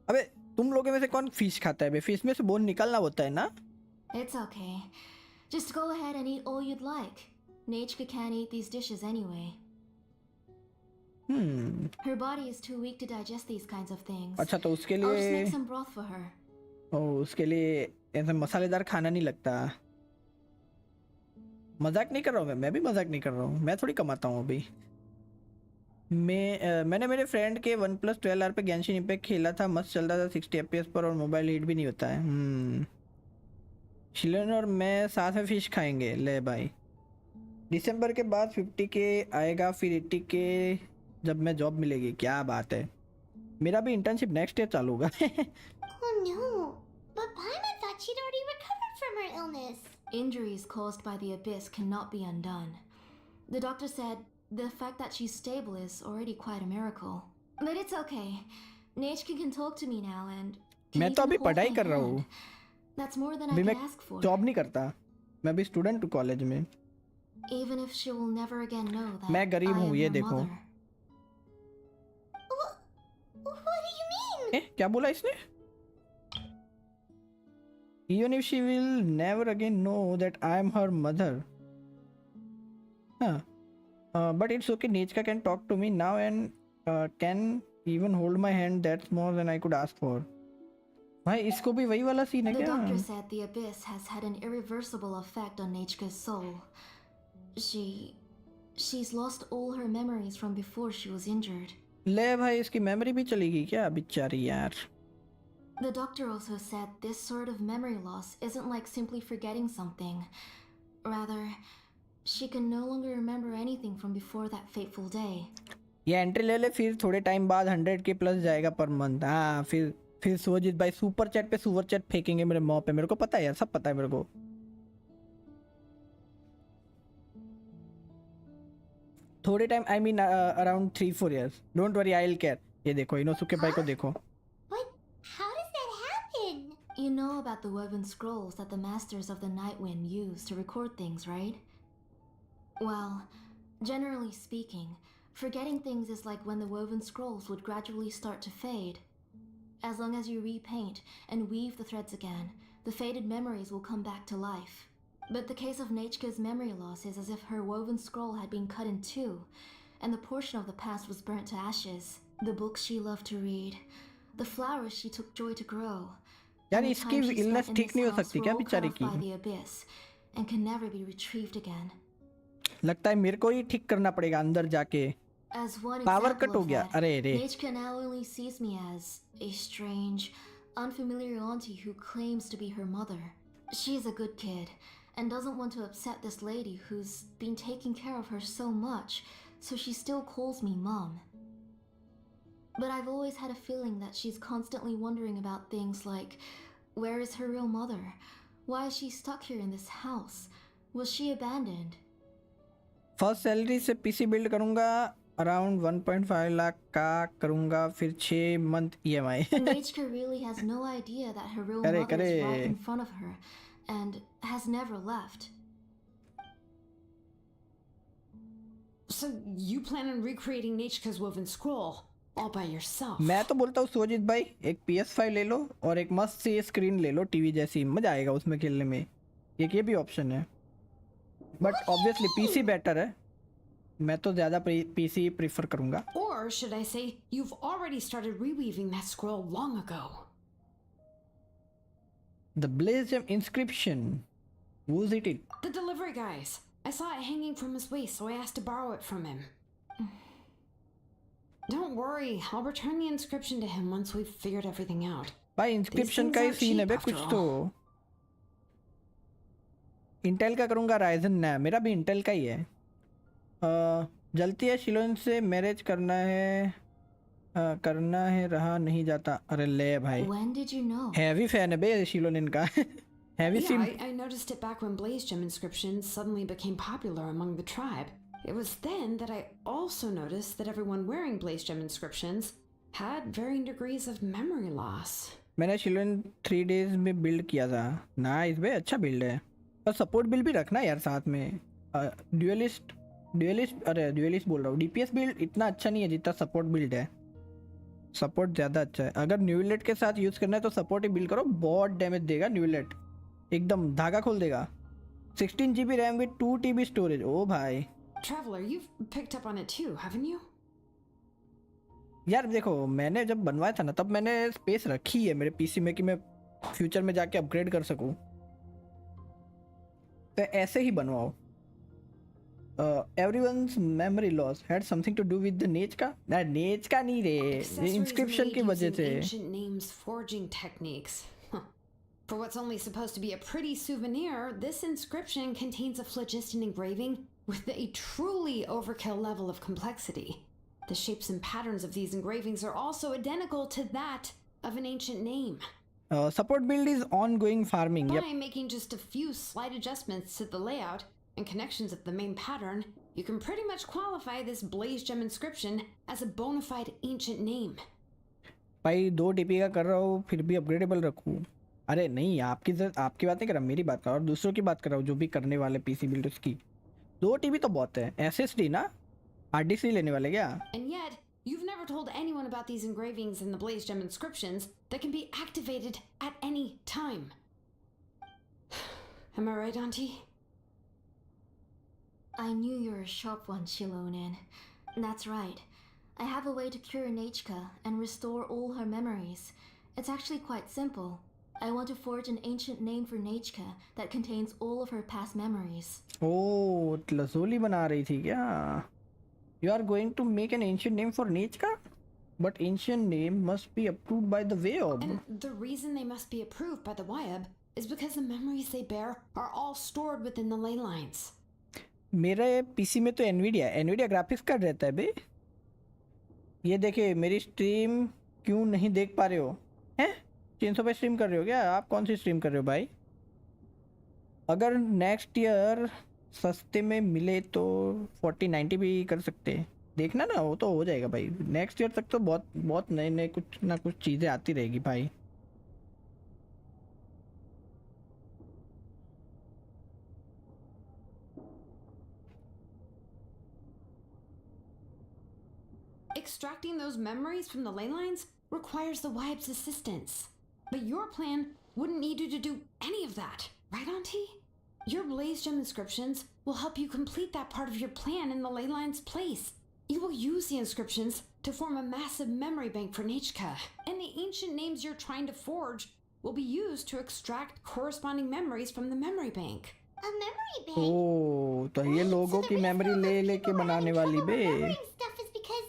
अबे तुम लोगों में से कौन फिश खाता है बे? फिश में से बोन निकालना होता है ना। It's okay. Just go ahead and eat all you'd like. Nechka can't eat these dishes anyway. Her body is too weak to digest these kinds of things. अच्छा तो उसके I'll just लिए make some broth for her. उसके लिए ऐसा मसालेदार खाना नहीं लगता। मजाक नहीं कर रहा हूँ मैं भी मजाक नहीं कर रहा हूँ, मैं थोड़ी कमाता हूँ अभी। मैंने मेरे फ्रेंड के OnePlus 12R पे गेंशिन इम्पैक्ट खेला था, मस्त चल रहा था 60 FPS पर और मोबाइल हीट भी नहीं होता है। शिलन और मैं साथ में फिश खाएंगे। ले भाई, दिसंबर के बाद 50K आएगा, फिर 80K जब मैं जॉब मिलेगी। क्या बात है, मेरा भी इंटर्नशिप नेक्स्ट ईयर चालू होगा। Oh no. But Paimon thought she'd already recovered from her illness. Injuries caused by the abyss cannot be undone. The doctor said the fact that she's stable is already quite a miracle. But it's okay. Nechka can talk to me now and can मैं तो even अभी hold पढ़ाई my कर रहा hand. हूँ, That's more than I अभी can मैं ask for. Job नहीं करता, मैं अभी स्टूडेंट हूँ कॉलेज में। Even if she will never again know that मैं गरीब I हूँ, am ये her देखो। mother. What do you mean? क्या बोला इसने? Even if she will never again know that I am her mother. Huh. But it's okay. Nechka can talk to me now and can even hold my hand. That's more than I could ask for. भाई इसको भी वही वाला scene है The क्या? doctor said the abyss has had an irreversible effect on Nechka's soul. She's lost all her memories from before she was injured. ले भाई, इसकी मेमोरी भी चली गई क्या बेचारी यार? The doctor also said this sort of memory loss isn't like simply forgetting something. Rather, she can no longer remember anything from before that fateful day. ये एंट्री ले ले, फिर थोड़े टाइम बाद 100K प्लस जाएगा पर मंथ। हाँ, फिर सोजित भाई सुपर चैट पे सुपर चैट फेंकेंगे मेरे मुंह पे। मेरे को पता है यार, सब पता है मेरे को। थोड़े time, I mean around 3-4 years। Don't worry, I will care. ये देखो इनोसुके भाई को देखो। But how does that happen? You know about the woven scrolls that the masters of the Night Wind use to record things, right? Well, generally speaking, forgetting things is like when the woven scrolls would gradually start to fade. As long as you repaint and weave the threads again, the faded memories will come back to life. But the case of Nechka's memory loss is as if her woven scroll had been cut in two, and the portion of the past was burnt to ashes. The books she loved to read, the flowers she took joy to grow, यार and the इसकी time she illness spent in ठीक this नहीं हो house सकती were क्या all cut बेचारी off की? by the abyss, and can never be retrieved again. लगता है मेरे को ही ठीक करना पड़ेगा अंदर जाके। As one power example cut हो of गया। that, अरे रे, Nechka now only sees me as a strange, unfamiliar auntie who claims to be her mother. She's a good kid and doesn't want to upset this lady who's been taking care of her so much, so she still calls me Mom. But I've always had a feeling that she's constantly wondering about things like, where is her real mother? Why is she stuck here in this house? Was she abandoned? First salary से PC build करूंगा, around 1.5 lakh का करूंगा, फिर 6 month EMI। Nechka really has no idea that her real करे, mother is करे। right in front of her and has never left. So you plan on recreating Nechka's woven scroll all by yourself? मैं तो बोलता हूँ सोजित भाई, एक PS5 ले लो और एक मस्त सी स्क्रीन ले लो टीवी जैसी, मजा आएगा उसमें खेलने में। एक ये भी ऑप्शन है, बट ऑब्वियसली पीसी बेटर है। मैं तो ज़्यादा पीसी प्रीफर करूँगा। Or should I say, you've already started reweaving that scroll long ago? The Blaze Gem inscription. Who's it? The delivery guys. I saw it hanging from his waist, so I asked to borrow it from him. Don't worry, I'll return the inscription to him once we've figured everything out. भाई inscription का ही scene है बे कुछ तो। Intel का करूँगा, Ryzen ना, मेरा भी इंटेल का ही है। जल्दी है, शिलोन से मैरिज करना है, रहा नहीं जाता। अरे ले भाई, When did you know? Heavy fan है बे शिलोन इनका। Heavy Yeah, SIM. I noticed it back when Blaze Gem inscriptions suddenly became popular among the tribe. It was then that I also noticed that everyone wearing Blaze Gem inscriptions had varying degrees of memory loss. मैंने Ceylon 3 days में build किया था। Nice बे, अच्छा build है। और support build भी रखना यार साथ में। ड्यूलिस्ट बोल रहा हूँ। DPS बिल्ड इतना अच्छा नहीं है जितना सपोर्ट बिल्ड है। सपोर्ट ज़्यादा अच्छा है। अगर न्यूलेट के साथ यूज़ करना है तो सपोर्ट ही बिल्ड करो, बहुत डैमेज देगा न्यूलेट, एकदम धागा खोल देगा। 16 GB RAM with 2 TB storage. ओ भाई Traveler, you've picked up on it too, haven't you? यार देखो, मैंने जब बनवाया था ना तब मैंने स्पेस रखी है मेरे पीसी में कि मैं फ्यूचर में जाके अपग्रेड कर सकूं। तो ऐसे ही बनवाओ, everyone's memory loss had something to do with the नेच का ना नेच का नहीं रे Accessories इंस्क्रिप्शन made की वजह using से ancient names forging techniques. Huh. For what's only supposed to be a pretty souvenir, this inscription contains a phlogiston engraving with a truly overkill level of complexity. The shapes and patterns of these engravings are also identical to that of an ancient name. Support build is ongoing farming By making just a few slight adjustments to the layout and connections of the main pattern, you can pretty much qualify this blaze gem inscription as a bona fide ancient name. भाई 2 TB का कर रहा हूँ फिर भी upgradable रखूँ अरे नहीं आपकी बात नहीं कर रहा मेरी बात कर रहा हूँ और दूसरों की बात कर रहा हूँ जो भी करने वाले पीसी बिल्डर्स की 2 TB तो बहुत है SSD ना हार्ड डिस्क नहीं लेने वाले क्या And yet, you've never told anyone about these engravings in the blaze gem inscriptions that can be activated at any time. Am I right, Auntie? I knew you were a sharp one, Xilonen. That's right. I have a way to cure Nechka and restore all her memories. It's actually quite simple. I want to forge an ancient name for Nechka that contains all of her past memories. ओ लसोली बना रही थी क्या you are going to make an ancient name for नेचका but ancient name must be approved by the Wayob And the reason they must be approved by the WIAB is because the memories they bear are all stored within the ley lines. मेरे PC में तो Nvidia graphics card रहता है बे ये देखे मेरी stream क्यों नहीं देख पा रहे हो हैं 300 पे स्ट्रीम कर रहे हो क्या आप कौन सी स्ट्रीम कर रहे हो भाई अगर नेक्स्ट ईयर सस्ते में मिले तो 40-90 भी कर सकते हैं देखना ना वो तो हो जाएगा भाई नेक्स्ट ईयर तक तो बहुत बहुत नए नए कुछ ना कुछ चीज़ें आती रहेगी भाई Extracting those memories from the ley lines requires the WIAB's assistance. But your plan wouldn't need you to do any of that, right, Auntie? Your blaze gem inscriptions will help you complete that part of your plan in the ley lines place. You will use the inscriptions to form a massive memory bank for Nechka, and the ancient names you're trying to forge will be used to extract corresponding memories from the memory bank. A memory bank? ओ तो ये Wait, लोगों so की the reason memory all ले those लेके people were बनाने having वाली trouble बे remembering stuff is because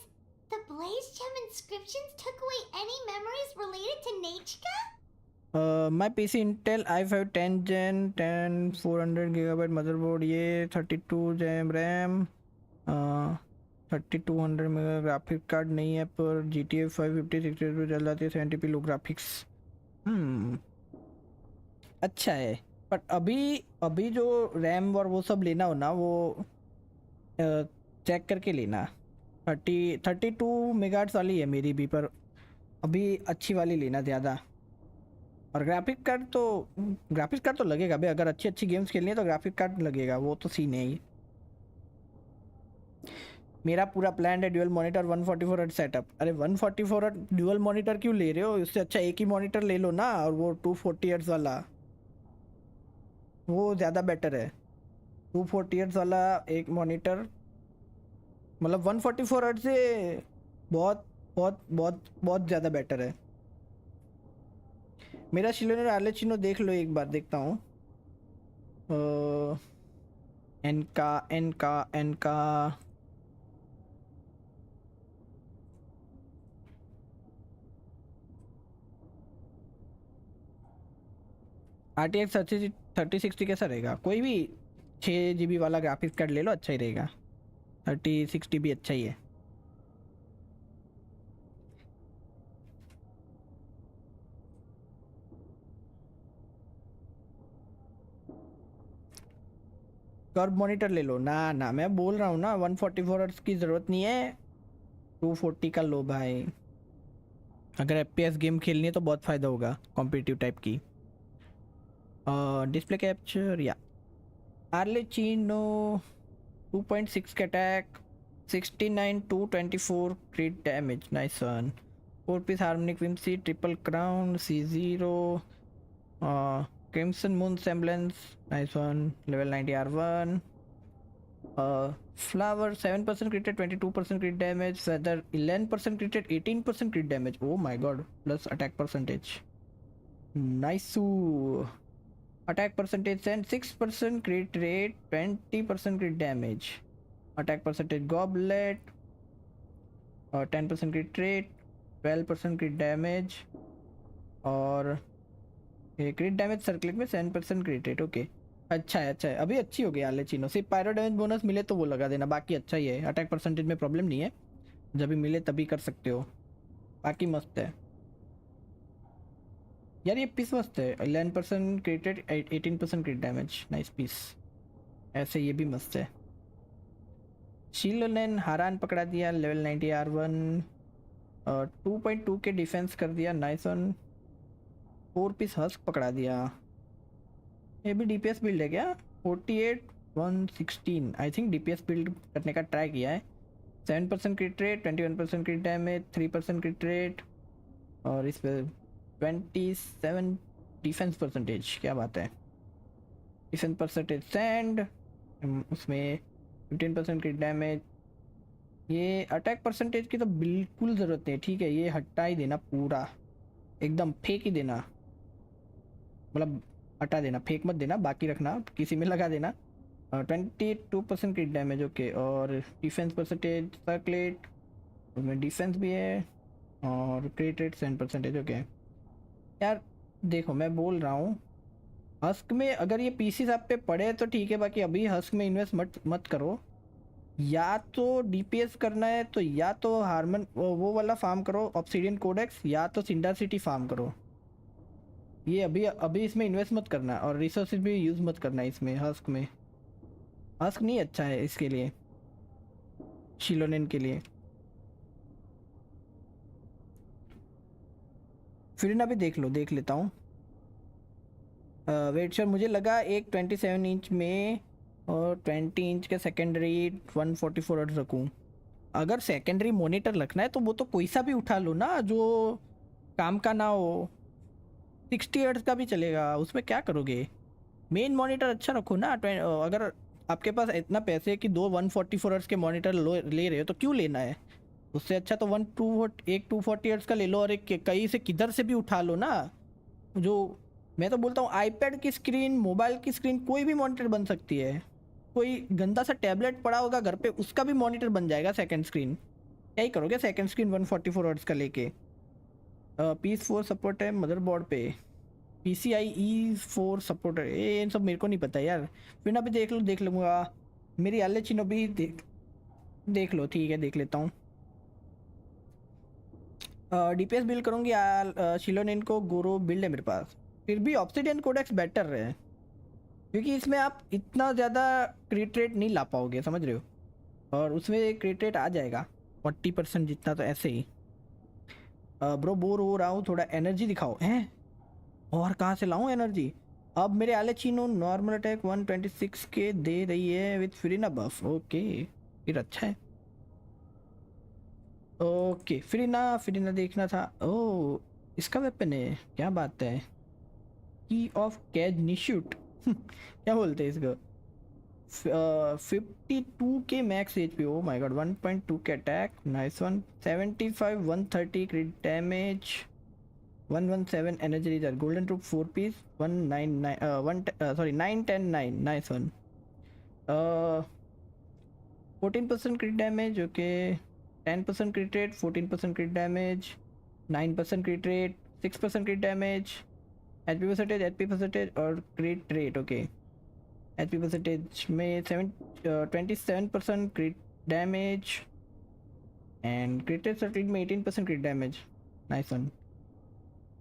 the blaze gem inscriptions took away any memories related to Nechka? My PC Intel i5 10 Gen 10 400 GB motherboard ये 32 GB RAM 3200 mega graphic card नहीं है पर GTA 550 60 पे चल जाती है 70p लो ग्राफिक्स अच्छा है पर अभी जो रैम और वो सब लेना हो ना वो चेक करके लेना 32 मेगाहर्ट्ज़ वाली है मेरी भी पर अभी अच्छी वाली लेना ज़्यादा और ग्राफिक कार्ड तो लगेगा भाई अगर अच्छी गेम्स खेलनी है तो ग्राफिक कार्ड लगेगा वो तो सीन है ही मेरा पूरा प्लान है ड्यूअल मॉनिटर 144 हर्ट्ज सेटअप अरे 144 हर्ट्ज ड्यूअल मॉनिटर क्यों ले रहे हो इससे अच्छा एक ही मॉनिटर ले लो ना और वो 240 हर्ट्ज वाला वो ज़्यादा बेटर है 240 हर्ट्ज वाला एक मॉनिटर मतलब 144 हर्ट्ज से बहुत बहुत बहुत बहुत ज़्यादा बेटर है मेरा शिलोनर आर्लेचिनो देख लो एक बार देखता हूँ एनका RTX 3060 कैसा रहेगा कोई भी 6 GB वाला ग्राफिक्स कार्ड ले लो अच्छा ही रहेगा 3060 भी अच्छा ही है कर्व मॉनिटर ले लो ना मैं बोल रहा हूँ ना 144 हर्ट्ज की ज़रूरत नहीं है 240 का लो भाई अगर FPS गेम खेलनी है तो बहुत फ़ायदा होगा कॉम्पिटिटिव टाइप की डिस्प्ले कैप्चर या आर्लेचिनो 2.6 का attack 69 to 24 crit damage nice one 4 piece harmonic whimsy triple crown C0 Crimson Moon Semblance nice one level 90 R1 Flower 7% crit rate 22% crit damage Feather 11% crit rate 18% crit damage oh my god plus attack percentage nice attack percentage and 6% crit rate 20% crit damage attack percentage goblet और 10% की trait, 12% की damage और क्रिट damage circlet में 7% क्रिट rate. Okay अच्छा है अभी अच्छी हो गई आलेचिनो। सिर्फ पायरो डैमेज बोनस मिले तो वो लगा देना, बाकी अच्छा ही है। अटैक परसेंटेज में प्रॉब्लम नहीं है, जब भी मिले तभी कर सकते हो, बाकी मस्त है यार। ये पीस मस्त है, 11% crit rate 18% crit damage, nice piece. ऐसे ये भी मस्त है। शीलोनेन हारान पकड़ा दिया, लेवल 90 R1 और 2.2 के डिफेंस कर दिया, नाइस वन। 4 पीस हस्क पकड़ा दिया। ये भी डीपीएस बिल्ड है क्या? 48 116 आई थिंक डीपीएस बिल्ड करने का ट्राई किया है। 7% क्रिट रेट, 21% क्रिट डैमेज, 3% क्रिट रेट और इस पर 27 डिफेंस परसेंटेज। क्या बात है। डिफेंस परसेंटेज सैंड, उसमें 15% क्रिट डैमेज। ये अटैक परसेंटेज की तो बिल्कुल ज़रूरत नहीं है, ठीक है, ये हटा ही देना पूरा, एकदम फेंक ही देना, मतलब हटा देना, फेंक मत देना, बाकी रखना, किसी में लगा देना। 22% क्रिट डैमेज ओके। और डिफेंस परसेंटेज सर्कलेट, उसमें डिफेंस भी है और क्रिट रेट 7% ओके। यार देखो मैं बोल रहा हूँ, हस्क में अगर ये पीसीस आप पे पड़े तो ठीक है, बाकी अभी हस्क में इन्वेस्ट मत करो। या तो डीपीएस करना है तो या तो हारमन वो वाला फार्म करो ऑब्सिडियन कोडेक्स, या तो सिंडा सिटी फार्म करो। ये अभी इसमें इन्वेस्ट मत करना और रिसोर्सेज भी यूज़ मत करना इसमें। हस्क में हस्क नहीं अच्छा है इसके लिए, शिलोनेन के लिए। फिर अभी देख लेता हूँ। वेट सर मुझे लगा एक 27 इंच में और 20 इंच के सेकेंडरी 144 हर्ट्ज रखूँ। अगर सेकेंडरी मॉनिटर रखना है तो वो तो कोई सा भी उठा लो ना, जो काम का ना हो। 60 हर्ट्ज का भी चलेगा, उसमें क्या करोगे। मेन मॉनिटर अच्छा रखो ना। अगर आपके पास इतना पैसे है कि दो 144 हर्ट्ज के मॉनिटर ले रहे हो तो क्यों लेना है। उससे अच्छा तो 240 हर्ट्ज का ले लो और एक कहीं से किधर से भी उठा लो ना। जो मैं तो बोलता हूँ आईपैड की स्क्रीन, मोबाइल की स्क्रीन, कोई भी मॉनिटर बन सकती है। कोई गंदा सा टैबलेट पड़ा होगा घर पे, उसका भी मॉनिटर बन जाएगा सेकंड स्क्रीन। क्या ही करोगे सेकंड स्क्रीन 144 हर्ट्ज का लेके। PS4 सपोर्ट है मदरबोर्ड पे, PCIe 4 सपोर्ट है। ये इन सब मेरे को नहीं पता यार। फिर ना भी देख लूँगा। मेरी आलेचिनो भी देख लो, ठीक है देख लेता हूँ। डीपीएस बिल्ड करूँगी। शिलोनेन को गोरो बिल्ड है मेरे पास। फिर भी ऑब्सिडियन कोडेक्स बेटर है, क्योंकि इसमें आप इतना ज़्यादा क्रिट रेट नहीं ला पाओगे, समझ रहे हो। और उसमें क्रिट रेट आ जाएगा 40% जितना, तो ऐसे ही। ब्रो बोर हो रहा हूँ, थोड़ा एनर्जी दिखाओ। हैं और कहाँ से लाऊं एनर्जी। अब मेरे आलेचिनो नॉर्मल अटैक 126 के दे रही है विथ फ्रीना बफ। ओके फिर अच्छा है। ओके फ्रीना देखना था। ओह इसका वेपन है, क्या बात है। की ऑफ कैज निशूट क्या बोलते हैं इसको। 52 K max HP। Oh my god. 1.2 K attack, nice one. 75 130 crit damage, 117 energy recharge, golden troupe 4 piece, 910 nice one. 14% crit damage okay. 10% crit rate, 14% crit damage, 9% crit rate, 6% crit damage, HP percentage और crit rate okay. HP percentage में 27% crit damage and crit rate circlet में 18% crit damage, nice one.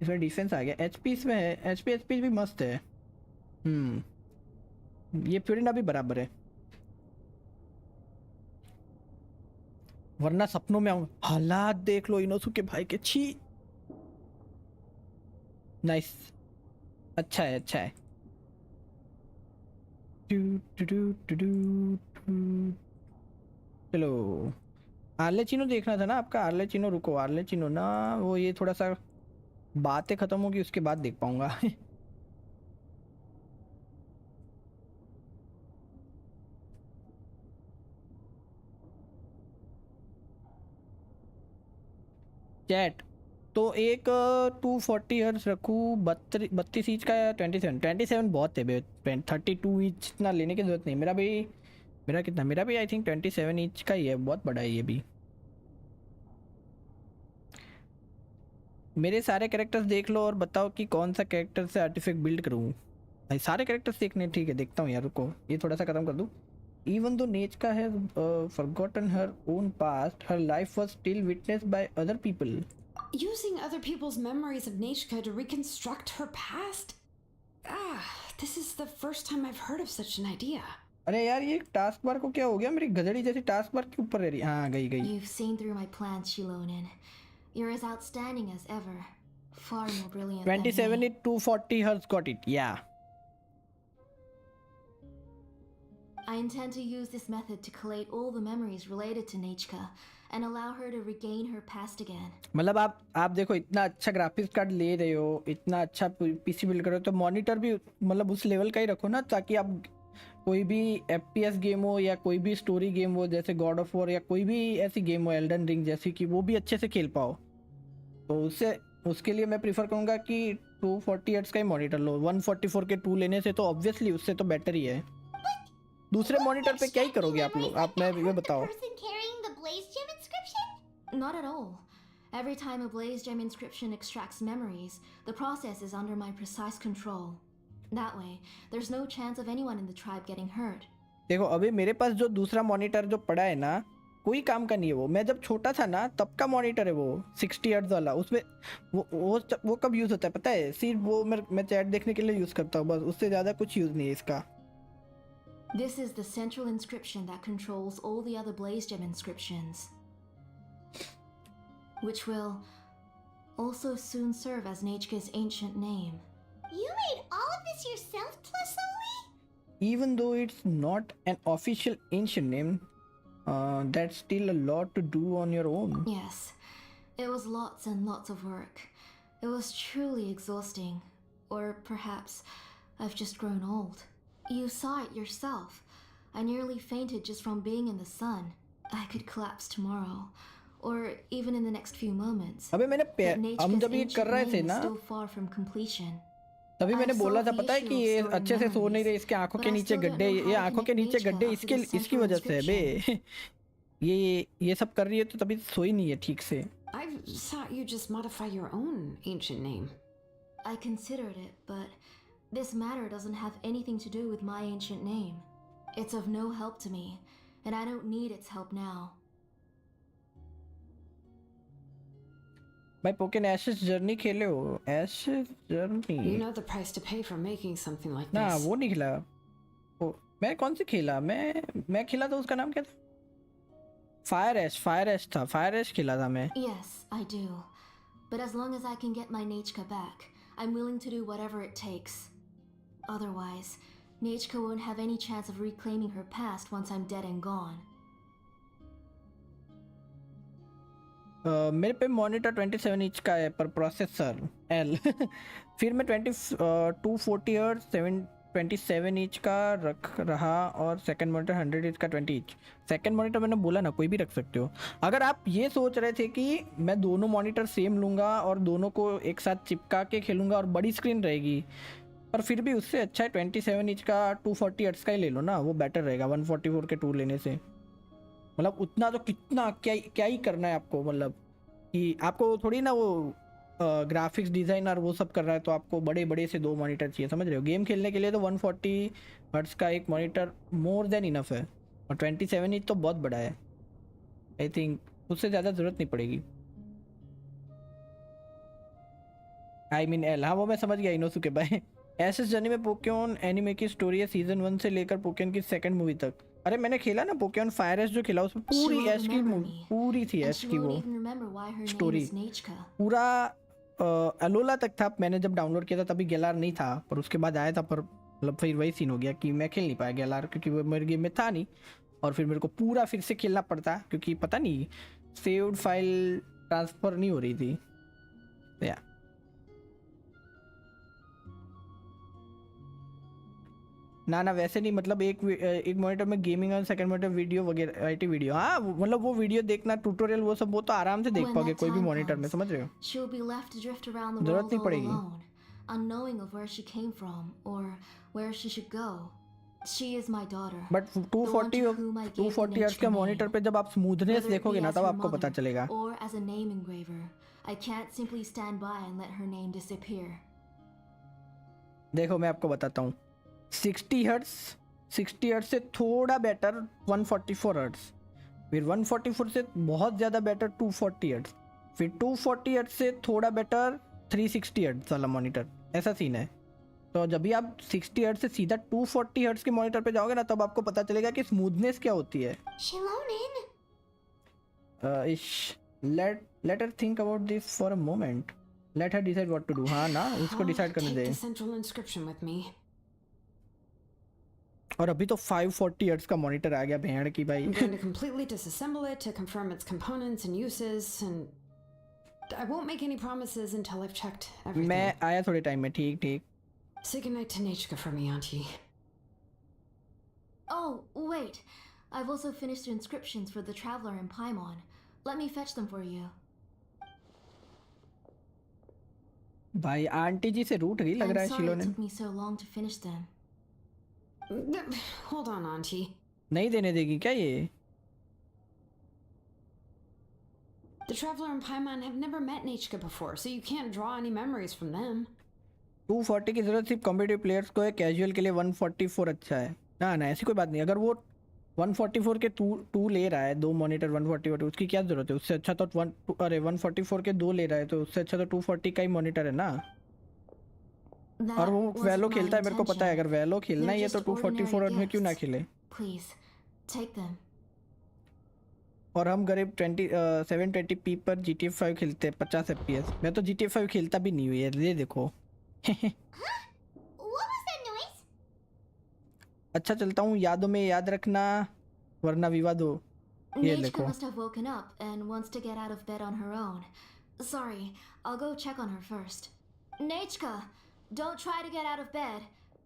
इसमें defence आ गया। HP इसमें है, HP भी मस्त है। ये फ्यूरिना भी बराबर है, वरना सपनों में आऊँ। हालात देख लो इनोसु के भाई के, छी। नाइस, अच्छा है। चलो आर्लेचिनो देखना था ना आपका। आर्लेचिनो रुको, आर्लेचिनो ना, वो ये थोड़ा सा बातें खत्म होगी उसके बाद देख पाऊंगा चैट तो एक 240 हर्ट्ज रखूँ, 32 इंच का, या 27 बहुत है बे। 32 इंच इतना लेने की जरूरत नहीं। मेरा भी मेरा कितना, मेरा भी आई थिंक 27 इंच का ही है, बहुत बड़ा है ये भी। मेरे सारे कैरेक्टर्स देख लो और बताओ कि कौन सा कैरेक्टर से आर्टिफैक्ट बिल्ड करूँ। भाई सारे कैरेक्टर्स देखने, ठीक है देखता हूँ यार, रुको ये थोड़ा सा खत्म कर दूँ। Even though Nechka has forgotten her own past, her life was still witnessed by other people. Using other people's memories of Nechka to reconstruct her past? Ah, this is the first time I've heard of such an idea. अरे यार ये task bar को क्या हो गया, मेरी गधड़ी जैसी task bar के ऊपर रह रही। हाँ गई गई। You've seen through my plans, Xilonen. You're as outstanding as ever. Far more brilliant than 27 me. it 240 hertz got it. Yeah. I intend to use this method to collate all the memories related to Nechka and allow her to regain her past again. मतलब आप देखो इतना अच्छा graphics card ले रहे हो, इतना अच्छा पीसी बिल्ड कर रहे हो, तो मॉनिटर भी मतलब उस लेवल का ही रखो ना, ताकि आप कोई भी FPS गेम हो या कोई भी स्टोरी गेम हो जैसे गॉड ऑफ वॉर या कोई भी ऐसी गेम हो एल्डन रिंग जैसी, कि वो भी अच्छे से खेल पाओ। तो उसके लिए मैं प्रीफर करूँगा कि 240 हर्ट्ज का ही मॉनिटर लो। 144 के 2 लेने से तो ऑब्वियसली उससे तो बेटर ही है। दूसरे मॉनिटर पे क्या ही करोगे आप लोग, आप मैं ये बताओ। Not at all. Every time a blaze gem inscription extracts memories, the process is under my precise control. That way, there's no chance of anyone in the tribe getting hurt. देखो अभी मेरे पास जो दूसरा मॉनिटर जो पड़ा है ना, कोई काम का नहीं है वो। मैं जब छोटा था ना तब का मॉनिटर है वो, 60 हर्ट्ज वाला। उसमें वो कब यूज़ होता है पता है? सिर्फ वो मैं चैट देखने के लिए यूज़ करता हूँ बस, उससे ज़्यादा कुछ यूज़ नहीं है इसका। This is the central inscription that controls all the other blaze gem inscriptions, which will also soon serve as Nechka's ancient name. You made all of this yourself, Plasoli? Even though it's not an official ancient name, that's still a lot to do on your own. Yes, it was lots and lots of work. It was truly exhausting. Or perhaps I've just grown old. You saw it yourself. I nearly fainted just from being in the sun. I could collapse tomorrow, or even in the next few moments. अबे मैंने But हम Nechka's जब ये कर ancient रहे थे name is ना, still far from completion. तभी मैंने I बोला था solved the पता है issue कि of ये storing अच्छे से सो नहीं रहे, memories, इसके आंखों but के I नीचे still don't गड्ढे, know how ये to आंखों के connect नीचे Nechka गड्ढे up to the इसकी central वजह से है बे। inscription. ये सब कर रही है तो तभी सोई नहीं है ठीक से। I thought you just modify your own ancient name. I considered it, but this matter doesn't have anything to do with my ancient name. It's of no help to me, and I don't need its help now. भाई पोकेन ashes journey खेले हो? Ashes journey You know the price to pay for making something like ना, this. वो नहीं खेला वो। मैं कौन सी खेला? मैं खेला था, उसका नाम क्या था? फायर एश था, फायर एश खेला था मैं। Yes, I do. But as long as I can get my Nechka back, I'm willing to do whatever it takes. Otherwise, Nechka won't have any chance of reclaiming her past once I'm dead and gone. मेरे पे monitor 27 inch का है पर processor L फिर मैं 240 hertz 27 inch का रख रहा, और सेकंड मॉनिटर 100 इंच का 20 इंच। सेकंड मॉनिटर मैंने बोला ना कोई भी रख सकते हो। अगर आप ये सोच रहे थे कि मैं दोनों मॉनिटर सेम लूँगा और दोनों को एक साथ चिपका के खेलूँगा और बड़ी स्क्रीन रहेगी, पर फिर भी उससे अच्छा है 27 इंच का 240 हर्ट्ज का ही ले लो ना, वो बेटर रहेगा 144 के 2 लेने से। मतलब उतना तो कितना क्या ही करना है आपको, मतलब कि आपको थोड़ी ना वो ग्राफिक्स डिज़ाइनर वो सब कर रहा है तो आपको बड़े से 2 मॉनिटर चाहिए, समझ रहे हो? गेम खेलने के लिए तो 140 हर्ट्ज का एक मॉनिटर मोर देन इनफ है, और 27 इंच तो बहुत बड़ा है। आई थिंक उससे ज़्यादा ज़रूरत नहीं पड़ेगी। आई मीन एल, हाँ वो मैं समझ गया इनोसुके भाई। एसएस जर्नी में पोकेमॉन एनिमे की स्टोरी है सीजन 1 से लेकर पोकेमॉन की सेकंड मूवी तक। अरे मैंने खेला ना पोकेमॉन फायर एश जो खेला, उसमें पूरी एश की पूरी थी एश की वो स्टोरी, पूरा अलोला तक था। मैंने जब डाउनलोड किया था तभी गैलार नहीं था, पर उसके बाद आया था, पर मतलब फिर वही सीन हो गया कि मैं खेल नहीं पाया गैलार, क्योंकि वो मेरे गेम में था नहीं, और फिर मेरे को पूरा फिर से खेलना पड़ता क्योंकि पता नहीं सेव्ड फाइल ट्रांसफ़र नहीं हो रही थी। या ना वैसे नहीं, मतलब एक मॉनिटर में गेमिंग और सेकंड मॉनिटर वीडियो वगैरह आईटी वीडियो। हाँ मतलब वो वीडियो देखना, ट्यूटोरियल वो सब, वो तो आराम से देख पाओगे कोई भी मॉनिटर में, समझ रहे हो? जरूरत नहीं पड़ेगी। unknowing of where she came from or where she should go. She is my daughter. But 240 240 hertz के मॉनिटर पे जब आप स्मूथनेस Whether it देखोगे be ना as तब her आपको पता mother चलेगा. Or as a name engraver, I can't simply stand by and let her name disappear. देखो मैं आपको बताता हूँ. 60 हर्ट्ज से थोड़ा बेटर 144 हर्ट्ज, फिर 144 से बहुत ज़्यादा बेटर 240 हर्ट्ज, फिर 240 हर्ट्ज से थोड़ा बेटर 360 हर्ट्ज वाला मॉनिटर. ऐसा सीन है. तो जब भी आप 60 हर्ट्ज से सीधा 240 हर्ट्ज के मॉनिटर पे जाओगे ना तब आपको पता चलेगा कि स्मूथनेस क्या होती है. Xilonen. Let her think about this for a moment. Let her decide what to do. हाँ ना, उसको डिसाइड करने Take they. the central inscription with me. और अभी तो 540 हर्ट्ज का मॉनिटर आ गया भेड़ की भाई. I'm going to completely disassemble it to confirm its components and uses, and I won't make any promises until I've checked everything. मैं आया थोड़े टाइम में. ठीक ठीक. Say goodnight to Nechka for me, Auntie. Oh, wait. I've also finished the inscriptions for the Traveler and Paimon. Let me fetch them for you. भाई aunty जी से रूठ गई लग रहा है I'm sorry it शिलोने. took me so long to finish them. Hold on, Auntie. नहीं देने देगी क्या ये? The Traveler and Paimon have never met Nechka before, so you can't draw any memories from them. 240 की जरूरत सिर्फ कॉम्पिटिटिव प्लेयर्स को है. कैजुअल के लिए 144 अच्छा है. ना ना ऐसी कोई बात नहीं. अगर वो 144 के टू ले रहा है, दो मॉनिटर 144, उसकी क्या जरूरत है? उससे अच्छा तो 144 के दो ले रहा है तो उससे अच्छा तो 240 का ही मॉनिटर है ना. That और वो wasn't वैलो my खेलता है, मेरे को पता है. intention. अगर वैलो खेलना ही है तो They're just 244 ordinary में क्यों ना gifts. खेले. Please, take them. और हम गरीब 720p पर GTA 5 खेलते हैं 50 fps. मैं तो GTA 5 खेलता भी नहीं हूँ यार. ये देखो. What was that noise? अच्छा चलता हूँ. यादों में याद रखना वरना विवाद हो. ये Nechka देखो. must have woken up and wants to get out of bed on her own. Sorry, I'll go check on her first. Nechka, don't try to get out of bed.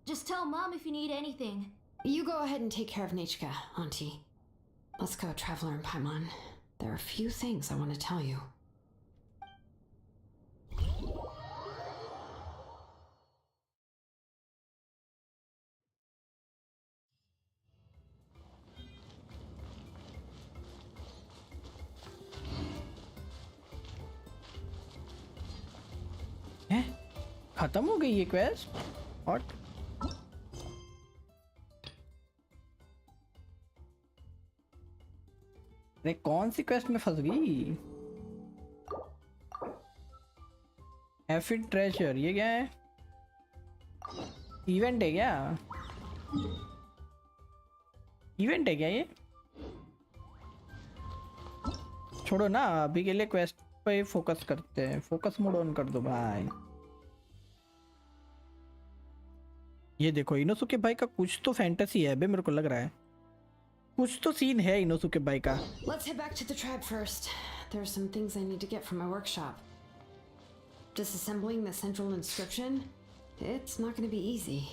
Just tell Mom if you need anything. You go ahead and take care of Nechka, Auntie. Let's go, Traveler and Paimon. There are a few things I want to tell you. हैं? खत्म हो गई ये quest? What? अरे कौन सी quest में फंस गई? एफिड ट्रेजर, ये क्या है? इवेंट है क्या? इवेंट है क्या ये? छोड़ो ना, अभी के लिए क्वेस्ट पे फोकस करते हैं. फोकस मोड ऑन कर दो भाई. ये देखो इनोसुके भाई का कुछ तो फैंटेसी है बे, मेरे को लग रहा है. कुछ तो सीन है इनोसुके भाई का. Let's head back to the tribe first. There are some things I need to get from my workshop. Disassembling the central inscription? It's not going to be easy.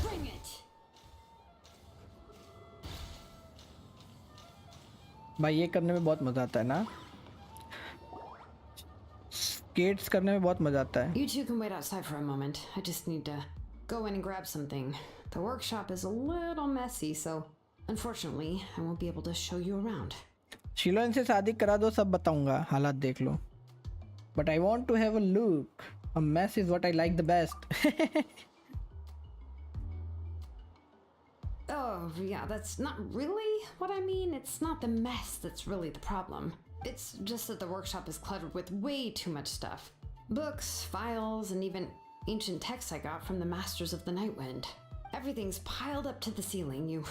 Bring it! भाई ये करने में बहुत मजा आता है ना. स्केट्स करने में बहुत मजा आता है. You two can wait outside for a moment. I just need to go in and grab something. The workshop is a little messy, so unfortunately, I won't be able to show you around. Ceylon से शादी करा दो, सब बताऊंगा. हालात देख लो. But I want to have a look. A mess is what I like the best. Oh, yeah, that's not really what I mean. It's not the mess that's really the problem. It's just that the workshop is cluttered with way too much stuff. Books, files, and even ancient texts I got from the Masters of the Nightwind. Everything's piled up to the ceiling. You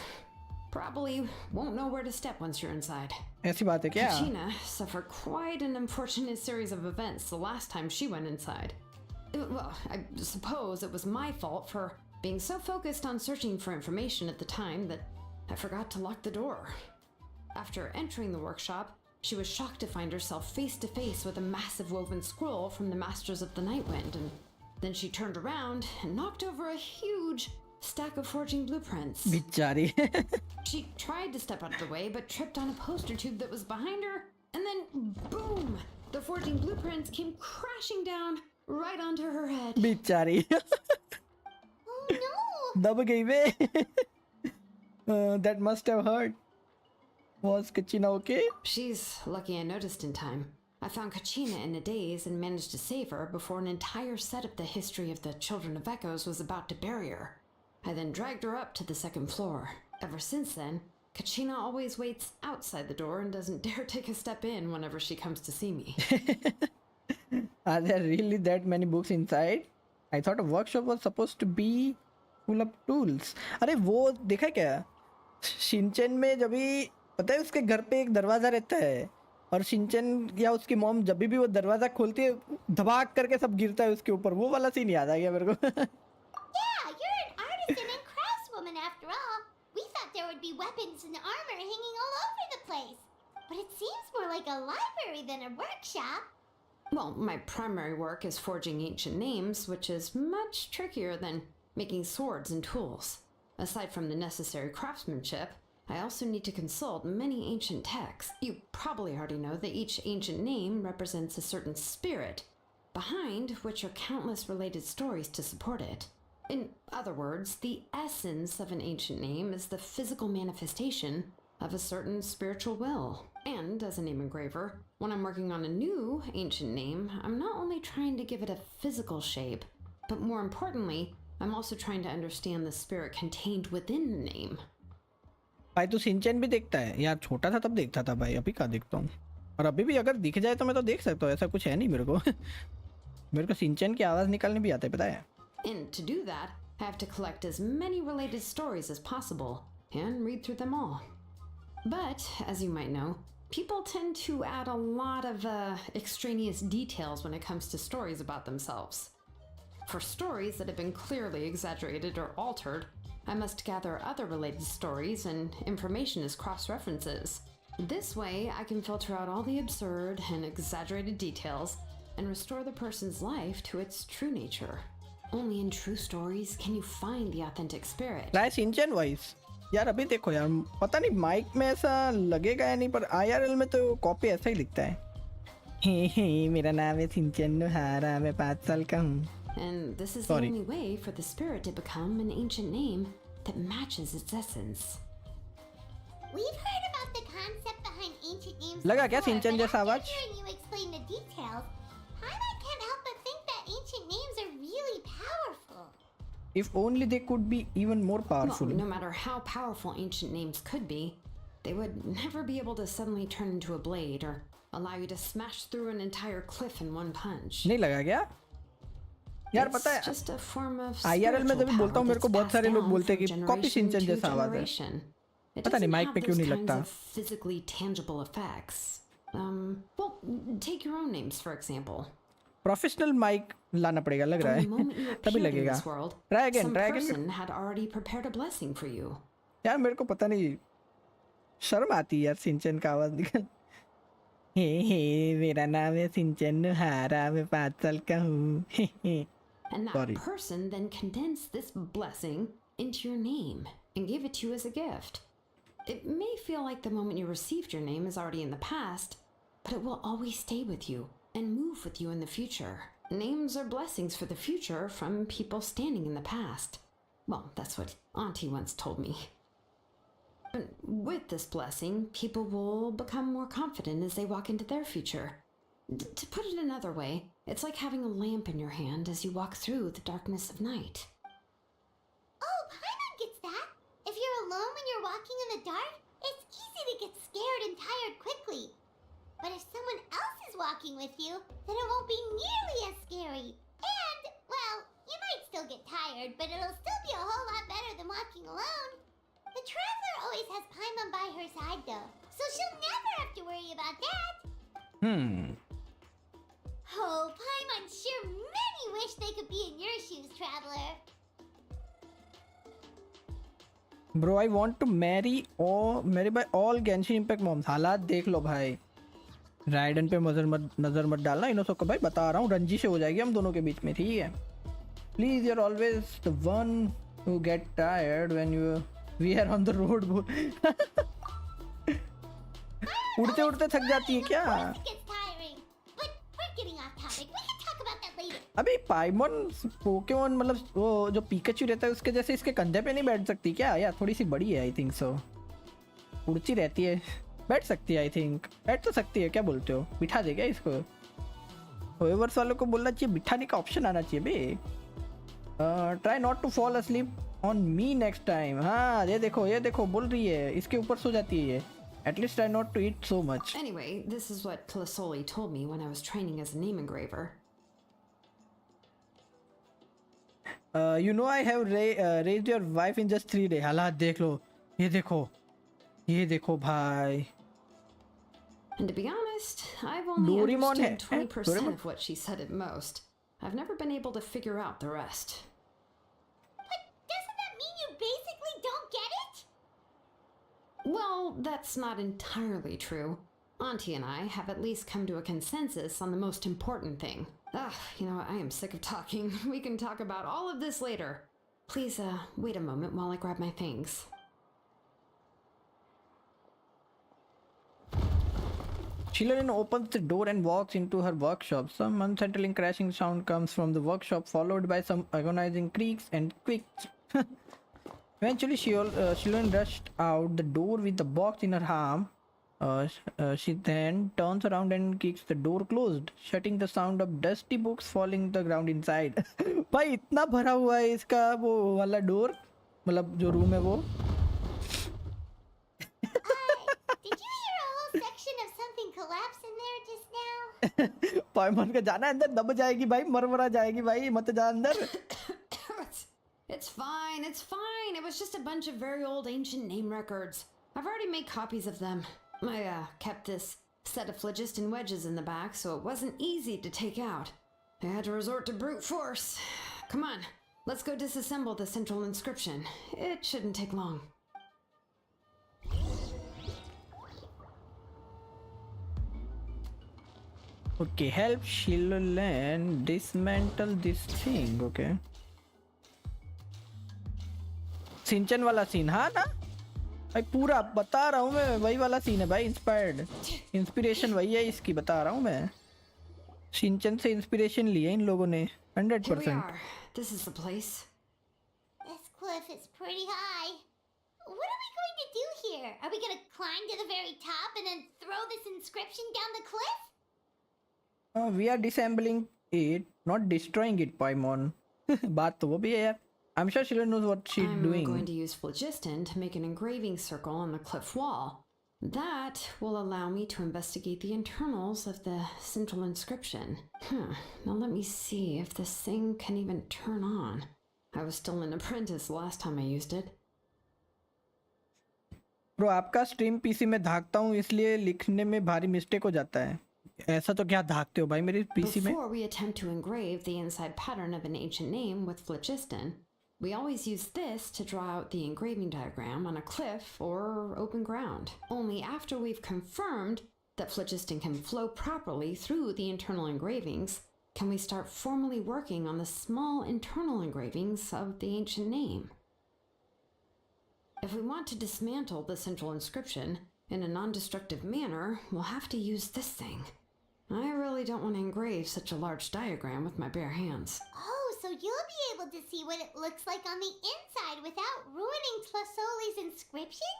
probably won't know where to step once you're inside. ऐसी बात है क्या? Kachina suffered quite an unfortunate series of events the last time she went inside. Well, I suppose it was my fault for being so focused on searching for information at the time that I forgot to lock the door. After entering the workshop, she was shocked to find herself face to face with a massive woven scroll from the Masters of the Nightwind, and Then she turned around and knocked over a huge stack of forging blueprints. बेचारी She tried to step out of the way, but tripped on a poster tube that was behind her, and then boom! The forging blueprints came crashing down right onto her head. बेचारी Oh no! दब गई बे. That must have hurt. Was Kachina okay? She's lucky I noticed in time. I found Kachina in a daze and managed to save her before an entire set of the history of the Children of Echoes was about to bury her. I then dragged her up to the second floor. Ever since then, Kachina always waits outside the door and doesn't dare take a step in whenever she comes to see me. Are there really that many books inside? I thought a workshop was supposed to be full of tools. अरे वो देखा क्या? Shinchan में जब भी पता है उसके घर पे एक दरवाजा रहता है और शिनचैन या उसकी मॉम जब भी वो दरवाजा खोलती है धबाक करके सब गिरता है उसके ऊपर. वो वाला सीन याद आ गया मेरे को. Yeah, you're an artisan and craftswoman after all. We thought there would be weapons and armor hanging all over the place. But it seems more like a library than a workshop. Well, my primary work is forging ancient names, which is much trickier than making swords and tools. Aside from the necessary craftsmanship, I also need to consult many ancient texts. You probably already know that each ancient name represents a certain spirit, behind which are countless related stories to support it. In other words, the essence of an ancient name is the physical manifestation of a certain spiritual will. And as a name engraver, when I'm working on a new ancient name, I'm not only trying to give it a physical shape, but more importantly, I'm also trying to understand the spirit contained within the name. भाई तू Shinchan भी देखता है यार? छोटा था तब देखता था भाई, अभी कहाँ देखता हूँ. और अभी भी अगर दिख जाए तो मैं तो देख सकता हूँ, ऐसा कुछ है नहीं मेरे को. मेरे को शिनचैन की आवाज़ निकालनी भी आता है पता है. And to do that, I have to collect as many related stories as possible and read through them all. But, as you might know, people tend to add a lot of extraneous details when it comes to stories about themselves. For stories that have been clearly exaggerated or altered, I must gather other related stories and information as cross-references. This way, I can filter out all the absurd and exaggerated details and restore the person's life to its true nature. Only in true stories can you find the authentic spirit. Try Shinchan voice. यार अभी देखो यार, पता नहीं mic में ऐसा लगेगा या नहीं, पर IRL में तो कॉपी ऐसा ही लिखता है. हे मेरा नाम है शिनचैन नोहारा, मैं 5 साल का हूँ. And this is the only way for the spirit to become an ancient name that matches its essence. We've heard about the concept behind ancient names लगा क्या before, शिनचैन but जैसा after आवाज? hearing you explain the details, Paimon can't help but think that ancient names are really powerful. If only they could be even more powerful. Well, no matter how powerful ancient names could be, they would never be able to suddenly turn into a blade or allow you to smash through an entire cliff in one punch. नहीं लगा क्या? यार पता है just a form of IRL में जब भी बोलता हूँ मेरे को बहुत सारे लोग बोलते हैं कि spiritual copy power Shinchan that's जैसा passed आवाज down है. through generation to generation. It पता नहीं doesn't माइक have पे क्यों those नहीं kinds लगता. of physically tangible effects. Well, take your own names for example. Professional mic लाना पड़ेगा लग रहा From the है. moment you तभी appeared in लगेगा. this world, try again some try again. person had already prepared a blessing for you. यार मेरे को पता नहीं, शर्म आती है यार शिनचैन का आवाज निकल. हे मेरा नाम है शिनचैन नोहारा, मैं 5 साल का हूँ. And that Sorry. person then condensed this blessing into your name and gave it to you as a gift. It may feel like the moment you received your name is already in the past, but it will always stay with you and move with you in the future. Names are blessings for the future from people standing in the past. Well, that's what Auntie once told me. And with this blessing, people will become more confident as they walk into their future. To put it another way, it's like having a lamp in your hand as you walk through the darkness of night. Oh, Paimon gets that. If you're alone when you're walking in the dark, it's easy to get scared and tired quickly. But if someone else is walking with you, then it won't be nearly as scary. And, well, you might still get tired, but it'll still be a whole lot better than walking alone. The traveler always has Paimon by her side, though, so she'll never have to worry about that. Oh, Paimon sure many wish they could be in your shoes, traveler. Bro, I want to marry by all Genshin Impact moms. हालात देख लो भाई. Ridden पे नजर मत डालना, इन सबको भाई बता रहा हूँ, रंजी से हो जाएगी हम दोनों के बीच में, ठीक है? Please, you're always the one who get tired when we are on the road. उड़ते उड़ते थक जाती है क्या? It gets tiring. But we're getting off topic. We can talk about that later. अबे पाइमोन पोकेमोन मतलब वो जो पिकाचू रहता है उसके जैसे इसके कंधे पे नहीं बैठ सकती क्या? यार थोड़ी सी बड़ी है आई थिंक सो. उड़ती रहती है, बैठ सकती है आई थिंक. बैठ तो सकती है, क्या बोलते हो? बिठा दे क्या इसको? होवर्स वालों को बोलना चाहिए बिठाने का ऑप्शन आना चाहिए बे. Try not to fall asleep on me next time. हाँ ये देखो बोल रही है इसके ऊपर सो जाती है ये. At least try not to eat so much. Anyway, this is what Plisoli told me when I was training as a name engraver. You know I have raised your wife in just 3 days. हालात देख लो, ये देखो भाई. And to be honest, I've only Doraemon understood है, 20% Doraemon? of what she said at most. I've never been able to figure out the rest. But doesn't that mean you basically don't get it? Well, that's not entirely true. Auntie and I have at least come to a consensus on the most important thing. Ugh, you know, I am sick of talking. We can talk about all of this later. Please, wait a moment while I grab my things. Xilonen opens the door and walks into her workshop. Some unsettling crashing sound comes from the workshop, followed by some agonizing creaks and quicks. Eventually, Xilonen rushed out the door with the box in her arm. She then turns around and kicks the door closed, shutting the sound of dusty books falling to the ground inside. भाई इतना भरा हुआ है इसका वो वाला door, मतलब जो रूम है वो. Did you hear a whole section of something collapse in there just now? पाइमन का जाना अंदर दब जाएगी भाई, मर जाएगी भाई, मत जा अंदर. It's fine, it's fine. It was just a bunch of very old ancient name records. I've already made copies of them. I kept this set of phlogiston wedges in the back, so it wasn't easy to take out. I had to resort to brute force. Come on, let's go disassemble the central inscription. It shouldn't take long. Okay, help Xilonen dismantle this thing. Okay. सिंचन वाला scene, हाँ ना भाई, पूरा बता रहा हूँ मैं, वही वाला सीन है भाई. इंस्पिरेशन वही है इसकी, बता रहा हूँ मैं. सिंचन से इंस्पिरेशन लिए इन लोगों ने 100%. Here we are. This is the place. This cliff is pretty high. What are we going to do here? Are we going to climb to the very top and then throw this inscription down the cliff? We are disassembling it, not destroying it, Paimon. बात तो वो भी है यार. I'm sure Xilonen knows what she's doing. I'm going to use phlogiston to make an engraving circle on the cliff wall. That will allow me to investigate the internals of the central inscription. Now let me see if this thing can even turn on. I was still an apprentice last time I used it. Bro, आपका stream PC में धाकता हूँ इसलिए लिखने में भारी mistake हो जाता है. ऐसा तो क्या धाकते हो भाई मेरे पीसी में? Before we attempt to engrave the inside pattern of an ancient name with phlogiston, we always use this to draw out the engraving diagram on a cliff or open ground. Only after we've confirmed that phlogiston can flow properly through the internal engravings can we start formally working on the small internal engravings of the ancient name. If we want to dismantle the central inscription in a non-destructive manner, we'll have to use this thing. I really don't want to engrave such a large diagram with my bare hands. Oh, so you'll be able to see what it looks like on the inside without ruining Tlasoli's inscription?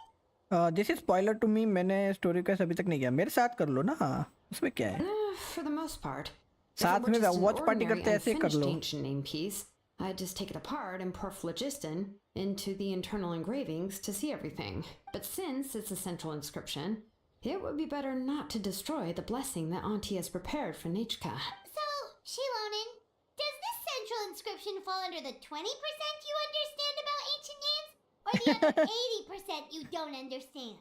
This is spoiler to me. मैंने story का अभी तक नहीं किया. मेरे साथ कर लो ना, उसमें क्या है? For the most part. साथ में वॉच पार्टी करते हैं, ऐसे कर लो. Ancient name piece, I'd just take it apart and pour phlogiston into the internal engravings to see everything. But since it's a central inscription, it would be better not to destroy the blessing that Auntie has prepared for Nechka. So, Xilonen, does this central inscription fall under the 20% you understand about ancient names? Or the other 80% you don't understand?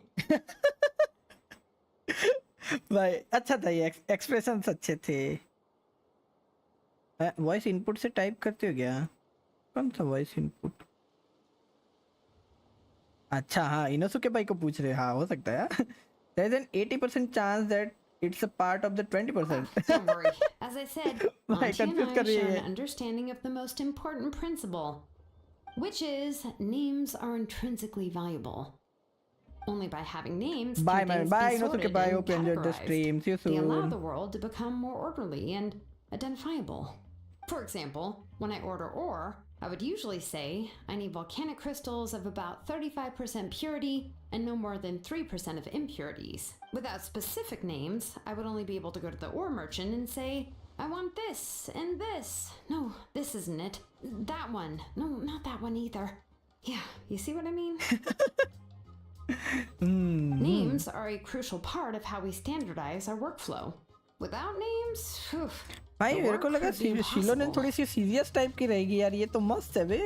भाई अच्छा था ये, expressions अच्छे थे. Voice input से type करते हो क्या? कौन सा वॉइस इनपुट? अच्छा हाँ, इनोसुके भाई को पूछ रहे. हाँ हो सकता है. There's an 80% chance that it's a part of the 20%. Don't worry. As As I said, भाई Auntie and confuse I कर रही share है an understanding of the most important principle, which is names are intrinsically valuable. Only by having names Bye can man, things bye be Inosuke, sorted bye. and Hope you enjoyed the categorized. stream. See you They allow soon. the world to become more orderly and identifiable. For example, when I order ore, I would usually say I need volcanic crystals of about 35% purity and no more than 3% of impurities. Without specific names, I would only be able to go to the ore merchant and say, I want this and this. No, this isn't it. That one. No, not that one either. Yeah, you see what I mean? Names are a crucial part of how we standardize our workflow. Without names, phew, भाई the मेरे को work लगा could be शिलोनेन impossible. थोड़ी सी serious type की रहेगी यार, ये तो मस्त है बे,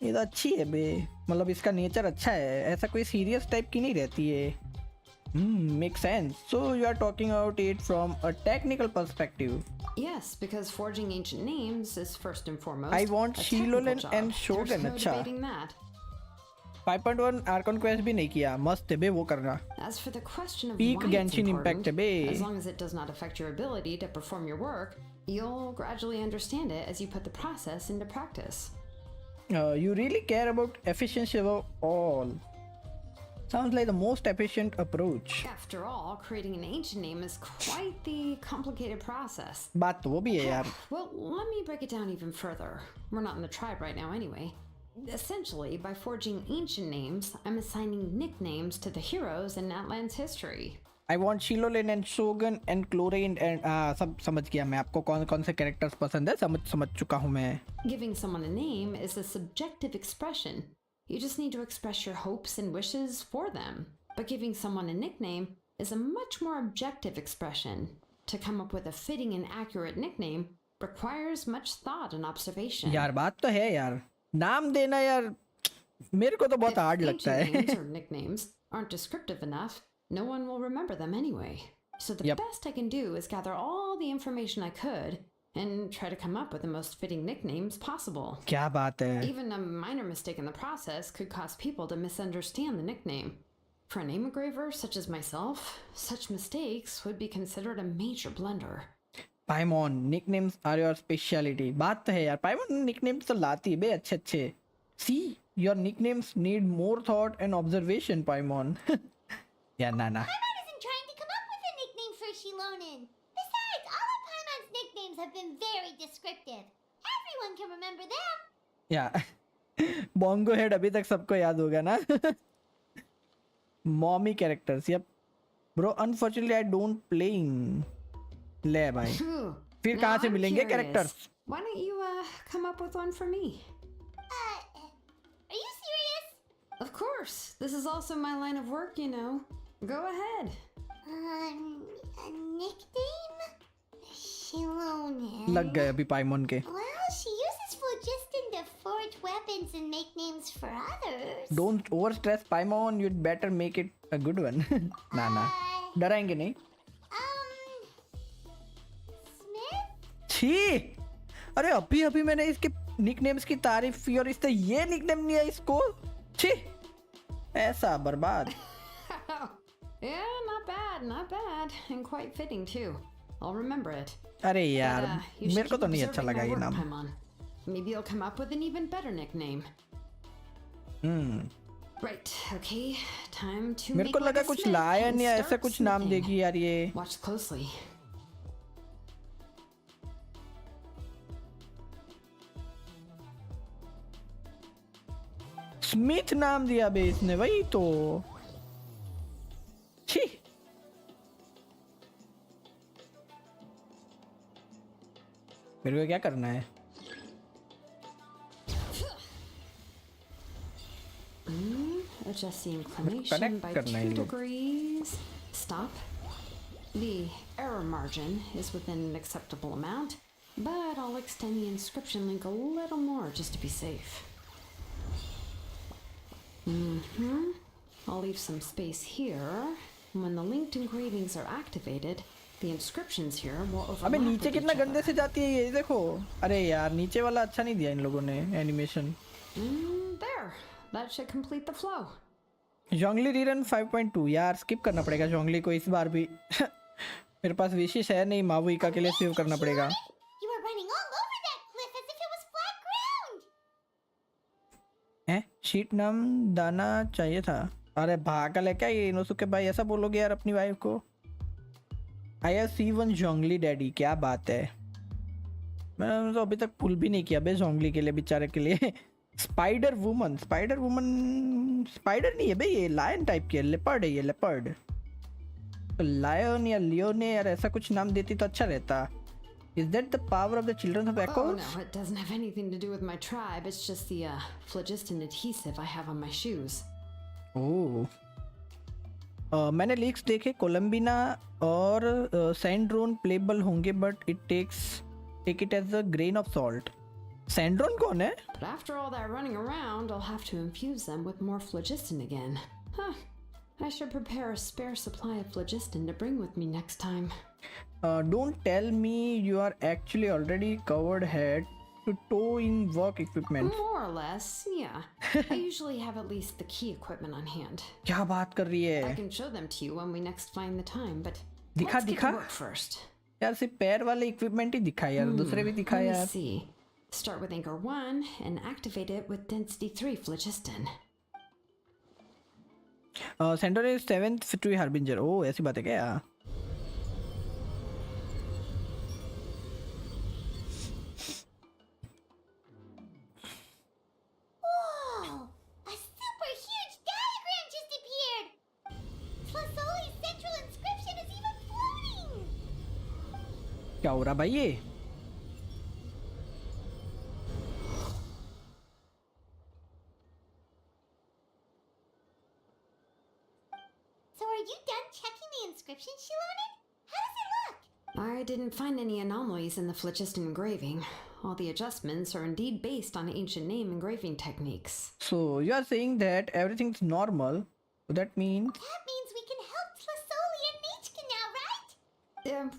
ये तो अच्छी है बे, मतलब इसका नेचर अच्छा है, ऐसा कोई सीरियस टाइप की नहीं रहती है. Makes sense. So you are talking about it from a technical perspective. Yes, because forging ancient names is first and foremost I want a technical Xilonen job. and Shogun, There's no अच्छा. debating that. 5.1 Arkan quest भी नहीं किया, मस्त है बे वो करना. As for the question of Peak why it's Genshin important, Impact है बे. as long as it does not affect your ability to perform your work, you'll gradually understand it as you put the process into practice. You really care about efficiency above all. Sounds like the most efficient approach. After all, creating an ancient name is quite the complicated process. बात तो वो भी है यार. Well, let me break it down even further. We're not in the tribe right now anyway. Essentially, by forging ancient names, I'm assigning nicknames to the heroes in Natlan's history. I want Xilonen and Shogun and Chlorine and सब समझ गया मैं, आपको कौन कौन से characters पसंद है समझ चुका हूँ मैं. Giving someone a name is a subjective expression. You just need to express your hopes and wishes for them. But giving someone a nickname is a much more objective expression. To come up with a fitting and accurate nickname requires much thought and observation. यार बात तो है यार, नाम देना यार मेरे को तो बहुत हार्ड लगता If names है. or nicknames aren't descriptive enough, no one will remember them anyway. So the Yep. best I can do is gather all the information I could and try to come up with the most fitting nicknames possible. क्या बात है. Even a minor mistake in the process could cause people to misunderstand the nickname. For a name engraver such as myself, such mistakes would be considered a major blunder. Paimon, nicknames are your specialty. बात तो है यार, Paimon nicknames तो लाती है बे अच्छे अच्छे. See, your nicknames need more thought and observation, Paimon. Yeah, nah. Paimon isn't trying to come up with a nickname for Xilonen. Besides, all of Paimon's nicknames have been very descriptive. Everyone can remember them. Yeah. Bongo head अभी तक सबको याद होगा ना. Mommy characters, yep. Bro, unfortunately I don't playing. ले भाई. Phew. फिर Now कहाँ से I'm मिलेंगे curious. characters? Why don't you come up with one for me? Are you serious? Of course. This is also my line of work, you know. Go ahead. A nickname? Xilonen. लग गए अभी Paimon के. Well, she uses phlogiston to forge weapons and make names for others. Don't overstress Paimon. You'd better make it a good one. ना. डराएंगे नहीं. Smith? छी. अरे अभी मैंने इसके निकनेम्स की तारीफ की और इसने ये निकनेम नहीं है इसको. छी. ऐसा बर्बाद. Yeah, not bad. And quite fitting too. I'll remember it. अरे But, यार you should मेरे को keep तो नहीं अच्छा observing लगा my ये work, नाम. Paimon. Maybe you'll come up with an even better nickname. Right, okay. Time to मेरे make को like लगा a कुछ smith लायन and या ऐसा start कुछ नाम smithing. देगी यार ये. Watch closely. स्मिथ नाम दिया बे इसने, वही तो. छी. मेरे को क्या करना है? Adjust the inclination Connect by करना है 2 ये लोग. degrees. Stop. The error margin is within an acceptable amount, but I'll extend the inscription link a little more just to be safe. I'll leave some space here. When the linked engravings are activated, the inscriptions here will overlap अबे with नीचे each कितना other. गंदे से जाती है ये देखो. अरे यार नीचे वाला अच्छा नहीं दिया इन लोगों ने animation. There. That should complete the flow. Zhongli rerun 5.2 यार स्किप करना पड़ेगा जोंगली को इस बार भी. मेरे पास विशेष है नहीं, मावुइका के लिए सेव करना पड़ेगा. You were running all over that cliff as if it was flat ground. हैं? शीट नाम दाना चाहिए था. अरे भागल है क्या ये इनोसुके भाई, ऐसा बोलोगे यार अपनी वाइफ को? I have C one Zhongli daddy. क्या बात है, मैंने तो अभी तक पुल भी नहीं किया बे जोंगली के लिए, बेचारे के लिए. स्पाइडर वुमन स्पाइडर नहीं है भाई, ये लायन टाइप की है, लेपर्ड है ये, लेपर्ड. तो लायन या लियोने यार ऐसा कुछ नाम देती तो अच्छा रहता. Is that the power of the children of Oh echoes? no, it doesn't have anything to do with my tribe. It's just the phlogiston adhesive I have on my shoes. ओह. मैंने लीक्स देखे, Columbina और Sandrone playable होंगे, but take it as a grain of salt. Sandrone कौन है? But after all that running around, I'll have to infuse them with more phlogiston again. Huh. I should prepare a spare supply of phlogiston to bring with me next time. Don't tell me you are actually already covered head to toe in work equipment. More or less, yeah. I usually have at least the key equipment on hand. क्या बात कर रही I है can show them to you when we next find the time, but दिखा let's get दिखा to work first. यार, सिर्फ पैर वाले इक्विपमेंट ही दिखा यार, दूसरे भी दिखा Let me यार. see. Start with anchor 1 and activate it with density 3 phlogiston. Centre is 7th to Harbinger. ओ ऐसी बात है क्या? Whoa! A super huge diagram just appeared! Plasoli's central inscription is even floating! क्या हो रहा भाई ये? So are you done checking the inscription, Xilonen? How does it look? I didn't find any anomalies in the phlogiston engraving. All the adjustments are indeed based on ancient name engraving techniques. So you are saying that everything's normal. So that means That means we can help Plasoli and Nichka now, right?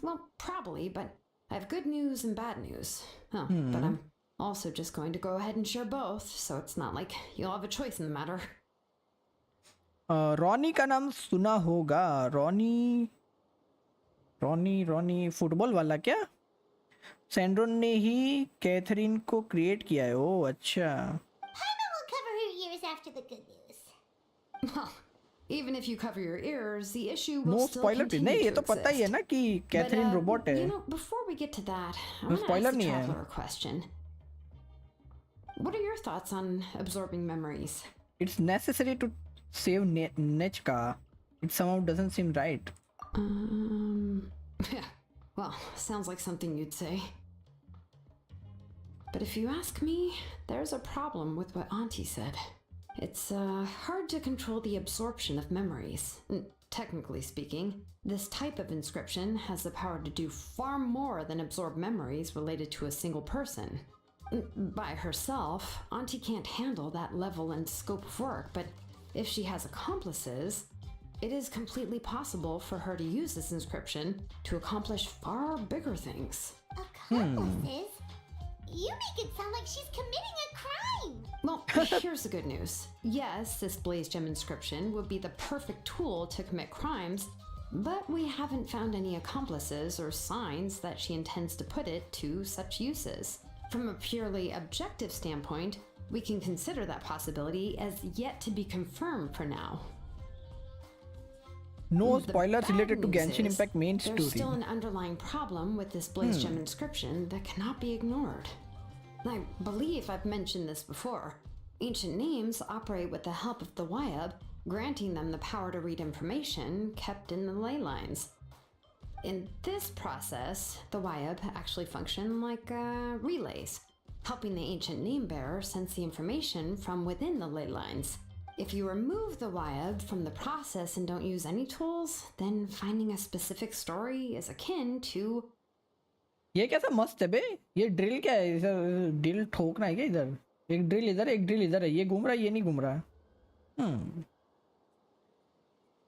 Well, probably, but I have good news and bad news. Oh, but I'm also just going to go ahead and share both, so it's not like you'll have a choice in the matter. Ronnie का नाम सुना होगा. Ronnie football वाला क्या? सैंड्रोन ने ही Catherine को create किया है. ओ अच्छा. Paimon will cover her ears after the good news. Well, even if you cover your ears, the issue will no still spoiler. continue नहीं, ये to तो पता ही है exist. ना कि But, कैथरीन रोबोट है. You know, before we get to that, I want to spoiler ask the नहीं है. traveler a question. What are your thoughts on absorbing memories? It's necessary to save Nechka. It somehow doesn't seem right. Yeah, well, sounds like something you'd say. But if you ask me, there's a problem with what Auntie said. It's hard to control the absorption of memories. Technically speaking, this type of inscription has the power to do far more than absorb memories related to a single person. By herself, Auntie can't handle that level and scope of work, but if she has accomplices, it is completely possible for her to use this inscription to accomplish far bigger things. Accomplices? You make it sound like she's committing a crime! Well, here's the good news. Yes, this blaze gem inscription would be the perfect tool to commit crimes, but we haven't found any accomplices or signs that she intends to put it to such uses. From a purely objective standpoint, we can consider that possibility as yet to be confirmed for now. No The spoilers bad related to news Genshin is Impact main There's story. still an underlying problem with this blaze gem inscription that cannot be ignored. I believe I've mentioned this before. Ancient names operate with the help of the Wyab, granting them the power to read information kept in the ley lines. In this process, the Wyab actually function like relays, helping the ancient name bearer sense the information from within the ley lines. If you remove the Wyab from the process and don't use any tools, then finding a specific story is akin to... ये कैसा मस्त है बे? ये drill क्या है? इधर drill ठोकना है क्या? इधर एक ड्रिल इधर, एक ड्रिल इधर है. ये घूम रहा है, ये नहीं घूम रहा.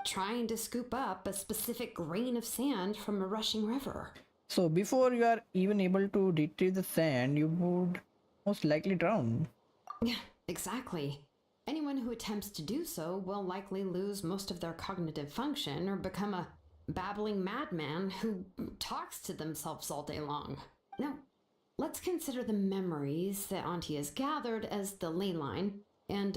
trying to scoop up a specific grain of sand from a rushing river. So before you are even able to retrieve the sand, you would most likely drown. Yeah, exactly. Anyone who attempts to do so will likely lose most of their cognitive function or become a babbling madman who talks to themselves all day long. Now, let's consider the memories that Auntie has gathered as the ley line, and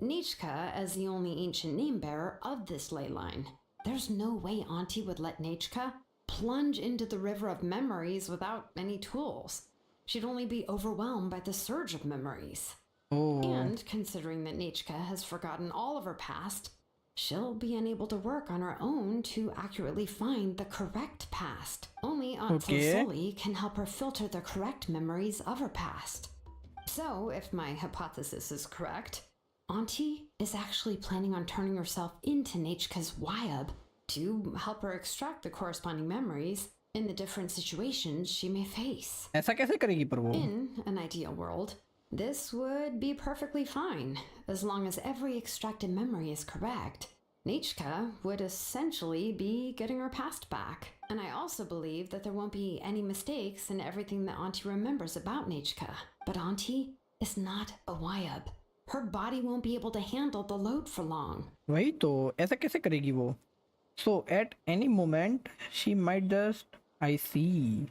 Nichka as the only ancient name bearer of this ley line. There's no way Auntie would let Nichka plunge into the river of memories without any tools. She'd only be overwhelmed by the surge of memories. Oh. And considering that Nichka has forgotten all of her past, she'll be unable to work on her own to accurately find the correct past. Only Aunt Flosoli can help her filter the correct memories of her past. So, if my hypothesis is correct, Auntie is actually planning on turning herself into Nichka's Wyab to help her extract the corresponding memories in the different situations she may face. ऐसा कैसे करेगी पर वो? In an ideal world, this would be perfectly fine, as long as every extracted memory is correct. Nichka would essentially be getting her past back. And I also believe that there won't be any mistakes in everything that Auntie remembers about Nichka. But Auntie is not a Wyab. Her body won't be able to handle the load for long. वही तो, ऐसा कैसे करेगी वो? So at any moment she might just, I see.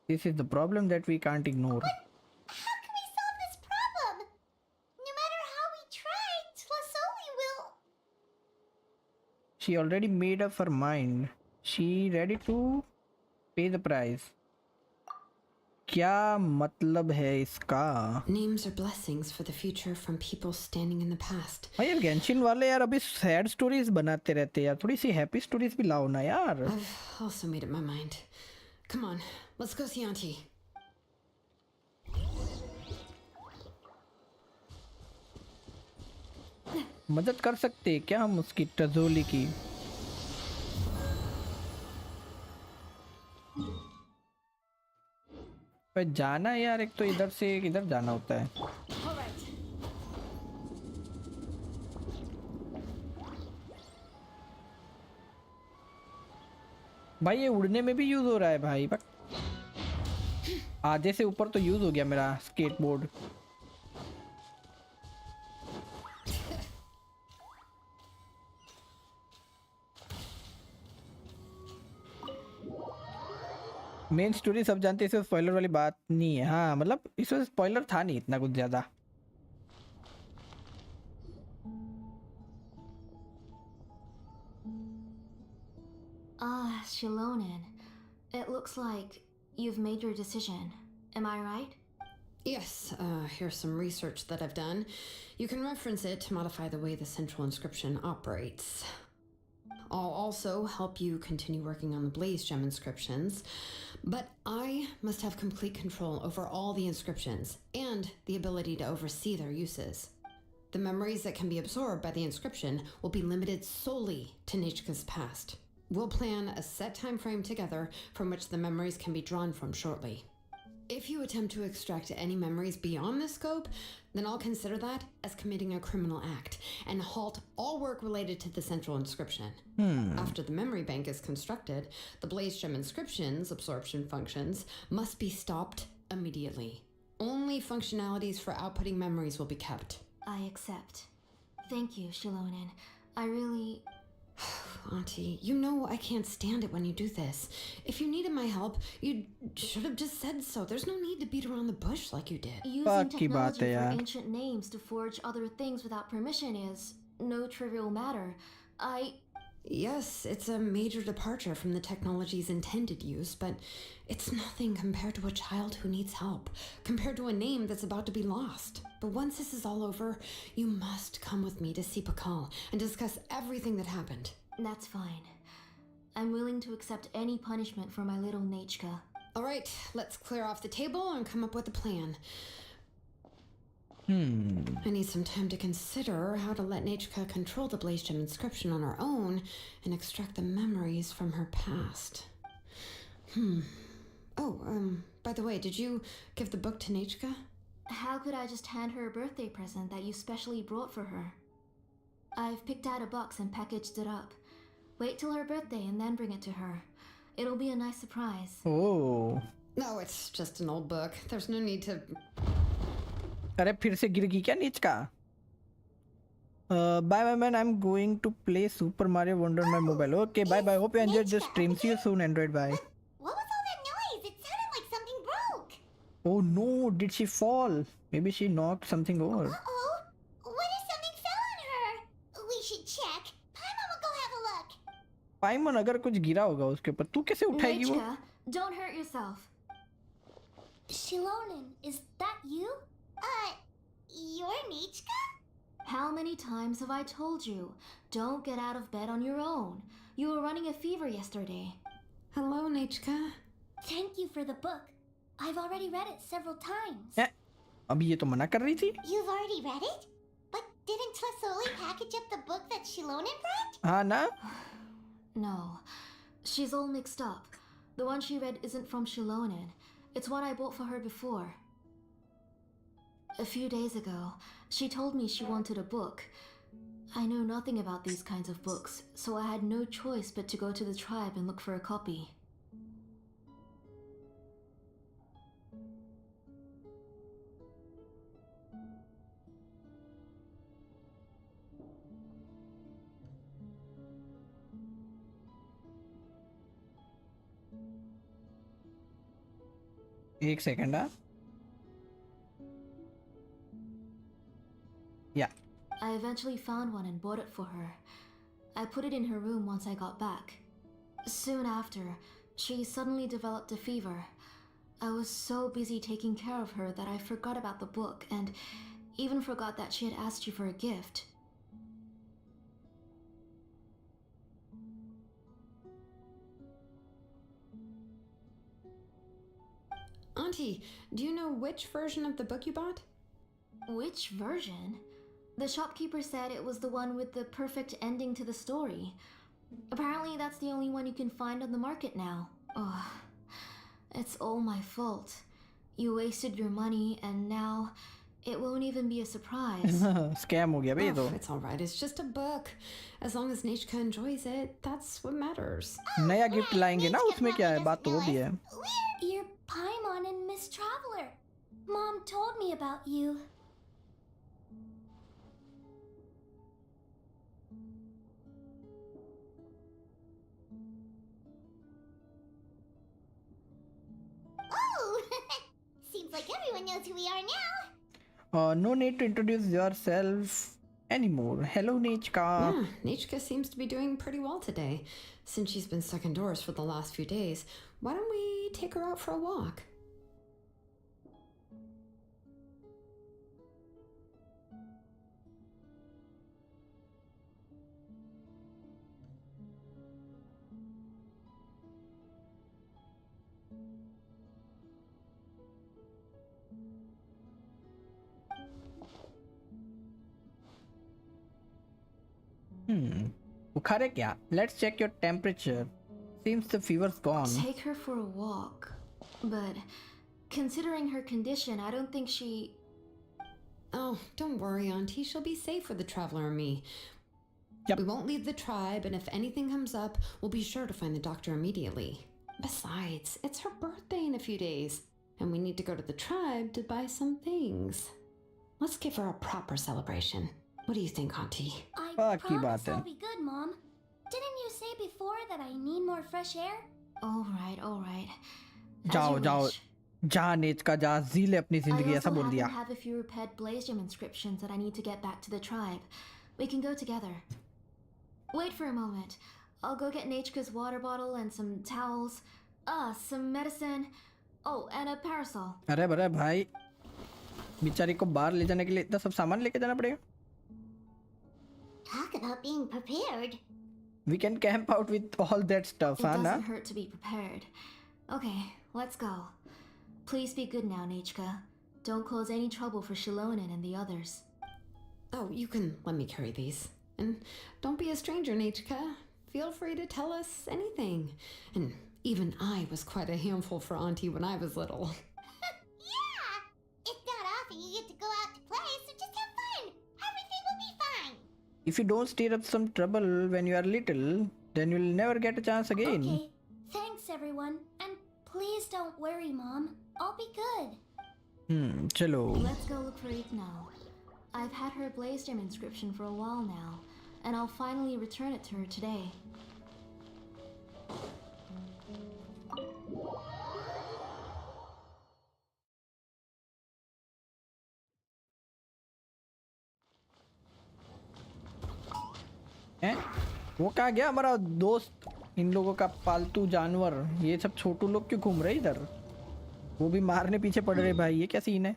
This is the problem that we can't ignore. How can we solve this problem? No matter how we try, Tlasoli will... She already made up her mind. She ready to pay the price. क्या मतलब है इसका? Names are blessings for the future from people standing in the past. हाँ यार Genshin वाले यार अभी sad stories बनाते रहते हैं यार, थोड़ी सी हैप्पी स्टोरीज भी लाओ ना यार. I've also made up my mind. Come on, let's go see Auntie. मदद कर सकते क्या हम उसकी टजोली की? पर जाना है यार, एक तो इधर से एक इधर जाना होता है. भाई ये उड़ने में भी यूज हो रहा है भाई, बट आधे से ऊपर तो यूज हो गया मेरा स्केटबोर्ड. मेन स्टोरी सब जानते हैं, इसमें स्पॉइलर वाली बात नहीं है. हाँ मतलब इसमें स्पॉइलर था नहीं इतना कुछ ज्यादा. Xilonen, it looks like you've made your decision. Am I right? Yes, here's some research that I've done. You can reference it to modify the way the central inscription operates. I'll also help you continue working on the Blaze Gem inscriptions, but I must have complete control over all the inscriptions and the ability to oversee their uses. The memories that can be absorbed by the inscription will be limited solely to Nichka's past. We'll plan a set time frame together from which the memories can be drawn from shortly. If you attempt to extract any memories beyond this scope, then I'll consider that as committing a criminal act and halt all work related to the central inscription. After the memory bank is constructed, the Blaze Gem inscription's absorption functions must be stopped immediately. Only functionalities for outputting memories will be kept. I accept. Thank you, Xilonen. I really... Auntie, you know I can't stand it when you do this. If you needed my help, you should have just said so. There's no need to beat around the bush like you did. Using technology for ancient names to forge other things without permission is no trivial matter. Yes, it's a major departure from the technology's intended use, but it's nothing compared to a child who needs help, compared to a name that's about to be lost. But once this is all over, you must come with me to see Pakal and discuss everything that happened. That's fine. I'm willing to accept any punishment for my little Nichka. All right, let's clear off the table and come up with a plan. I need some time to consider how to let Nichka control the Blaze Gem inscription on her own and extract the memories from her past. Oh, by the way, did you give the book to Nichka? How could I just hand her a birthday present that you specially brought for her? I've picked out a box and packaged it up. Wait till her birthday and then bring it to her. It'll be a nice surprise. Oh. No, it's just an old book. There's no need to... अरे फिर से गिर गई क्या नीच का? Bye bye man, I'm going to play Super Mario Wonder on my mobile. Okay, bye bye. Hope you enjoyed this stream. See you soon, Android. Bye. What was all that noise? It sounded like something broke. Oh no, did she fall? Maybe she knocked something over. Uh-oh. What if something fell on her? We should check. Paimon will go have a look. पाइमन अगर कुछ गिरा होगा उसके ऊपर तू कैसे उठाएगी वो? Nechka, don't hurt yourself. Xilonen, is that you? You're Nichka? How many times have I told you? Don't get out of bed on your own. You were running a fever yesterday. Hello, Nechka. Thank you for the book. I've already read it several times. अभी ये तो मना कर रही थी. You've already read it? But didn't Tlasoli package up the book that Xilonen brought? हाँ ना? No, she's all mixed up. The one she read isn't from Xilonen. It's one I bought for her before. A few days ago, she told me she wanted a book. I know nothing about these kinds of books, so I had no choice but to go to the tribe and look for a copy. एक second हाँ. Yeah. I eventually found one and bought it for her. I put it in her room once I got back. Soon after, she suddenly developed a fever. I was so busy taking care of her that I forgot about the book and even forgot that she had asked you for a gift. Auntie, do you know which version of the book you bought? Which version? The shopkeeper said it was the one with the perfect ending to the story. Apparently that's the only one you can find on the market now. Oh, it's all my fault. You wasted your money and now it won't even be a surprise. Scam हो गया बे ये तो. It's alright, it's just a book. As long as Nechka enjoys it, that's what matters. नया gift लाएंगे ना उसमें क्या है बात तो वो भी है. You're Paimon and Miss Traveler. Mom told me about you. Oh! Seems like everyone knows who we are now. No need to introduce yourself anymore. Hello Nechka. Yeah, Nechka seems to be doing pretty well today. Since she's been stuck indoors for the last few days, why don't we take her out for a walk? बुखार है क्या? Let's check your temperature. Seems the fever's gone. Take her for a walk. But considering her condition, I don't think she... Oh, don't worry, Auntie. She'll be safe with the Traveler and me. Yep. We won't leave the tribe, and if anything comes up, we'll be sure to find the doctor immediately. Besides, it's her birthday in a few days, and we need to go to the tribe to buy some things. Let's give her a proper celebration. What do you think, Auntie? I Fuck you, promise Baten. I'll be good, Mom. Didn't you say before that I need more fresh air? All right, all right. As जाओ you जाओ wish. जा नेचका जा जी ले अपनी I जिंदगी ऐसा also बोल happen दिया. to have a few repaired blaze gem inscriptions that I need to get back to the tribe. We can go together. Wait for a moment. I'll go get Nechka's water bottle and some towels. Some medicine. Oh, and a parasol. अरे बरे भाई बेचारी को बाहर ले जाने के लिए इतना सब सामान लेके जाना पड़ेगा. Talk about being prepared. We can camp out with all that stuff, It हाँ ना? doesn't hurt to be prepared. Okay, let's go. Please be good now, Nechka. Don't cause any trouble for Xilonen and the others. Oh, you can let me carry these. And don't be a stranger, Nechka. Feel free to tell us anything. And even I was quite a handful for Auntie when I was little. Yeah! It's not often you get to go out to play, so just have fun. Everything will be fine. If you don't stir up some trouble when you are little, then you'll never get a chance again. Okay. Thanks, everyone. And please don't worry, Mom. I'll be good. चलो. Let's go look for it now. I've had her blaze gem inscription for a while now, and I'll finally return it to her today. हैं? वो कहाँ गया हमारा दोस्त? इन लोगों का पालतू जानवर, ये सब छोटू लोग क्यों घूम रहे इधर? वो भी मारने पीछे पड़ रहे भाई, ये क्या सीन है?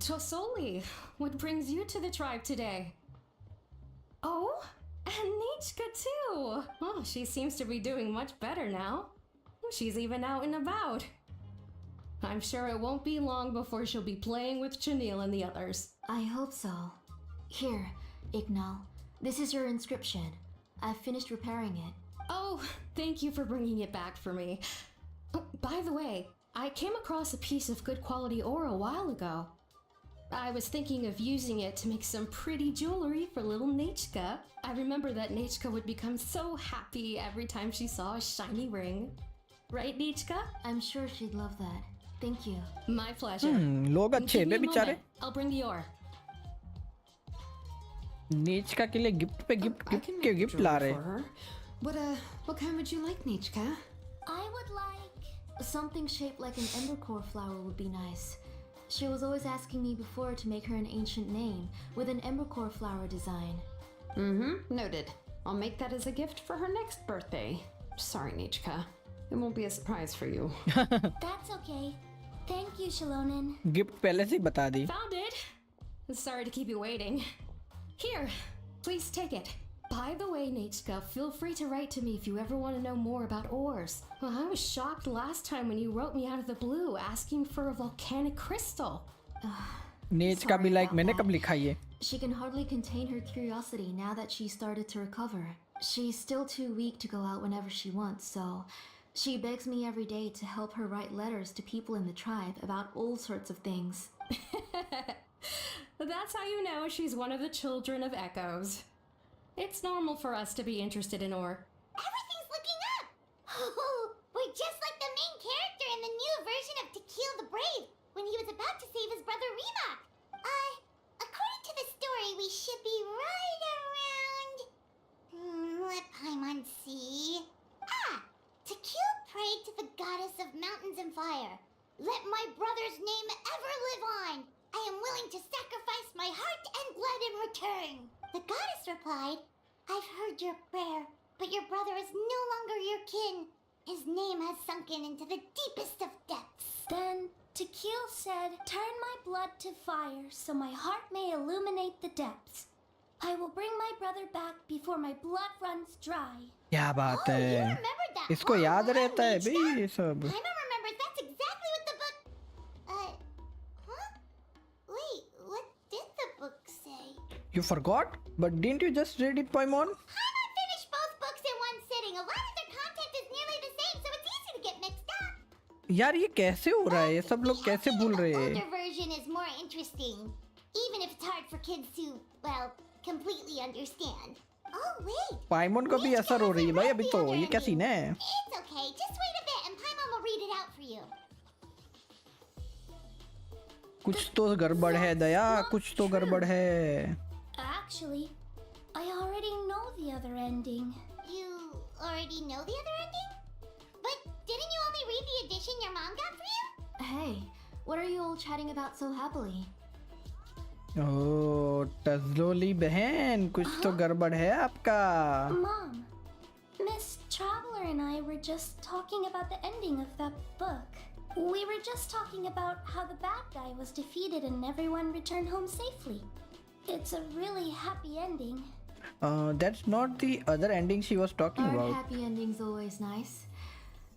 Tosoli, what brings you to the tribe today? Oh, and Nichka too! Oh, she seems to be doing much better now. She's even out and about. I'm sure it won't be long before she'll be playing with Chenille and the others. I hope so. Here, Ignal. This is your inscription. I've finished repairing it. Oh, thank you for bringing it back for me. Oh, by the way, I came across a piece of good quality ore a while ago. I was thinking of using it to make some pretty jewelry for little Nechka. I remember that Nechka would become so happy every time she saw a shiny ring. Right, Nechka? I'm sure she'd love that. Thank you. My pleasure. लोग अच्छे Give me हैं a बेचारे. moment. I'll bring the ore. नीचका के लिए gift पे gift I gift can के make a gift ला jewelry रहे. for her. What kind would you like, Nechka? I would like something shaped like an embercore flower would be nice. She was always asking me before to make her an ancient name with an embercore flower design. Noted. I'll make that as a gift for her next birthday. Sorry, Nechka. It won't be a surprise for you. That's okay. Thank you, Xilonen. Gift पहले से ही बता दी. Found it! Sorry to keep you waiting. Here, please take it. By the way, Nechka, feel free to write to me if you ever want to know more about ores. Well, I was shocked last time when you wrote me out of the blue asking for a volcanic crystal. नीचका भी Sorry like about मैंने that. कब लिखा ये? She can hardly contain her curiosity now that she started to recover. She's still too weak to go out whenever she wants, so she begs me every day to help her write letters to people in the tribe about all sorts of things. That's how you know she's one of the children of echoes. It's normal for us to be interested in ore. Everything's looking up! Oh, we're just like the main character in the new version of To Kill the Brave when he was about to save his brother Remak. According to the story, we should be right around... let Paimon see... To Kill prayed to the goddess of mountains and fire. Let my brother's name ever live on. I am willing to sacrifice my heart and blood in return. The goddess replied, I've heard your prayer, but your brother is no longer your kin. His name has sunken into the deepest of depths. Then Tequil said, turn my blood to fire so my heart may illuminate the depths. I will bring my brother back before my blood runs dry. क्या बात You है? remembered that. इसको well याद done, रहता है Nechka. भाई ये सब. Paimon remembers that's exactly what the book... huh? Wait, what did the book say? You forgot? But didn't you just read it, Paimon? Paimon finished both books in one sitting. A lot of their content is nearly the same, so it's easy to get mixed up. यार ये कैसे हो रहा है? ये सब लोग कैसे भूल रहे The हैं? older version is more interesting, even if it's hard for kids to, well, completely understand. Oh wait. पाइमोन को भी Nechka असर हो रही है hasn't भाई read अभी the तो. other ये क्या ending. सीन है? It's okay. Just wait a bit, and Paimon will read it out for you. कुछ तो गड़बड़ है दया, कुछ तो गड़बड़ है. Actually, I already know the other ending. You already know the other ending? But didn't you only read the edition your mom got for you? Hey, what are you all chatting about so happily? ओह टजलोली बहन, कुछ तो गड़बड़ है आपका. Mom, Miss Traveler and I were just talking about the ending of that book. We were just talking about how the bad guy was defeated and everyone returned home safely. It's a really happy ending. That's not the other ending she was talking Aren't about. happy endings always nice?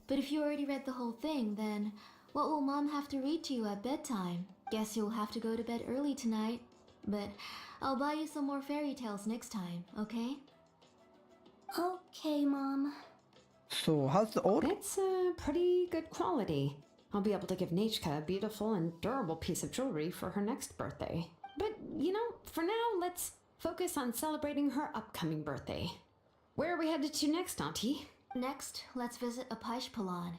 But if you already read the whole thing, then what will Mom have to read to you at bedtime? Guess you'll have to go to bed early tonight. But I'll buy you some more fairy tales next time, okay? Okay, Mom. So how's the ore? It's pretty good quality. I'll be able to give Nechka a beautiful and durable piece of jewelry for her next birthday. But, you know, for now, let's Focus on celebrating her upcoming birthday. Where are we headed to next, Auntie? Next, let's visit Apaish Palan.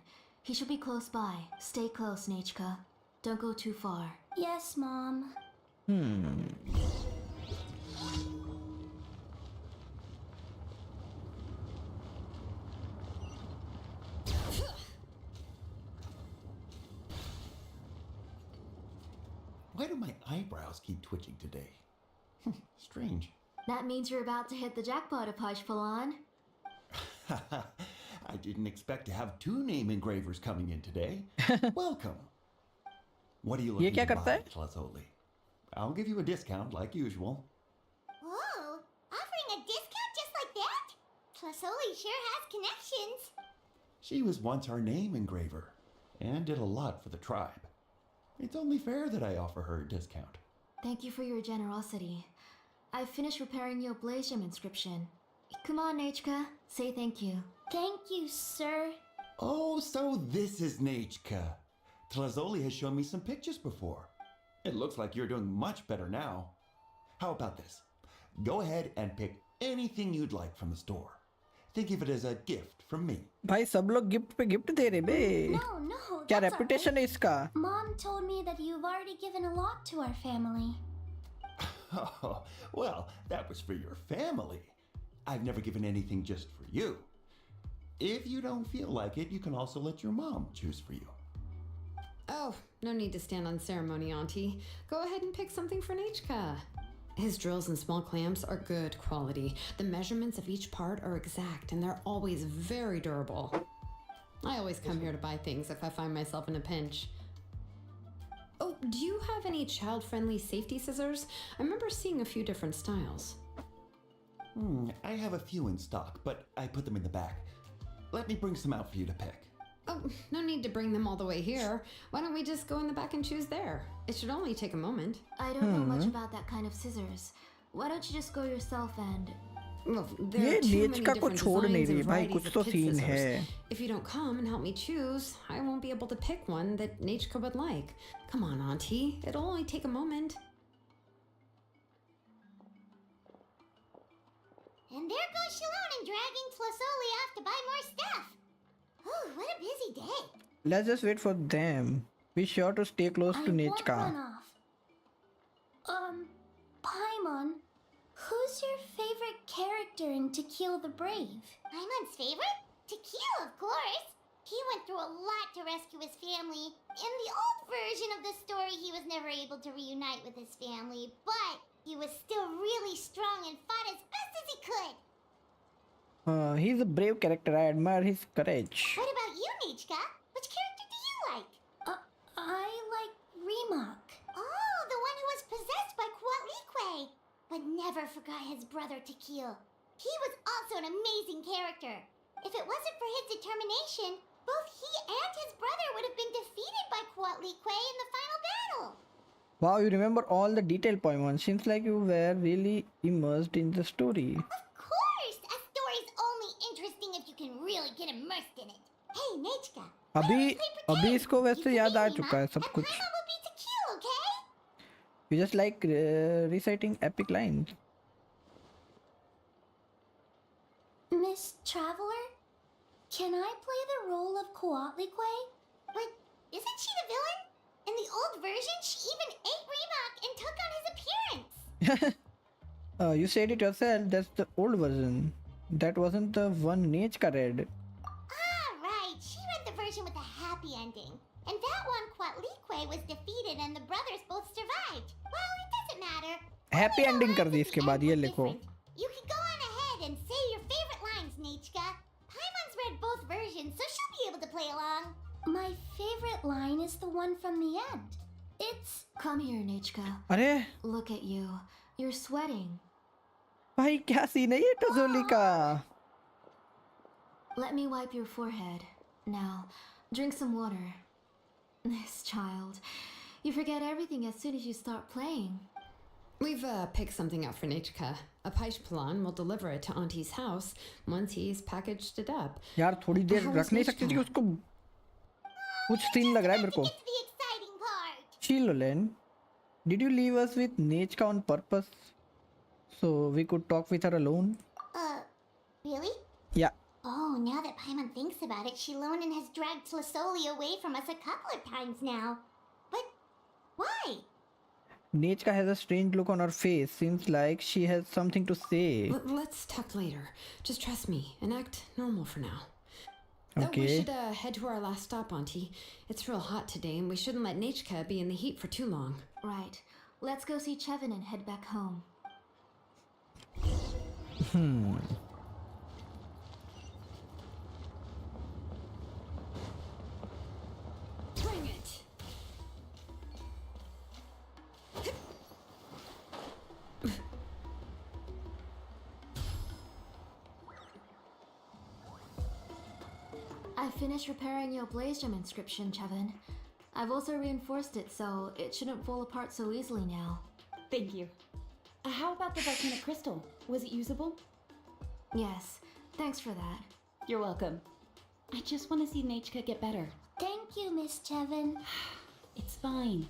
He should be close by. Stay close, Nechka. Don't go too far. Yes, Mom. Why do my eyebrows keep twitching today? Strange. That means you're about to hit the jackpot, Apaish Palan. I didn't expect to have two name engravers coming in today. Welcome. What are you ये looking क्या to करता buy, है? Tlazoli? I'll give you a discount like usual. Whoa, offering a discount just like that? Tlasoli sure has connections. She was once our name engraver and did a lot for the tribe. It's only fair that I offer her a discount. Thank you for your generosity. I finished repairing your Blaze Gem inscription. Come on, Nechka. Say thank you. Thank you, sir. Oh, so this is Nechka. Tlazoli has shown me some pictures before. It looks like you're doing much better now. How about this? Go ahead and pick anything you'd like from the store. Think of it as a gift from me. भाई सब लोग gift पे gift दे रहे बे No, क्या that's reputation है इसका Mom told me that you've already given a lot to our family. Oh, well, that was for your family. I've never given anything just for you. If you don't feel like it, you can also let your mom choose for you. Oh, no need to stand on ceremony, Auntie. Go ahead and pick something for Nechka. His drills and small clamps are good quality. The measurements of each part are exact, and they're always very durable. I always come here to buy things if I find myself in a pinch. Oh, do you have any child-friendly safety scissors? I remember seeing a few different styles. I have a few in stock, but I put them in the back. Let me bring some out for you to pick. Oh, no need to bring them all the way here. Why don't we just go in the back and choose there? It should only take a moment. I don't know much about that kind of scissors. Why don't you just go yourself and... Well, there ये are too many नेचका को different छोड़ नहीं designs रही and भाई varieties कुछ of तो kid scene scissors. है If you don't come and help me choose, I won't be able to pick one that Nechka would like. Come on, Auntie. It'll only take a moment. And there goes Xilonen dragging Tlasoli off to buy more stuff. Oh, what a busy day. let's just wait for them be sure to stay close I to won't Nechka run off. Paimon, who's your favorite character in To Kill the Brave? Paimon's favorite? To Kill, of course. He went through a lot to rescue his family. In the old version of the story, he was never able to reunite with his family, but he was still really strong and fought as best as he could. he's a brave character I admire his courage What about you, Nechka? Which character do you like? I like Remak. Oh, the one who was possessed by Kuatlique, but never forgot his brother Tequil. He was also an amazing character. If it wasn't for his determination, both he and his brother would have been defeated by Kuatlique in the final battle. wow you remember all the detail points seems like you were really immersed in the story Of course! A story's only interesting if you can really get immersed in it. Hey, Nechka. अभी इसको वैसे याद आ चुका है सब कुछ Paimon will be Tequil, okay? you just like reciting epic lines Miss Traveler, can I play the role of Kuatlique? But isn't she the villain? In the old version, she even ate Remak and took on his appearance. you said it yourself that's the old version that wasn't the one Nechka read Ah, right. She read the version with a happy ending. And that one, Kuatlique was defeated and the brothers both survived. Well, it doesn't matter. Happy Only the ending कर lines the at इसके the बाद, end ये were लिखो। different. You can go on ahead and say your favorite lines, Nechka. Paimon's read both versions, so she'll be able to play along. My favorite line is the one from the end. It's... Come here, Nechka. अरे Look at you. You're sweating. भाई क्या scene है ये टजोली का Let me wipe your forehead. Now, drink some water. This child. You forget everything as soon as you start playing. We've picked something out for Nechka. Apaish Palan will deliver it to Auntie's house once he's packaged it up. यार थोड़ी देर How रख was नहीं सकती थी Nechka? उसको कुछ scene लग रहा है मेरे को Get to the exciting part. Xilonen, did you leave us with Nechka on purpose so we could talk with her alone. Really? Yeah. Oh, now that Paimon thinks about it, Xilonen has dragged Tlasoli away from us a couple of times now. But why? Nechka has a strange look on her face. Seems like she has something to say. Let's talk later. Just trust me and act normal for now. We Okay. should head to our last stop, Auntie. It's real hot today, and we shouldn't let Nechka be in the heat for too long. Right. Let's go see Chevin and head back home. Bring it! I finished repairing your blaze gem inscription, Chevin. I've also reinforced it so it shouldn't fall apart so easily now. Thank you. How about the volcanic crystal? Was it usable? Yes, thanks for that. You're welcome. I just want to see Nechka get better. Thank you, Miss Chevin. It's fine.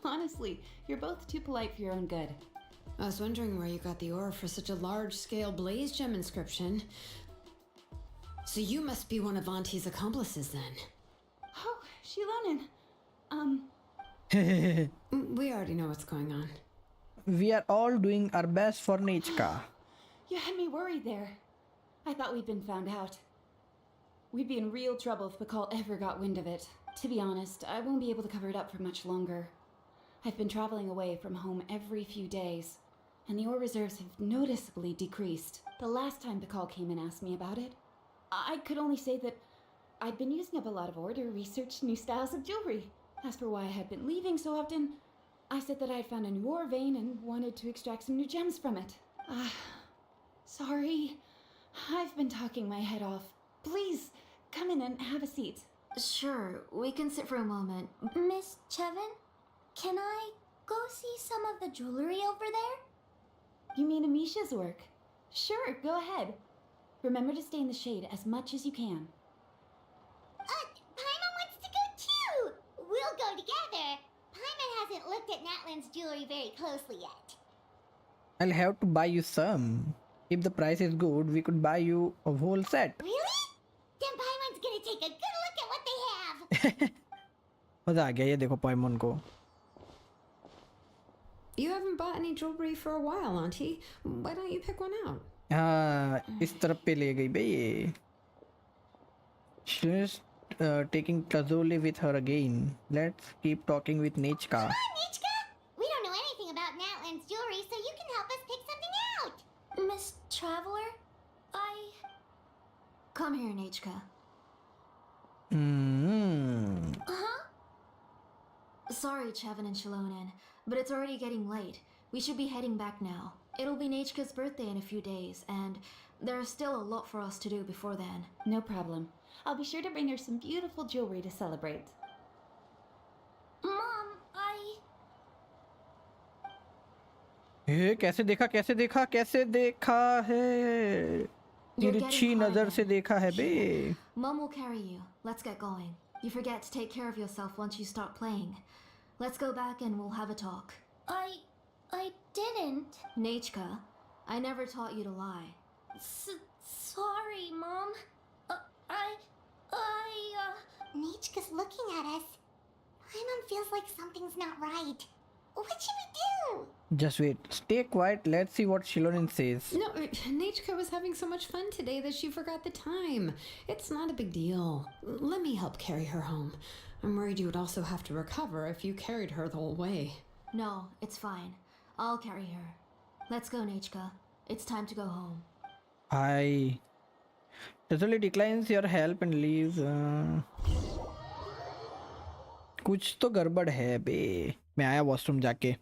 Honestly, you're both too polite for your own good. I was wondering where you got the ore for such a large-scale blaze gem inscription. So you must be one of Auntie's accomplices then. Oh, Xilonen. We already know what's going on. We are all doing our best for Nechka. You had me worried there. I thought we'd been found out. We'd be in real trouble if Bakal ever got wind of it. To be honest, I won't be able to cover it up for much longer. I've been traveling away from home every few days, and the ore reserves have noticeably decreased. The last time Bakal came and asked me about it, I could only say that I'd been using up a lot of ore to research new styles of jewelry. As for why I had been leaving so often, I said that I had found a new ore vein and wanted to extract some new gems from it. Sorry. I've been talking my head off. Please, come in and have a seat. Sure, we can sit for a moment. Miss Chevin, can I go see some of the jewelry over there? You mean Amisha's work? Sure, go ahead. Remember to stay in the shade as much as you can. Paimon wants to go too! We'll go together. Paimon hasn't looked at Natlan's jewelry very closely yet. I'll have to buy you some. If the price is good, we could buy you a whole set. Really? Then Paimon's gonna take a good look at what they have. मजा आ गया ये देखो पाइमोन को. You haven't bought any jewelry for a while, Auntie. Why don't you pick one out? हाँ इस तरफ पे ले गई बे ये. She's taking Tazole with her again. Let's keep talking with Nechka. Come on, Nechka! We don't know anything about Natlan's jewelry, so you can help us pick something out. Miss Traveler, Come here, Nechka. Huh? Sorry, Chevin and Xilonen, but it's already getting late. We should be heading back now. It'll be Nechka's birthday in a few days, and there's still a lot for us to do before then. No problem. I'll be sure to bring her some beautiful jewelry to celebrate. Mom, कैसे देखा है You're तिरछी getting hot नजर से again. देखा है बे. Mom will carry you. Let's get going. You forget to take care of yourself once you start playing. Let's go back and we'll have a talk. I didn't. Nechka, I never taught you to lie. Sorry, Mom. Nechka's looking at us. Paimon feels like something's not right. What should we do? Just wait. Stay quiet. Let's see what Xilonen says. No, Nechka was having so much fun today that she forgot the time. It's not a big deal. Let me help carry her home. I'm worried you would also have to recover if you carried her the whole way. No, it's fine. I'll carry her. Let's go, Nechka. It's time to go home. I Tazole declines your help and leaves. कुछ तो गड़बड़ है बे. मैं आया washroom जाके.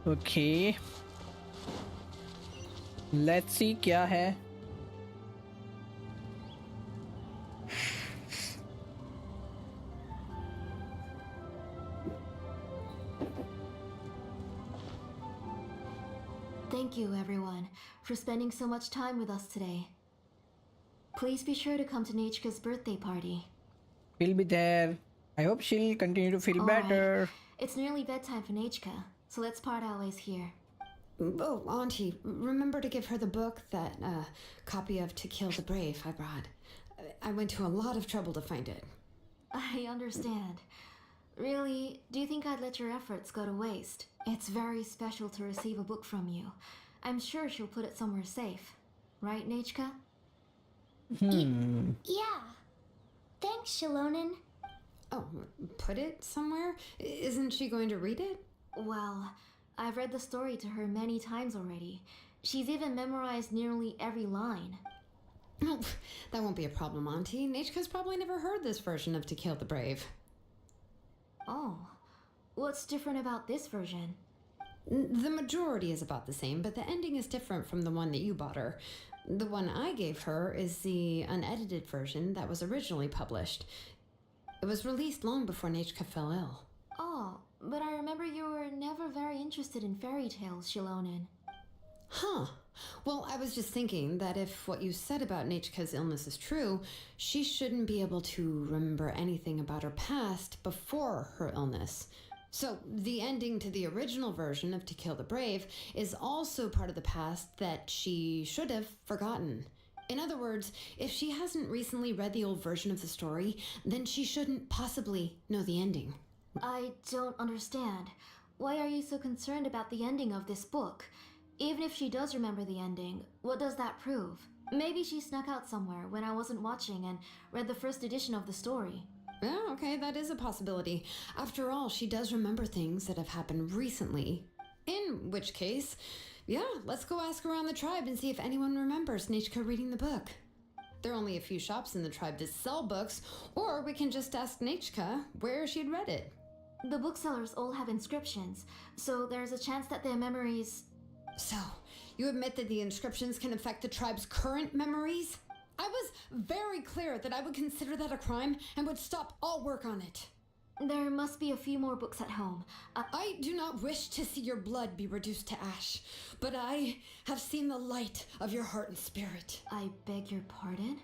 Okay. Let's see क्या है. Thank you, everyone, for spending so much time with us today. Please be sure to come to Nachika's birthday party. We'll be there. I hope she'll continue to feel All right. better. It's nearly bedtime for Nachika, so let's part our ways here. Oh, Auntie, remember to give her the book, that copy of To Kill the Brave I brought. I went to a lot of trouble to find it. I understand. Really, do you think I'd let your efforts go to waste? It's very special to receive a book from you. I'm sure she'll put it somewhere safe. Right, Nachika? Yeah. Thanks, Xilonen. Oh, put it somewhere? Isn't she going to read it? Well, I've read the story to her many times already. She's even memorized nearly every line. Oh, that won't be a problem, Auntie. Nachika's probably never heard this version of To Kill the Brave. Oh, what's different about this version? The majority is about the same, but the ending is different from the one that you bought her. The one I gave her is the unedited version that was originally published. It was released long before Nachika fell ill. Oh, but I remember you were never very interested in fairy tales, Xilonen. Huh. Well, I was just thinking that if what you said about Nachika's illness is true, she shouldn't be able to remember anything about her past before her illness. So, the ending to the original version of To Kill the Brave is also part of the past that she should have forgotten. In other words, if she hasn't recently read the old version of the story, then she shouldn't possibly know the ending. I don't understand. Why are you so concerned about the ending of this book? Even if she does remember the ending, what does that prove? Maybe she snuck out somewhere when I wasn't watching and read the first edition of the story. Yeah, okay, that is a possibility. After all, she does remember things that have happened recently. In which case, yeah, let's go ask around the tribe and see if anyone remembers Nachika reading the book. There are only a few shops in the tribe that sell books, or we can just ask Nachika where she'd read it. The booksellers all have inscriptions, so there's a chance that their memories... So, you admit that the inscriptions can affect the tribe's current memories? I was very clear that I would consider that a crime and would stop all work on it. There must be a few more books at home. I do not wish to see your blood be reduced to ash, but I have seen the light of your heart and spirit. I beg your pardon?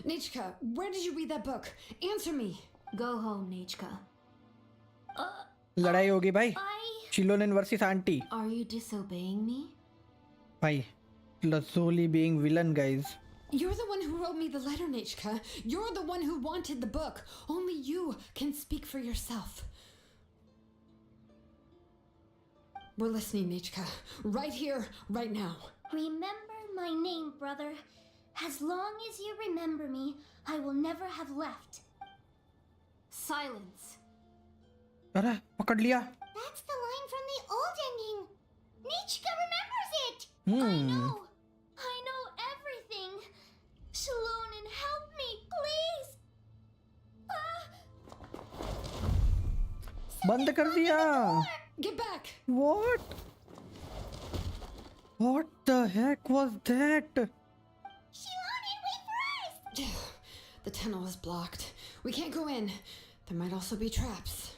Nachika, where did you read that book? Answer me. Go home, Nachika. लड़ाई होगी भाई. Xilonen versus Auntie. Are you disobeying me? भाई, Lazuli being villain, guys. You're the one who wrote me the letter, Nachika. You're the one who wanted the book. Only you can speak for yourself. We're listening, Nachika. Right here, right now. Remember my name, brother. As long as you remember me, I will never have left. Silence. अरे पकड़ लिया. That's the line from the old ending. Nachika remembers it. I know everything. Xilonen, help me, please. बंद कर दिया. Get back! What? What the heck was that? Xilonen, wait for us. The tunnel is blocked. We can't go in. There might also be traps.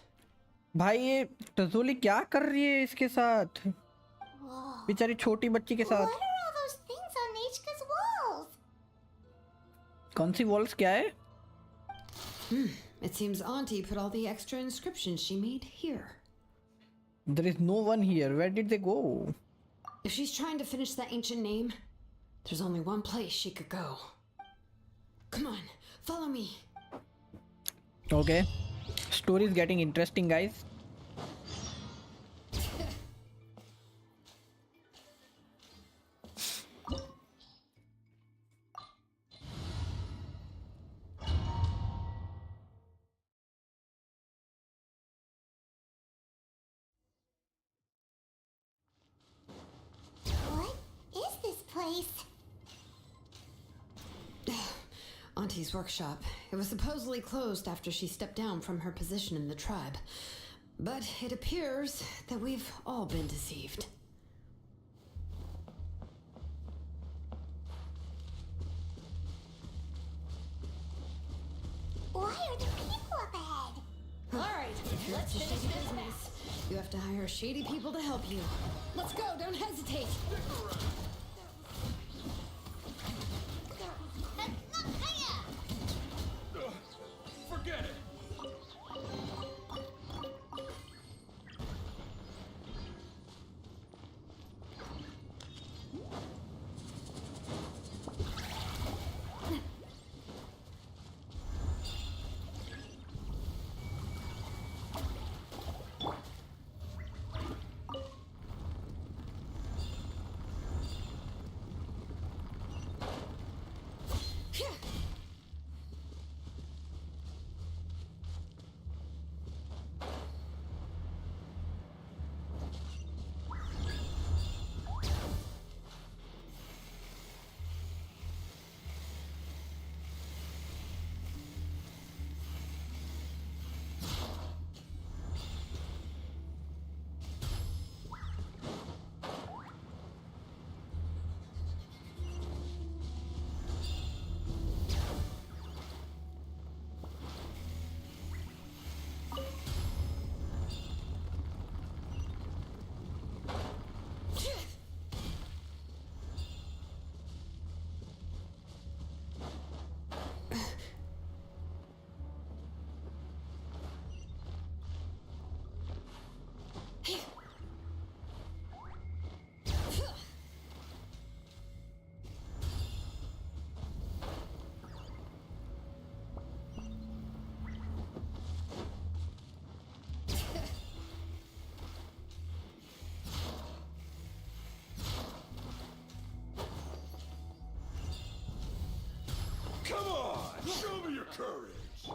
भाई ये टजोली क्या कर रही है इसके साथ? बेचारी छोटी बच्ची के साथ. What are all those things on Nachika's walls? कौन सी वॉल्स क्या है? It seems Auntie put all the extra inscriptions she made here. There is no one here. Where did they go? If she's trying to finish that ancient name, there's only one place she could go. Come on, follow me. Okay. Story is getting interesting, guys. What is this place? Auntie's workshop. It was supposedly closed after she stepped down from her position in the tribe. But it appears that we've all been deceived. Why are there people up ahead? Alright, let's finish business. You have to hire shady people to help you. Let's go, don't hesitate. Forget it. Come on! Show me your courage!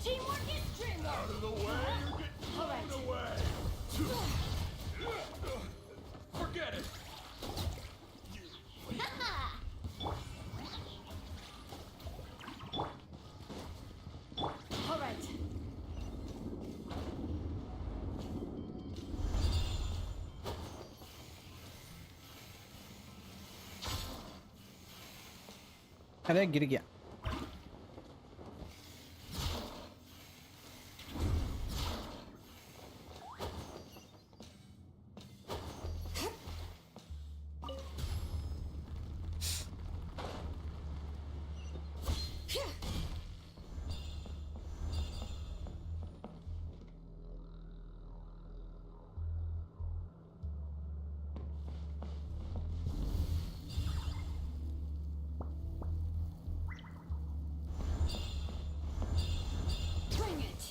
Teamwork is dreamwork. Out of the way! You're getting All right. blown away! Forget it! All right. अरे गिर गया. Bring it!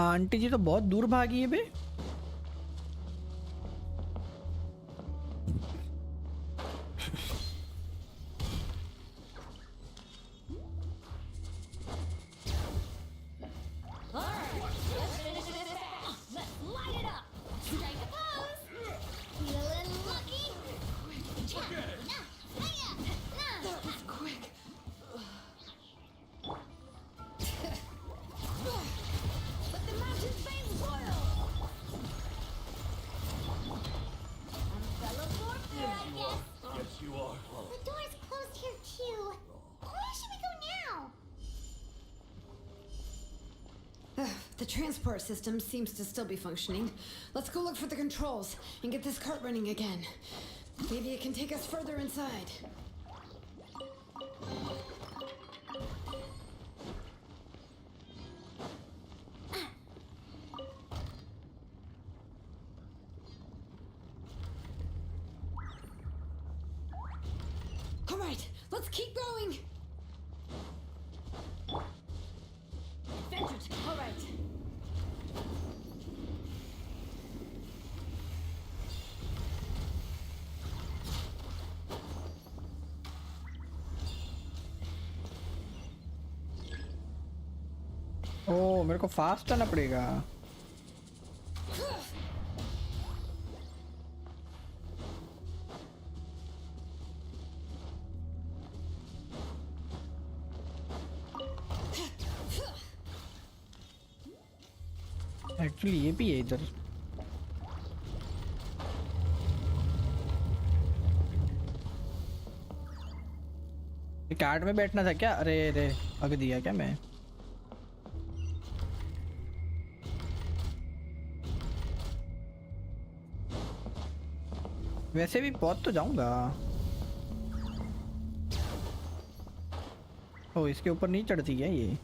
Aunty जी तो बहुत दूर भागी है बे. All right. Let's finish this fast. Let's light it up. Strike a pose. Feeling lucky? Forget it! That was quick. Let the mountains veins boil. Fellow warfare, I guess. Yes, you are. The door's closed here too. Where should we go now? The transport system seems to still be functioning. Let's go look for the controls and get this cart running again. Maybe it can take us further inside. All right, let's keep going. Adventure. All right. मेरे को fast आना पड़ेगा. Actually ये भी है इधर. Card में बैठना था क्या? अरे अरे अग दिया क्या मैं? वैसे भी बहुत तो जाऊंगा. ओ इसके ऊपर नहीं चढ़ती क्या ये?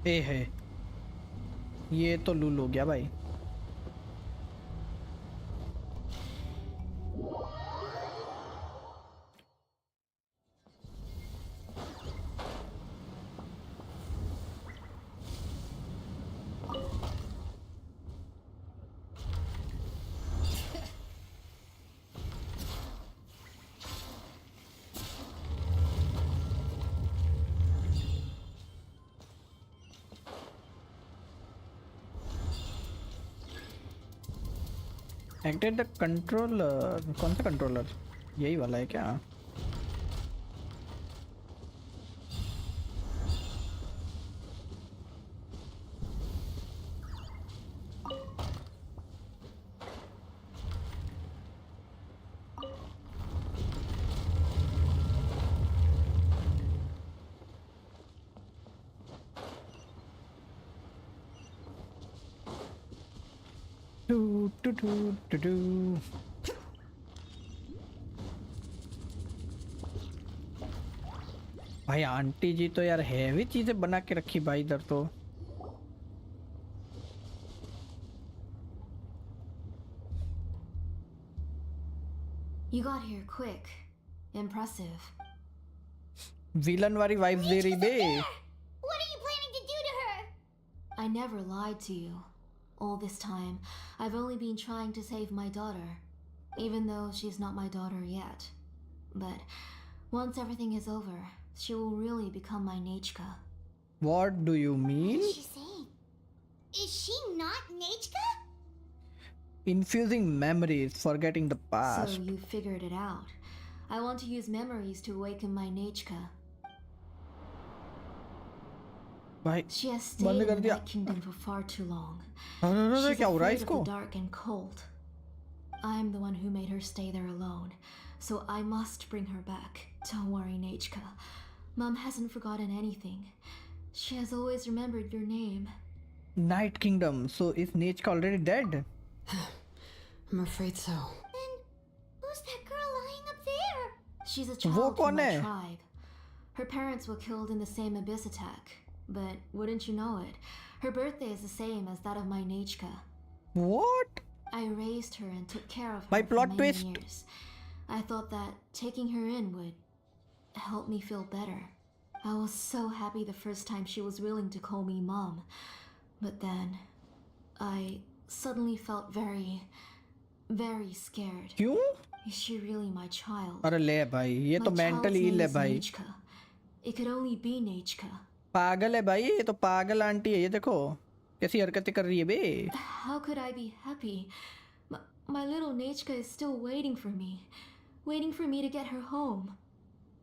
ए है ये तो लूल हो गया भाई. Activate the controller. कौन सा कंट्रोलर? यही वाला है क्या? टू भाई आंटी जी तो यार हैवी चीजें बना के रखी भाई इधर तो. You got here quick. Impressive. Villain वाली वाइब्स दे रही बे. What are you planning to do to her? I never lied to you. All this time, I've only been trying to save my daughter, even though she's not my daughter yet. But once everything is over, she will really become my Nechka. What do you mean? What's she saying? Is she not Nechka? Infusing memories, forgetting the past. So you figured it out. I want to use memories to awaken my Nechka. भाई She has बंद stayed कर in the दिया. Night Kingdom for far too long. क्या हो रहा है She's afraid of इसको? the dark and cold. I'm the one who made her stay there alone, so I must bring her back. Don't worry, Nechka. Mom hasn't forgotten anything. She has always remembered your name. Night Kingdom. So is Nechka already dead? I'm afraid so. Then who's that girl lying up there? She's a वो child from कौन my है? tribe. Her parents were killed in the same abyss attack. But wouldn't you know it, her birthday is the same as that of my Nechka. What? I raised her and took care of her By for plot many twist. years. I thought that taking her in would help me feel better. I was so happy the first time she was willing to call me Mom. But then, I suddenly felt very, very scared. क्यों? Is she really my child? अरे ले भाई ये तो My child's mentally name इल है is भाई. Nechka. It could only be Nechka. पागल है भाई. ये तो पागल आंटी है. ये देखो कैसी हरकतें कर रही है बे. How could I be happy? My little Nechka is still waiting for me. Waiting for me to get her home.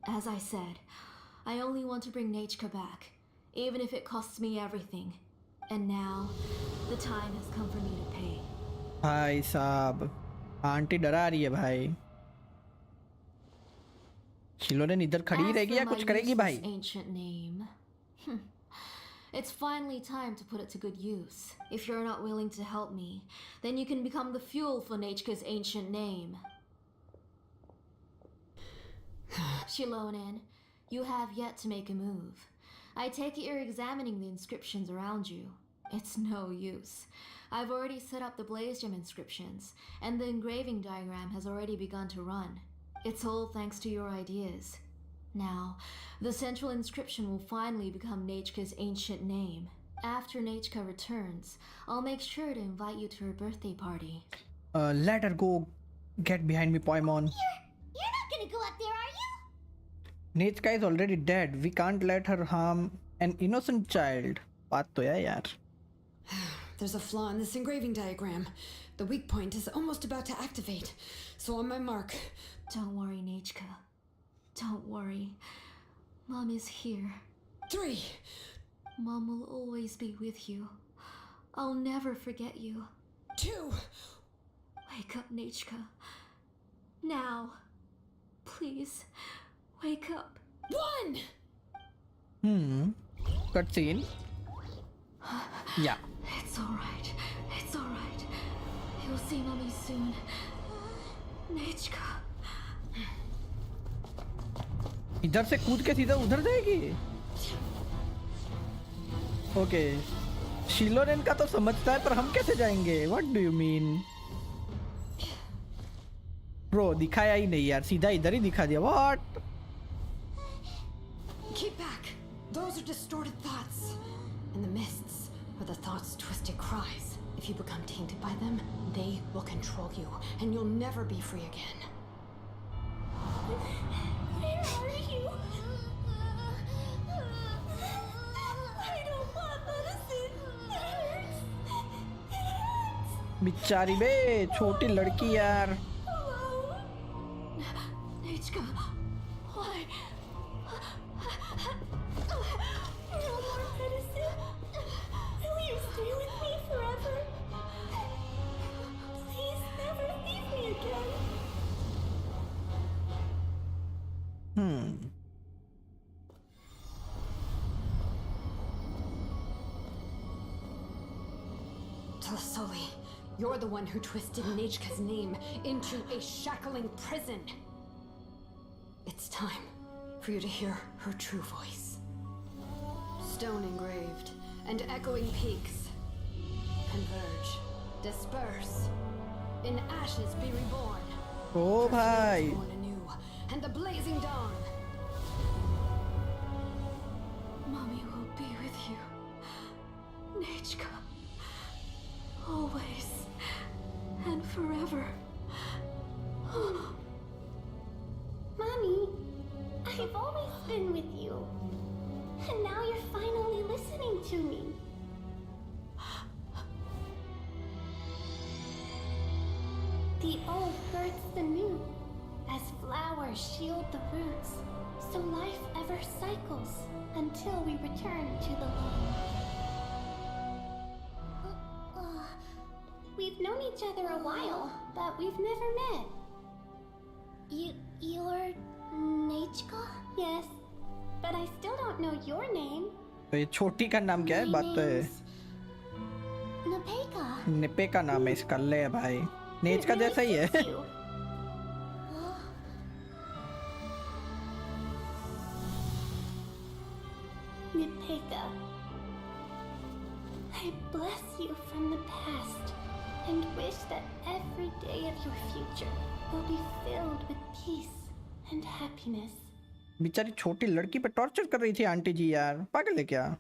As I said, I only want to bring Nechka back. Even if it costs me everything. And now, the time has come for me to pay. भाई साहब aunty डरा रही है भाई. शिलोनेन इधर खड़ी As रहेगी for या my कुछ करेगी useless भाई? ancient name. It's finally time to put it to good use. If you're not willing to help me, then you can become the fuel for Nechka's ancient name. Xilonen, you have yet to make a move. I take it you're examining the inscriptions around you. It's no use. I've already set up the blaze gem inscriptions, and the engraving diagram has already begun to run. It's all thanks to your ideas. Now, the central inscription will finally become Nechka's ancient name. After Nechka returns, I'll make sure to invite you to her birthday party. Let her go. Get behind me, Paimon. You're not gonna go up there, are you? Nechka is already dead. We can't let her harm An innocent child. बात तो है यार. There's a flaw in this engraving diagram. The weak point is almost about to activate. So on my mark. Don't worry, Nechka. Don't worry. Mom is here. 3. Mom will always be with you. I'll never forget you. 2. Wake up, Nechka. Now. Please. Wake up. 1. Cutscene. Yeah. It's alright. It's alright. You'll see Mommy soon. Nechka. इधर से कूद के सीधा उधर जाएगी. Okay. शिलोनेन का तो समझता है, पर हम कैसे जाएंगे? What do you mean? Bro, दिखाया ही नहीं यार, सीधा इधर ही दिखा दिया. What? Keep back. Those are distorted thoughts. In the mists are the thoughts' twisted cries. If you become tainted by them, they will control you, and you'll never be free again. Where are you? I don't want medicine. It hurts. It hurts. बेचारी बे, छोटी लड़की यार. Nechka. Why? No more medicine. Will you stay with me forever? Please never leave me again. Tlasoli, you're the one who twisted Nechka's name into a shackling prison. It's time for you to hear her true voice. Stone engraved and echoing peaks converge, disperse, in ashes be reborn. ओ भाई. Born anew, and the blazing dawn. Mommy will be with you. Nechka. Always. And forever. Mommy, I've always been with you. And now you're finally listening to me. The old hurts the new, as flowers shield the roots, so life ever cycles until we return to the light. We've known each other a while, but we've never met. You're Nechka? Yes, but I still don't know your name. तो ये छोटी का नाम क्या है? बात तो है. Nepeka. निपे का नाम है इसका. ले भाई, नेच का जैसा ही है. Nepeka, I bless you from the past and wish that every day of your future will be filled with peace and happiness. बेचारी छोटी लड़की पे टॉर्चर कर रही थी आंटी जी यार. पागल है क्या?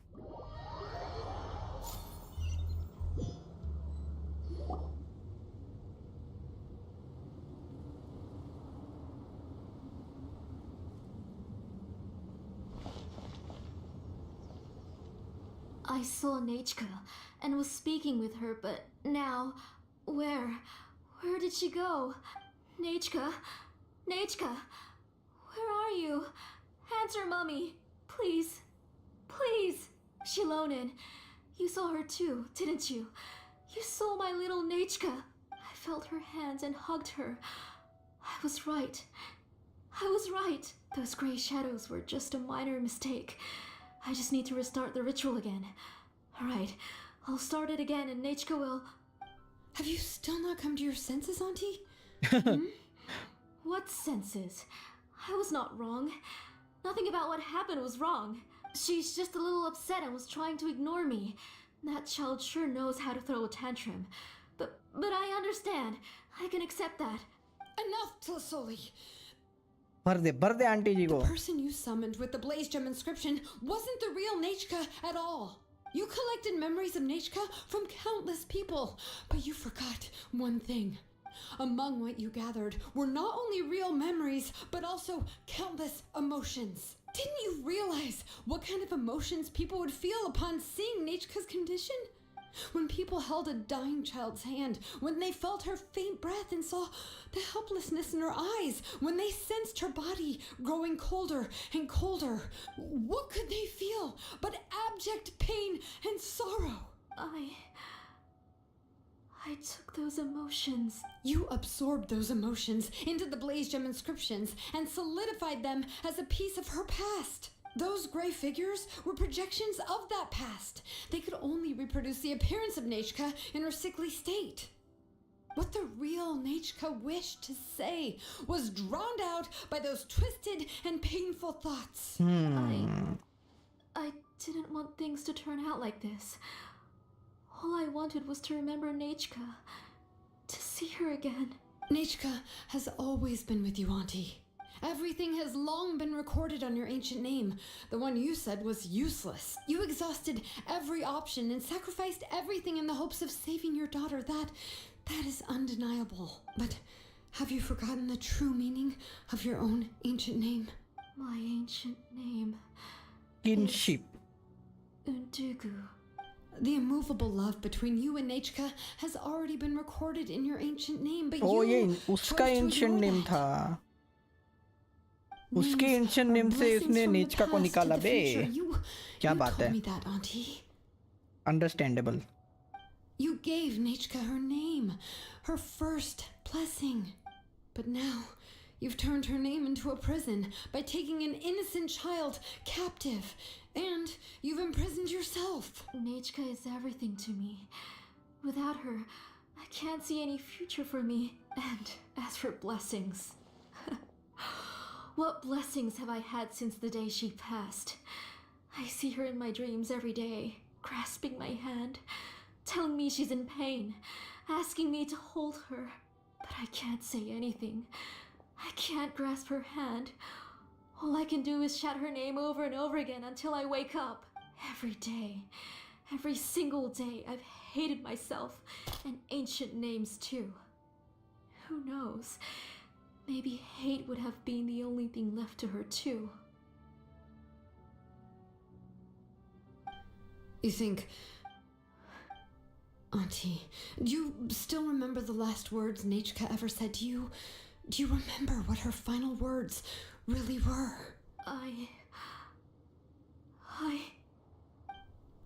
I saw Nechka and was speaking with her, but now, where? Where did she go? Nechka? Nechka? Where are you? Answer, Mummy. Please. Please. Xilonen, you saw her too, didn't you? You saw my little Nechka. I felt her hands and hugged her. I was right. I was right. Those gray shadows were just a minor mistake. I just need to restart the ritual again. Alright, I'll start it again and Nechka will... Have you still not come to your senses, Auntie? What senses? I was not wrong. Nothing about what happened was wrong. She's just a little upset and was trying to ignore me. That child sure knows how to throw a tantrum. But I understand. I can accept that. Enough, Tlasoli! भर दे aunty जी को. The person you summoned with the Blaze Gem inscription wasn't the real Nechka at all. You collected memories of Nechka from countless people, but you forgot one thing. Among what you gathered were not only real memories, but also countless emotions. Didn't you realize what kind of emotions people would feel upon seeing Nechka's condition? When people held a dying child's hand, when they felt her faint breath and saw the helplessness in her eyes, when they sensed her body growing colder and colder, what could they feel but abject pain and sorrow? I took those emotions. You absorbed those emotions into the Blaze Gem inscriptions and solidified them as a piece of her past. Those gray figures were projections of that past. They could only reproduce the appearance of Nechka in her sickly state. What the real Nechka wished to say was drowned out by those twisted and painful thoughts. I didn't want things to turn out like this. All I wanted was to remember Nechka, to see her again. Nechka has always been with you, Auntie. Everything has long been recorded on your ancient name. The one you said was useless. You exhausted every option and sacrificed everything in the hopes of saving your daughter. That is undeniable. But have you forgotten the true meaning of your own ancient name? My ancient name. Kinship. Undugu. The immovable love between you and Nechka has already been recorded in your ancient name, but Oh, ये you उसका chose to ancient ignore name that. था. उसके Names ancient are name से blessings उसने from the नेचका को past to निकाला the bay. future. You क्या बात told है? me that, Auntie. Understandable. You gave Nechka her name, her first blessing. But now, you've turned her name into a prison by taking an innocent child captive. And you've imprisoned yourself. Nechka is everything to me. Without her, I can't see any future for me. And as for blessings... what blessings have I had since the day she passed? I see her in my dreams every day, grasping my hand, telling me she's in pain, asking me to hold her. But I can't say anything. I can't grasp her hand. All I can do is shout her name over and over again until I wake up. Every day, every single day, I've hated myself and ancient names too. Who knows? Maybe hate would have been the only thing left to her too. You think... Auntie, do you still remember the last words Nechka ever said to you? Do you remember what her final words really were?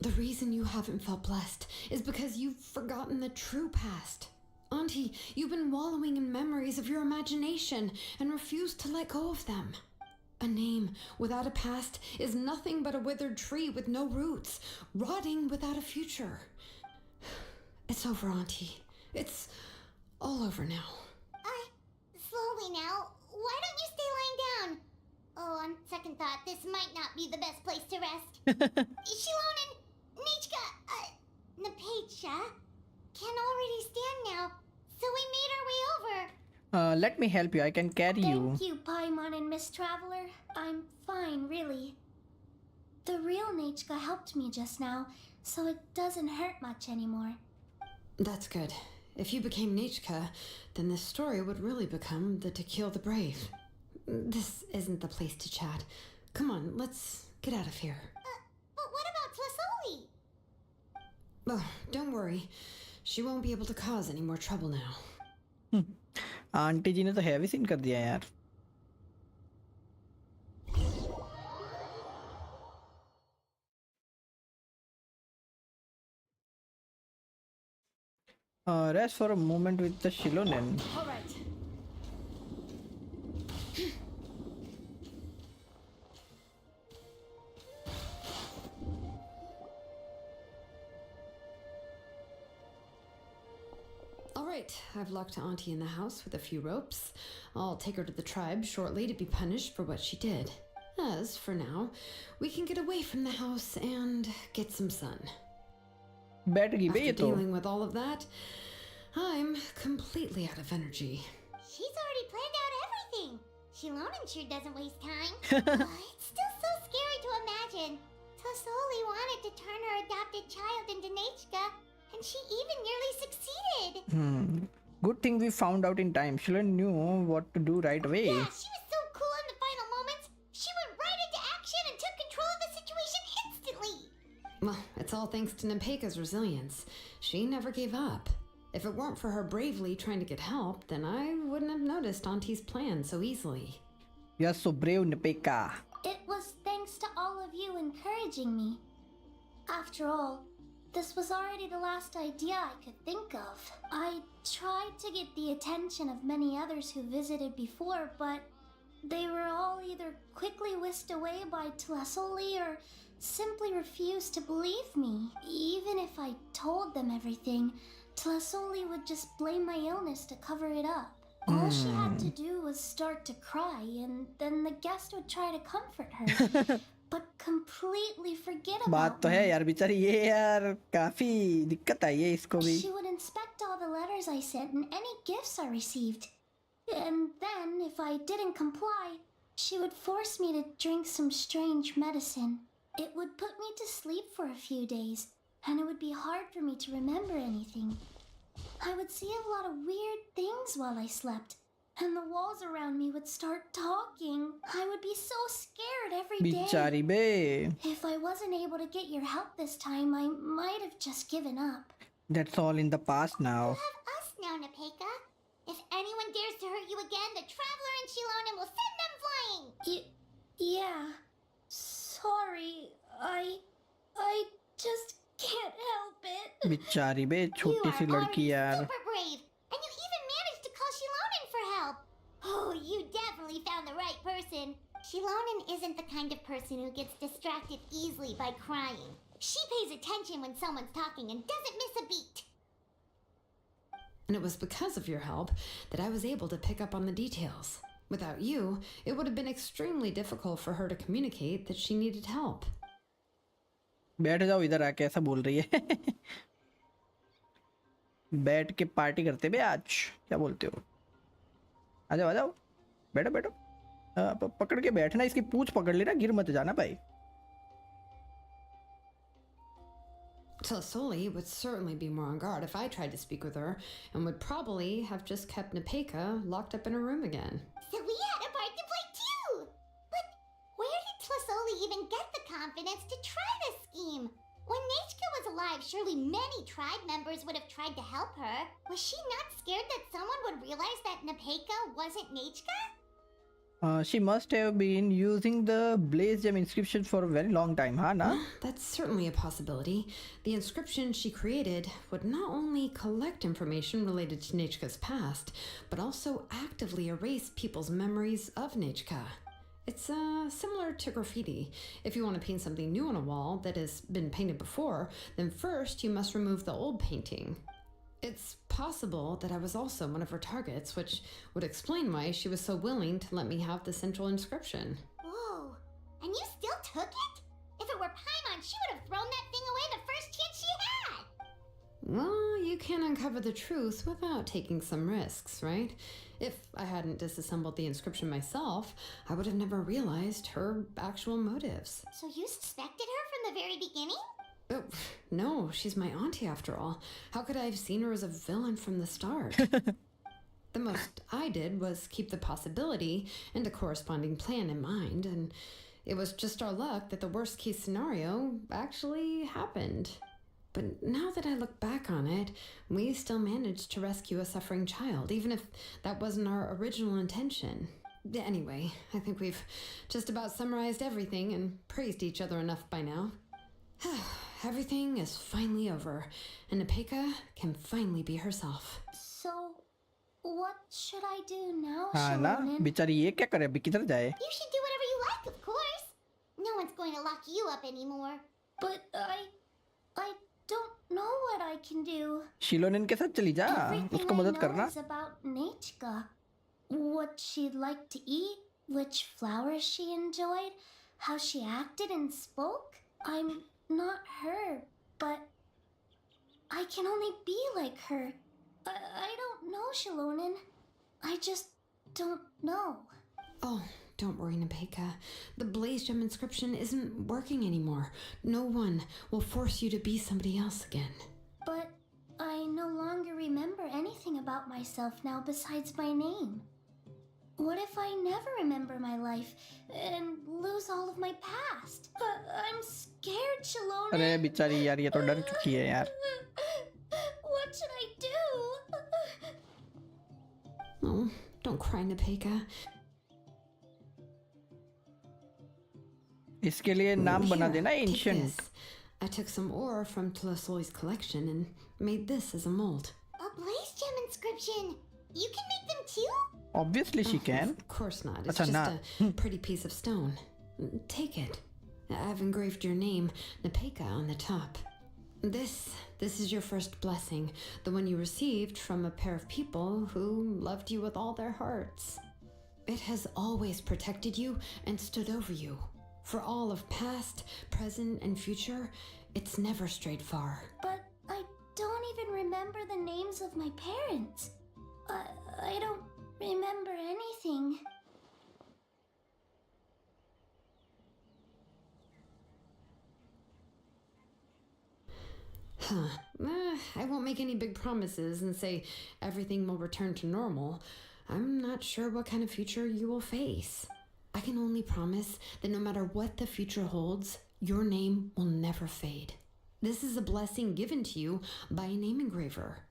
The reason you haven't felt blessed is because you've forgotten the true past. Auntie, you've been wallowing in memories of your imagination and refused to let go of them. A name without a past is nothing but a withered tree with no roots, rotting without a future. It's over, Auntie. It's all over now. Slowly now. Why don't you stay lying down? Oh, on second thought, this might not be the best place to rest. Xilonen, Nechka, Napacha can already stand now, so we made our way over. Let me help you. I can carry you. Thank you, Paimon and Miss Traveler. I'm fine, really. The real Nechka helped me just now, so it doesn't hurt much anymore. That's good. If you became Nechka, then this story would really become the To Kill the Brave. This isn't the place to chat. Come on, let's get out of here. But what about Tlasoli? Oh, don't worry. She won't be able to cause any more trouble now. Aunty ji ने तो heavy scene कर दिया यार. Rest for a moment with the Xilonen. All right. All right, I've locked Auntie in the house with a few ropes. I'll take her to the tribe shortly to be punished for what she did. As for now, we can get away from the house and get some sun. बैठ गई बे After ये तो. dealing with all of that, I'm completely out of energy. She's already planned out everything. Xilonen sure doesn't waste time. It's still so scary to imagine. Tlasoli wanted to turn her adopted child into Nechka, and she even nearly succeeded. Good thing we found out in time. Xilonen knew what to do right away. Yeah, she was so cool in the final moments. She went right into It's all thanks to Nepeka's resilience. She never gave up. If it weren't for her bravely trying to get help, then I wouldn't have noticed Auntie's plan so easily. You're so brave, Nepeka. It was thanks to all of you encouraging me. After all, this was already the last idea I could think of. I tried to get the attention of many others who visited before, but they were all either quickly whisked away by Tlasoli or simply refused to believe me. Even if I told them everything, Tlasoli would just blame my illness to cover it up. All she had to do was start to cry, and then the guest would try to comfort her, but completely forget बात about तो है me. यार बेचारी ये यार काफी दिक्कत आई है इसको भी. She would inspect all the letters I sent and any gifts I received. And then, if I didn't comply, she would force me to drink some strange medicine. It would put me to sleep for a few days, and it would be hard for me to remember anything. I would see a lot of weird things while I slept, and the walls around me would start talking. I would be so scared every day. बेचारी बे. If I wasn't able to get your help this time, I might have just given up. That's all in the past now. Have us now, Nepeka. If anyone dares to hurt you again, the Traveler and Xilonen will send them flying! Yeah. Sorry. I just can't help it. बेचारी बे You छोटी सी are लड़की already यार. super brave, and you even managed to call Xilonen for help. Oh, you definitely found the right person. Xilonen isn't the kind of person who gets distracted easily by crying. She pays attention when someone's talking and doesn't miss a beat. And it was because of your help that I was able to pick up on the details. Without you, it would have been extremely difficult for her to communicate that she needed help. बैठ जाओ इधर आके ऐसा बोल रही है. बैठ के पार्टी करते बे आज. क्या बोलते हो? आ जाओ आ जाओ. बैठो बैठो. पकड़ के बैठना, इसकी पूंछ पकड़ लेना, गिर मत जाना भाई. Tlasoli would certainly be more on guard if I tried to speak with her, and would probably have just kept Nepeka locked up in her room again. So we had a part to play too! But where did Tlasoli even get the confidence to try this scheme? When Nechka was alive, surely many tribe members would have tried to help her. Was she not scared that someone would realize that Nepeka wasn't Nechka? She must have been using the Blaze Gem inscription for a very long time, huh? Na? That's certainly a possibility. The inscription she created would not only collect information related to Nechka's past, but also actively erase people's memories of Nechka. It's similar to graffiti. If you want to paint something new on a wall that has been painted before, then first you must remove the old painting. It's possible that I was also one of her targets, which would explain why she was so willing to let me have the central inscription. Whoa, and you still took it? If it were Paimon, she would have thrown that thing away the first chance she had! Well, you can uncover the truth without taking some risks, right? If I hadn't disassembled the inscription myself, I would have never realized her actual motives. So you suspected her from the very beginning? Oh, no, she's my auntie after all. How could I have seen her as a villain from the start? The most I did was keep the possibility and a corresponding plan in mind, and it was just our luck that the worst case scenario actually happened. But now that I look back on it, we still managed to rescue a suffering child, even if that wasn't our original intention. Anyway, I think we've just about summarized everything and praised each other enough by now. Everything is finally over, and Nepeka can finally be herself. So, what should I do now, हाँ ना, Xilonen? बेचारी ये क्या करे, अभी किधर जाए? You should do whatever you like, of course. No one's going to lock you up anymore. But I don't know what I can do. शिलोनेन के साथ चली जा, Everything उसको I मदद know करना. is about Nechka. What she'd like to eat, which flowers she enjoyed, how she acted and spoke. I'm not her, but I can only be like her. I don't know, Xilonen. I just don't know. Oh, don't worry, Nepeka. The Blaze Gem inscription isn't working anymore. No one will force you to be somebody else again. But I no longer remember anything about myself now besides my name. What if I never remember my life and lose all of my past? I'm scared, Xilonen. अरे बेचारी यार, ये तो डर चुकी है यार. What should I do? Oh, don't cry, Napeka. इसके लिए नाम बना Here, देना take ancient. this. I took some ore from Tlasoli's collection and made this as a mold. A blaze gem inscription. You can make them too? Obviously she can. Of course not. It's Acha, just na. a pretty piece of stone. Take it. I've engraved your name, Napeka, on the top. This is your first blessing, the one you received from a pair of people who loved you with all their hearts. It has always protected you and stood over you. For all of past, present, and future, it's never strayed far. But I don't even remember the names of my parents. I don't remember anything. I won't make any big promises and say everything will return to normal. I'm not sure what kind of future you will face. I can only promise that no matter what the future holds, your name will never fade. This is a blessing given to you by a name engraver.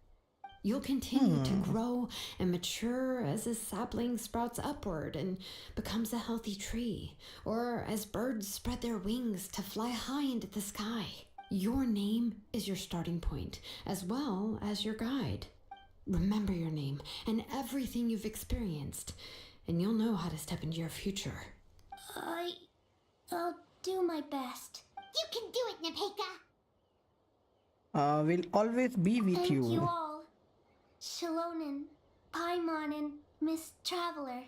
You'll continue to grow and mature as a sapling sprouts upward and becomes a healthy tree, or as birds spread their wings to fly high into the sky. Your name is your starting point, as well as your guide. Remember your name and everything you've experienced, and you'll know how to step into your future. I'll do my best. You can do it, Napeka. Will always be with Thank you. you all. Xilonen, Paimon, and Miss Traveler.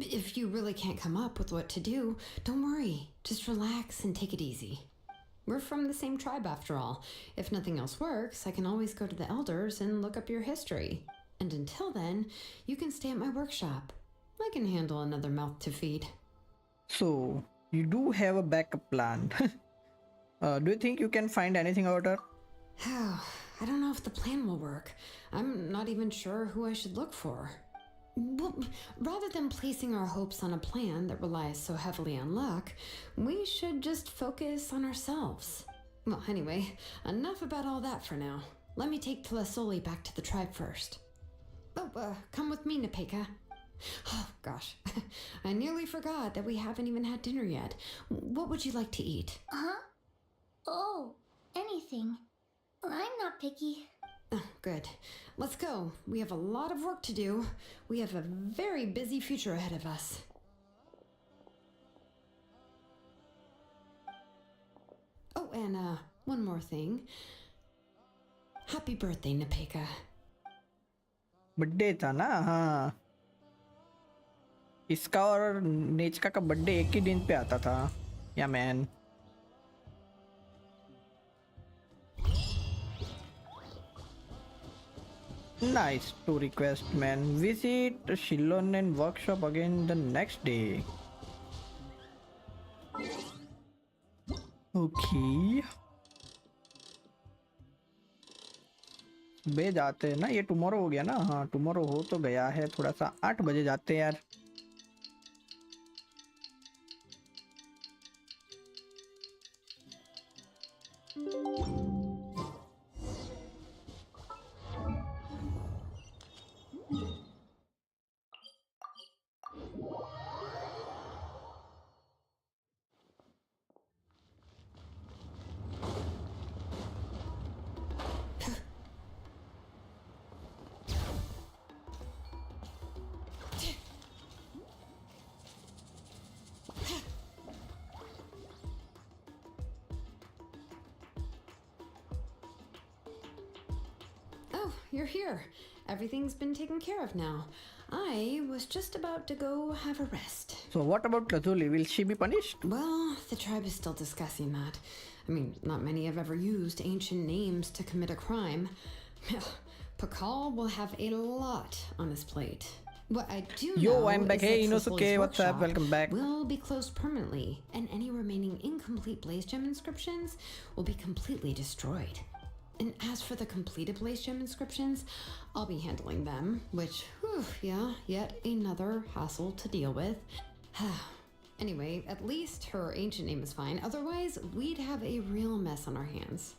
If you really can't come up with what to do, don't worry. Just relax and take it easy. We're from the same tribe after all. If nothing else works, I can always go to the elders and look up your history. And until then, you can stay at my workshop. I can handle another mouth to feed. So you do have a backup plan. Do you think you can find anything about her? I don't know if the plan will work. I'm not even sure who I should look for. Well, rather than placing our hopes on a plan that relies so heavily on luck, we should just focus on ourselves. Well, anyway, enough about all that for now. Let me take Tlasoli back to the tribe first. Oh, come with me, Napeka. Oh, gosh. I nearly forgot that we haven't even had dinner yet. What would you like to eat? Huh? Oh, anything. I'm not picky. Oh, good. Let's go. We have a lot of work to do. We have a very busy future ahead of us. Oh, and one more thing. Happy birthday, Napeka. Birthday था ना. हाँ, इसका और नेचका का birthday एक ही दिन पे आता था. या man. Nice to request, man. Visit Xilonen workshop again the next day. Okay. बे जाते हैं ना. ये टुमारो हो गया ना. हाँ, टुमारो हो तो गया है. थोड़ा सा 8 बजे जाते हैं यार. You're here. Everything's been taken care of now. I was just about to go have a rest. So what about Lazuli? Will she be punished? Well, the tribe is still discussing that. I mean, not many have ever used ancient names to commit a crime. Pakal will have a lot on his plate. What I do know I'm back. is Hey, that Inosuke, Tlasoli's what's up? workshop Welcome back. will be closed permanently, and any remaining incomplete blaze gem inscriptions will be completely destroyed. And as for the completed Blaze Gem inscriptions, I'll be handling them, which, whew, yeah, yet another hassle to deal with. Anyway, at least her ancient name is fine. Otherwise, we'd have a real mess on our hands.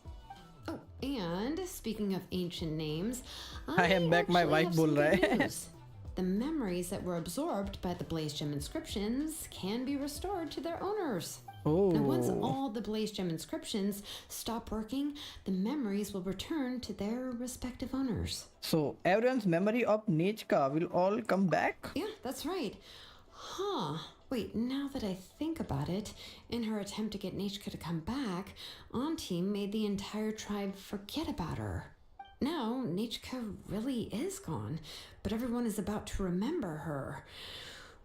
Oh, and speaking of ancient names, I am back, my actually wife have bol some raha good hai. news. The memories that were absorbed by the Blaze Gem inscriptions can be restored to their owners. Now, once Oh, all the Blaze Gem inscriptions stop working, the memories will return to their respective owners. so everyone's memory of Nechka will all come back. Yeah, that's right. Huh. Wait, now that I think about it, in her attempt to get Nechka to come back, Auntie made the entire tribe forget about her. Now, Nechka really is gone, but everyone is about to remember her.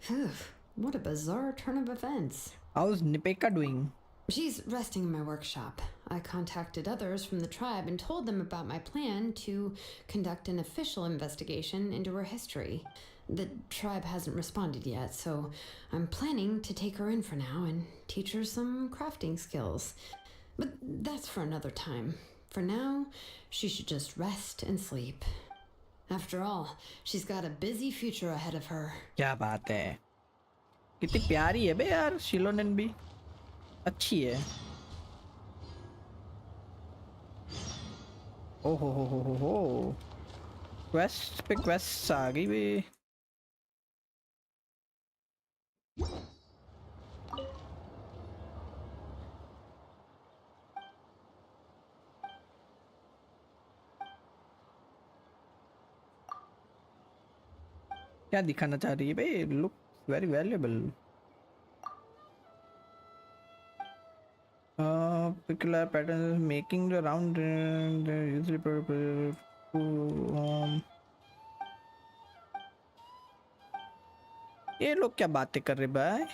Phew, what a bizarre turn of events. How's Nipeka doing? She's resting in my workshop. I contacted others from the tribe and told them about my plan to conduct an official investigation into her history. The tribe hasn't responded yet, so I'm planning to take her in for now and teach her some crafting skills. But that's for another time. For now, she should just rest and sleep. After all, she's got a busy future ahead of her. क्या बात है, कितनी प्यारी है बे यार, शिलोनेन भी अच्छी है. ओ हो, क्वेस्ट पे क्वेस्ट आ गई बे. क्या दिखाना चाह रही है बे? Look very valuable. Particular patterns making the round usually ये लोग क्या बातें कर रहे भाई?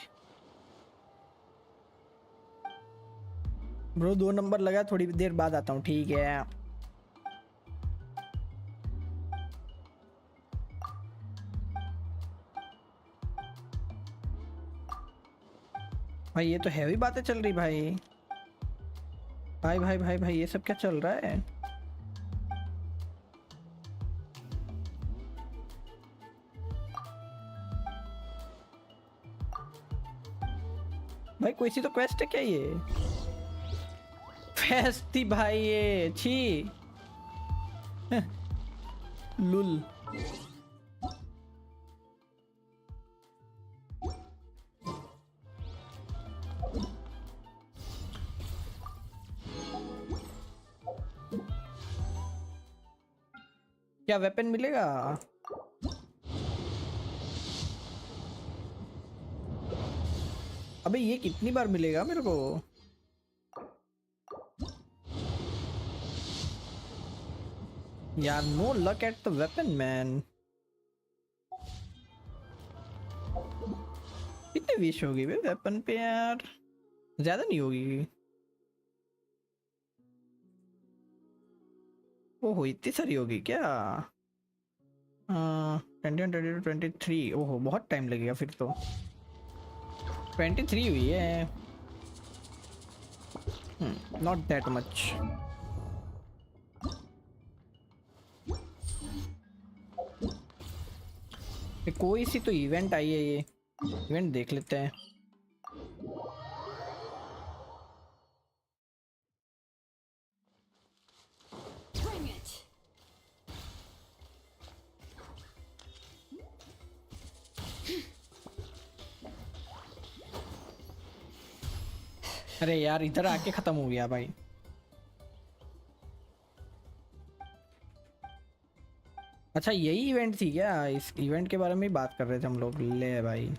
ब्रो 2 नंबर लगा, थोड़ी देर बाद आता हूँ, ठीक है. भाई ये तो हैवी बातें चल रही भाई. भाई ये सब क्या चल रहा है? भाई कोई सी तो क्वेस्ट है क्या ये? क्वेस्ट थी भाई ये, छी. लुल. क्या वेपन मिलेगा? अबे ये कितनी बार मिलेगा मेरे को? यार no luck at the weapon man. कितने विश होगी बे वेपन पे यार? ज्यादा नहीं होगी? ओहो इतनी सारी होगी क्या? 23. ओहो बहुत टाइम लगेगा फिर तो. 23 हुई है. Not that much. कोई सी तो इवेंट आई है, ये इवेंट देख लेते हैं. अरे यार इधर आके खत्म हो गया भाई. अच्छा यही इवेंट थी क्या? इस इवेंट के बारे में ही बात कर रहे थे हम लोग. ले भाई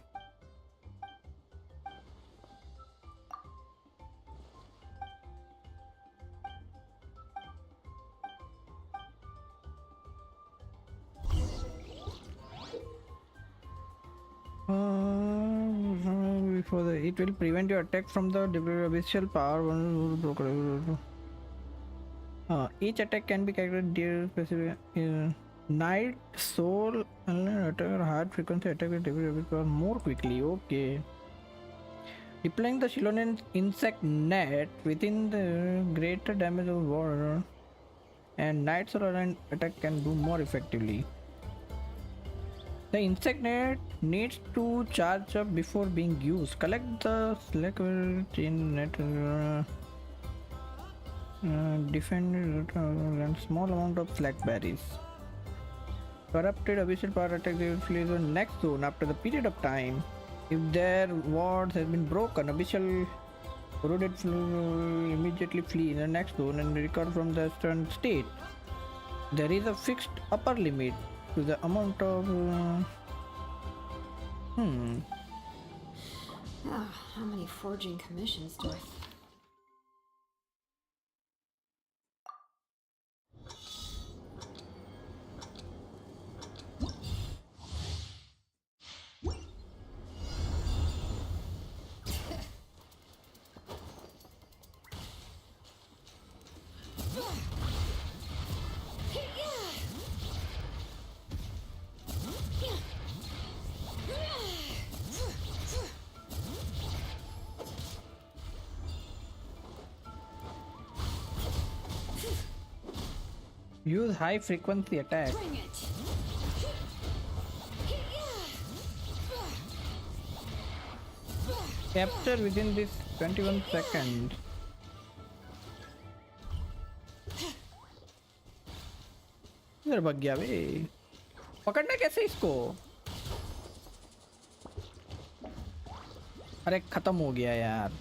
before it will prevent your attack from the abyssal power. Each attack can be calculated dear specific night soul attack or hard frequency attack with abyssal power more quickly. Okay, deploying the Xilonen insect net within the greater damage of war. and night solar attack can do more effectively. The insect net needs to charge up before being used. Collect the slack chain net. Defend and small amount of slack berries. Corrupted abyssal power attack will flee the next zone after the period of time. If their ward has been broken, abyssal corroded will immediately flee in the next zone and recover from the stunned state. There is a fixed upper limit to the amount of. How many forging commissions do I? Use high frequency attack. Bring it. Capture within this 21 seconds. इधर भाग गया बे। पकड़ना कैसे इसको? अरे खत्म हो गया यार।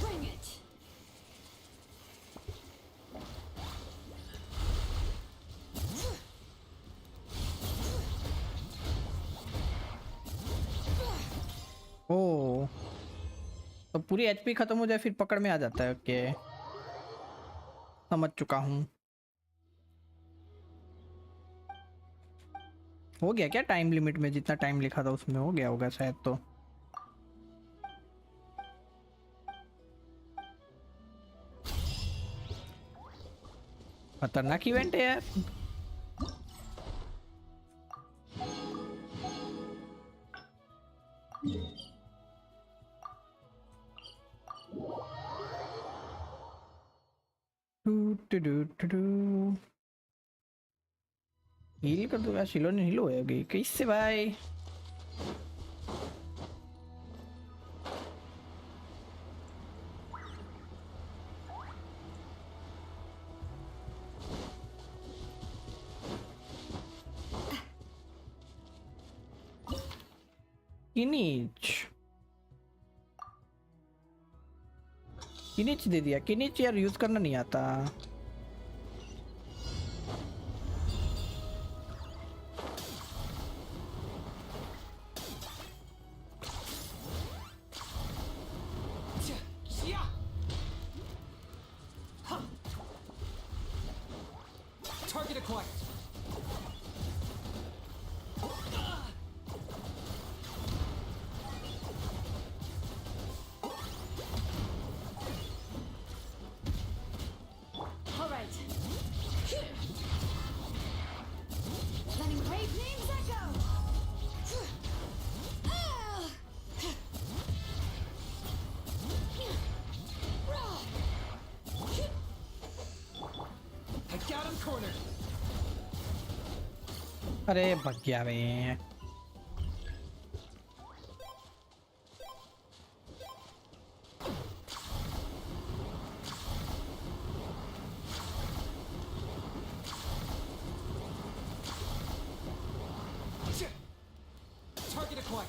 Bring it. ओ तो पूरी एचपी खत्म हो जाए फिर पकड़ में आ जाता है। ओके समझ चुका हूँ। हो गया क्या टाइम लिमिट में? जितना टाइम लिखा था उसमें हो गया होगा शायद। तो खतरनाक इवेंट है यार। हील कर दो यार। शिलोने हील होगी कैसे भाई? किनिच दे दिया। किनिच यार यूज करना नहीं आता। Target acquired. All right. Letting great names echo. I got him cornered. अरे भाग गया बे। Target acquired.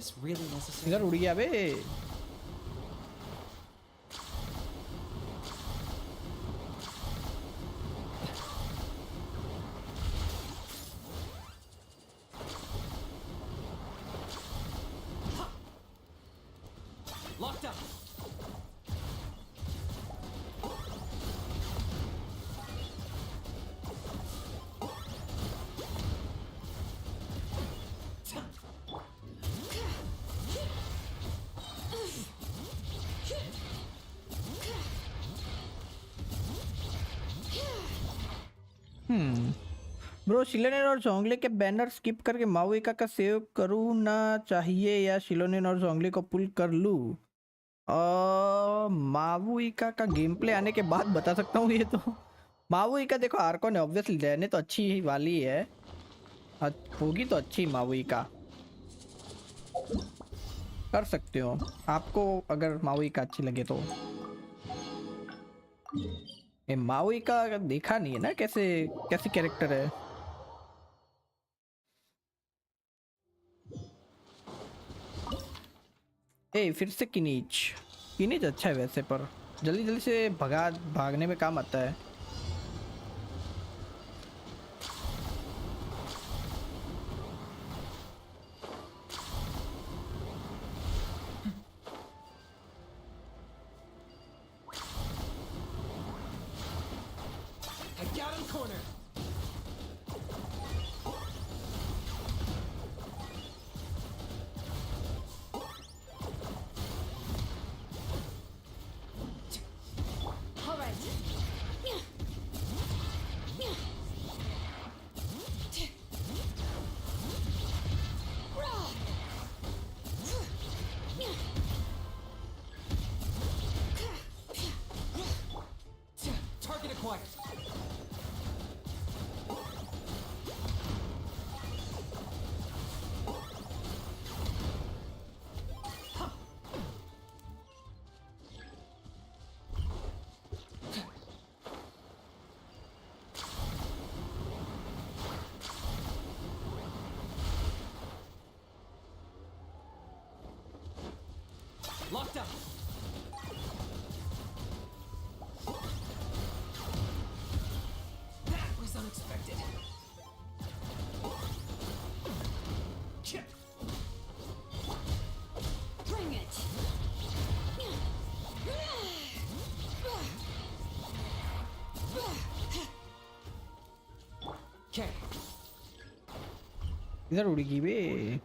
this really necessary? इधर उड़ गया बे. Locked up. ब्रो शिलोनेन और जोंगले के बैनर स्किप करके माउइका का सेव करूँ ना चाहिए या शिलोनेन और जोंगले को पुल कर लूँ? मावुइका का गेम प्ले आने के बाद बता सकता हूँ ये तो. मावुइका देखो आर्कॉन है ऑब्वियसली, रहने तो अच्छी ही वाली है, होगी तो अच्छी. मावुइका कर सकते हो आपको अगर मावुइका अच्छी लगे तो. ये मावुइका देखा नहीं है ना कैसे कैसी कैरेक्टर है. ए फिर से किनीच अच्छा है वैसे, पर जल्दी जल्दी से भागने में काम आता है. I got him cornered. All right. Target acquired. Locked up. That was unexpected. Chip. Bring it! Okay. इधर उड़ेगी बे.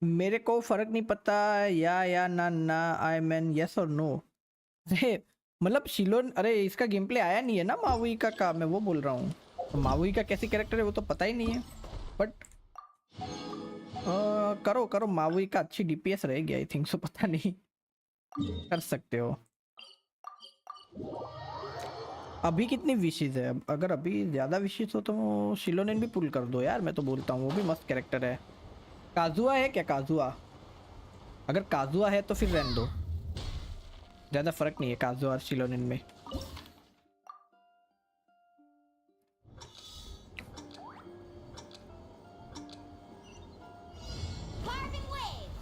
मेरे को फर्क नहीं पता या ना आई मीन यस और नो. मतलब शिलोन, अरे इसका गेम प्ले आया नहीं है ना मावुइका का, मैं वो बोल रहा हूँ. तो मावुइका कैसी कैरेक्टर है वो तो पता ही नहीं है, बट करो मावुइका अच्छी डीपीएस रहेगी आई थिंक सो. पता नहीं, कर सकते हो. अभी कितनी विशेष है? अगर अभी ज़्यादा विशेष हो तो शिलोनेन भी पुल कर दो यार, मैं तो बोलता हूँ वो भी मस्त कैरेक्टर है. काजुआ है क्या? काजुआ, अगर काजुआ है तो फिर रहने दो, ज़्यादा फर्क नहीं है काजुआ और शिलोनेन में. Carving waves.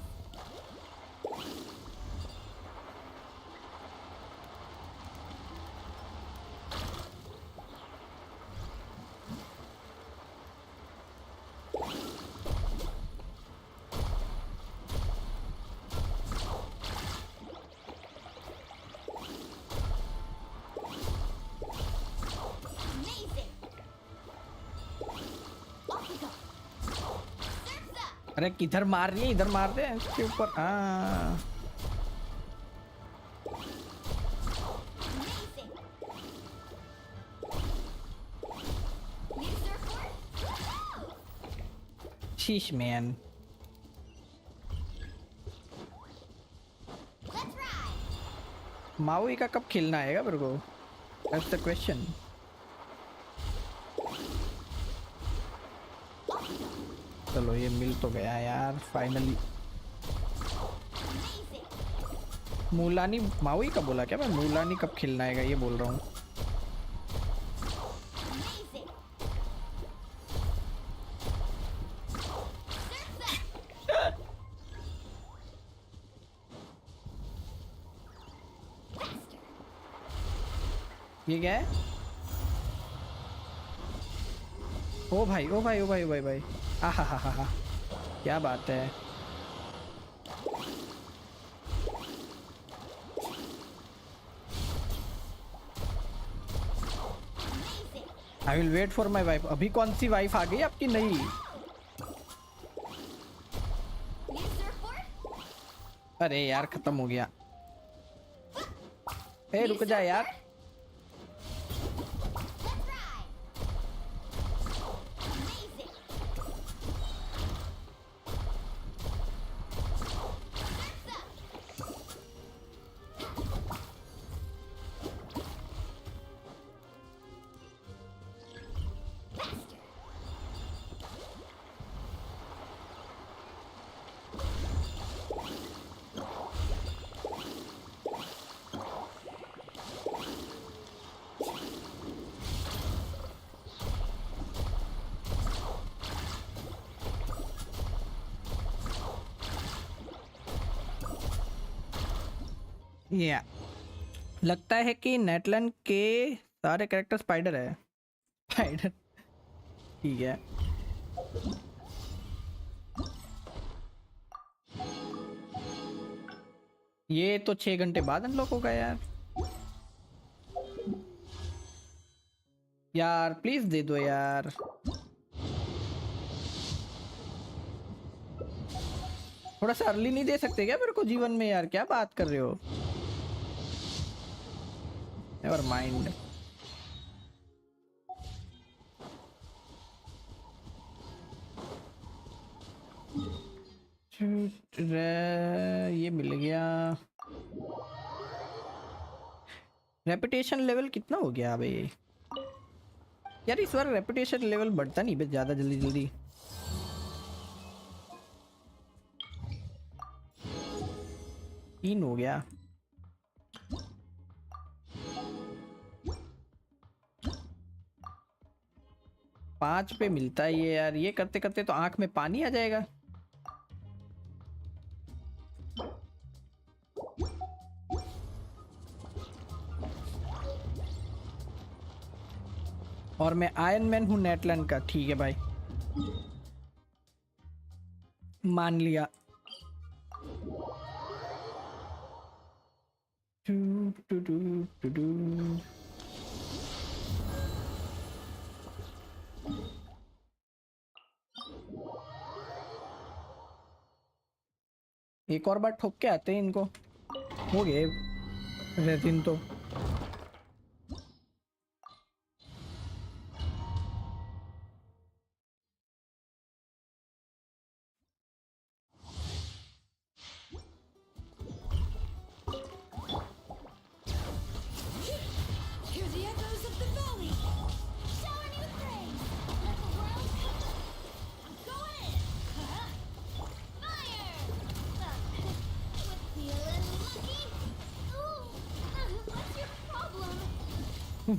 Amazing. Off we go. Surf's up. अरे किधर मार रही है? इधर मार दे इसके ऊपर. हाँ Amazing. Need a surfboard? Woo! शीश मैन. Let's ride. मावुइका कब खेलना आएगा मेरे को? That's the question. चलो ये मिल तो गया यार फाइनली। मूलानी माउई का बोला क्या मैं? मूलानी कब खिलना है ये बोल रहा हूँ। ये क्या है? ओ भाई ओ भाई ओ भाई ओ भाई भाई आहा हा हा हा, क्या बात है। I will wait for my wife. अभी कौन सी वाइफ आ गई आपकी नई? अरे यार खत्म हो गया। ए रुक जा यार। या लगता है कि नेटलन के सारे कैरेक्टर स्पाइडर है। स्पाइडर ठीक है। ये तो 6 घंटे बाद अनलॉक होगा यार। यार प्लीज दे दो यार। थोड़ा सा अर्ली नहीं दे सकते क्या मेरे को जीवन में यार? क्या बात कर रहे हो? Never mind. ये मिल गया। रेपुटेशन लेवल कितना हो गया अबे यार? इस बार रेपुटेशन लेवल बढ़ता नहीं बस ज्यादा जल्दी जल्दी। तीन हो गया। पांच पे मिलता है ये यार। ये करते करते तो आंख में पानी आ जाएगा। और मैं आयरन मैन हूं नेटलैंड का। ठीक है भाई मान लिया। एक और बार ठोक के आते हैं इनको। हो गए रेजिन तो।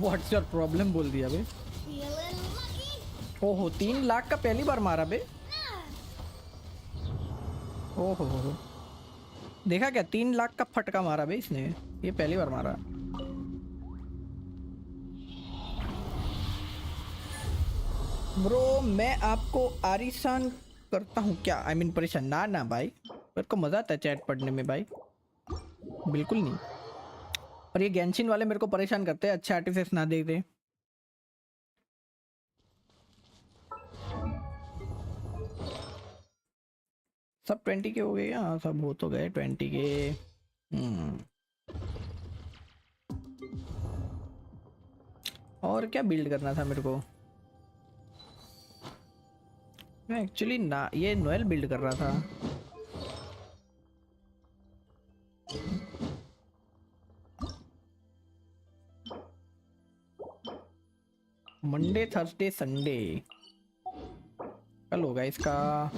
व्हाट्स योर प्रॉब्लम बोल दिया बे। ओहो 3 लाख का पहली बार मारा बे। ओहो हो देखा क्या? 3 लाख का फटका मारा बे इसने। ये पहली बार मारा। ब्रो मैं आपको आरिसान करता हूँ क्या? आई मीन परेशान ना ना भाई। मेरे को मजा आता है चैट पढ़ने में भाई। बिल्कुल नहीं। और ये गेंशिन वाले मेरे को परेशान करते हैं अच्छे आर्टिफैक्ट्स ना दे दे। सब 20 के हो गए। हाँ सब हो तो गए 20 के। और क्या बिल्ड करना था मेरे को? मैं एक्चुअली ना ये नोएल बिल्ड कर रहा था। Monday Thursday Sunday. कल लेवल होगा इसका?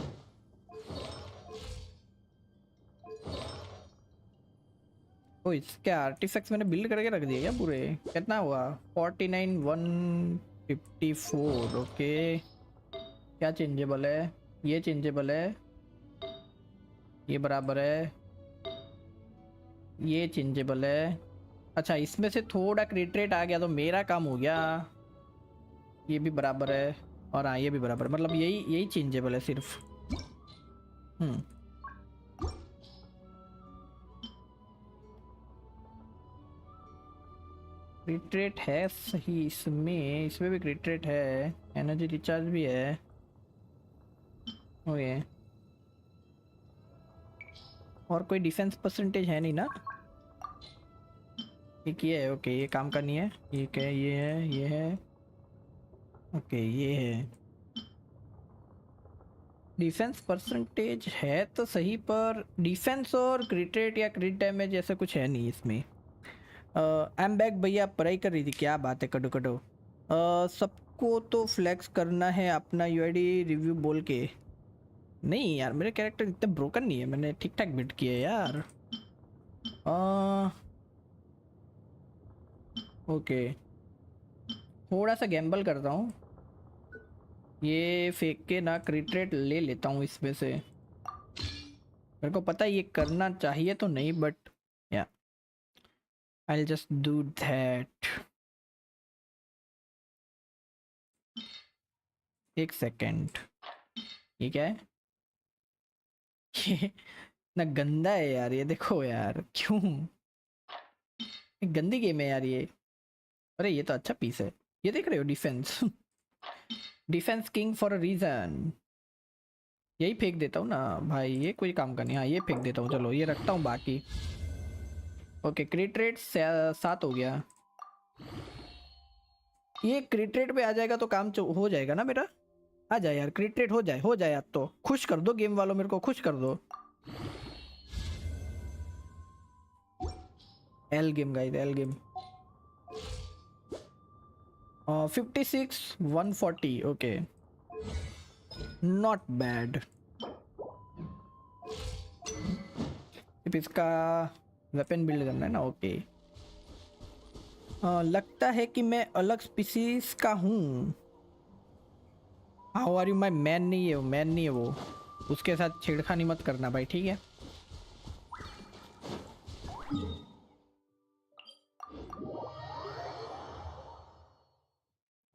ओ इसके आर्टिफैक्ट्स मैंने बिल्ड करके रख दिए क्या पूरे? कितना हुआ? 49,154। ओके, क्या चेंजेबल है? ये चेंजेबल है, ये बराबर है, ये चेंजेबल है। अच्छा, इसमें से थोड़ा क्रिट रेट आ गया तो मेरा काम हो गया। ये भी बराबर है और हाँ ये भी बराबर, मतलब यही चेंजेबल है सिर्फ। क्रिट रेट है सही, इसमें भी क्रिट रेट है, एनर्जी रिचार्ज भी है। ओके, और कोई डिफेंस परसेंटेज है नहीं ना? एक ये है, ओके ये काम का नहीं है। ठीक है, ये है, ये है, ओके ये है। डिफेंस परसेंटेज है तो सही, पर डिफेंस और क्रिट रेट या क्रिट डैमेज ऐसा कुछ है नहीं इसमें। आई एम बैक भैया, पढ़ाई कर रही थी? क्या बात है कटो कटो। सबको तो फ्लैक्स करना है अपना यूआईडी रिव्यू बोल के। नहीं यार, मेरे कैरेक्टर इतना ब्रोकन नहीं है, मैंने ठीक ठाक बिल्ड किया है यार। ओके, थोड़ा सा गैम्बल करता हूँ, ये फेंक के ना क्रिट रेट ले लेता हूँ इसमें से। मेरे को पता है ये करना चाहिए तो नहीं, बट या I'll just do that. एक सेकेंड, ये क्या है? ये ना गंदा है यार, ये देखो यार, क्यों? एक गंदी गेम है यार ये। अरे ये तो अच्छा पीस है, ये देख रहे हो? Defence defence king for a reason. यही फेंक देता हूँ ना भाई, ये कोई काम का नहीं। हाँ ये फेंक देता हूँ, चलो ये रखता हूँ बाकी। ओके, क्रिट रेट 7 हो गया। ये क्रिट रेट पे आ जाएगा तो काम हो जाएगा ना मेरा। आ जाए यार, क्रिट रेट हो जाए यार, तो खुश कर दो गेम वालों, मेरे को खुश कर दो। L game guys, L game. 56,140। Okay, not bad. इसका वेपन बिल्ड करना है ना? ओके, लगता है कि मैं अलग स्पीसीज का हूँ। How are you my man? नहीं है वो, मैन नहीं है वो, उसके साथ छेड़खानी मत करना भाई, ठीक है?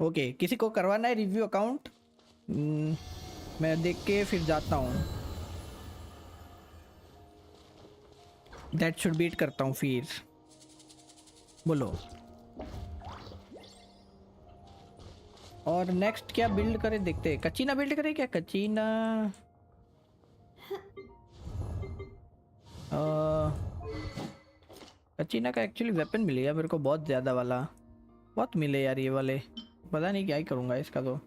ओके, किसी को करवाना है रिव्यू अकाउंट? मैं देख के फिर जाता हूँ। दैट शुड बीट करता हूँ फिर, बोलो। और नेक्स्ट क्या बिल्ड करें देखते हैं। कचीना बिल्ड करें क्या? कचीना कचीना का एक्चुअली वेपन मिल गया मेरे को, बहुत ज़्यादा वाला, बहुत मिले यार ये वाले। पता नहीं क्या ही करूँगा इसका तो।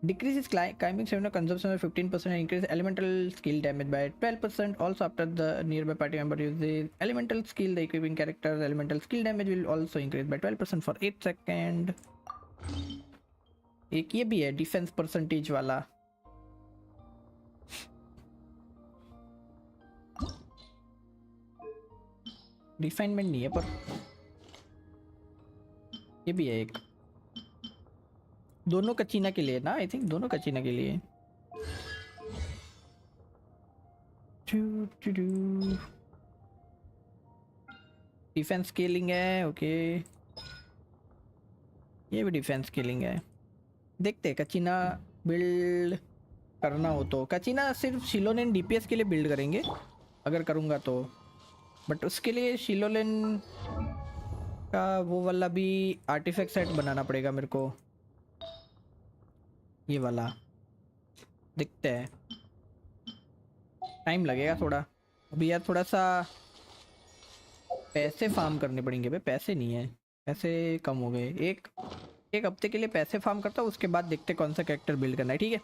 Decrease is climbing stamina consumption by 15%, increase elemental skill damage by 12%. Also after the nearby party member uses elemental skill, the equipping character's elemental skill damage will also increase by 12% for 8 seconds. एक ये भी है defence percentage वाला। Refinement नहीं है पर ये भी है एक। दोनों कचीना के लिए ना, आई थिंक दोनों कचीना के लिए। डिफेंस स्केलिंग है, ओके ये भी डिफेंस स्केलिंग है। देखते हैं कचीना बिल्ड करना हो तो। कचीना सिर्फ शिलोनेन डीपीएस के लिए बिल्ड करेंगे अगर करूँगा तो, बट उसके लिए शिलोनेन का वो वाला भी आर्टिफैक्ट सेट बनाना पड़ेगा मेरे को, ये वाला। देखते हैं, टाइम लगेगा थोड़ा अभी यार, थोड़ा सा पैसे फार्म करने पड़ेंगे भाई। पैसे नहीं है, पैसे कम हो गए। एक हफ्ते के लिए पैसे फार्म करता हूँ, उसके बाद देखते कौन सा कैरेक्टर बिल्ड करना है, ठीक है?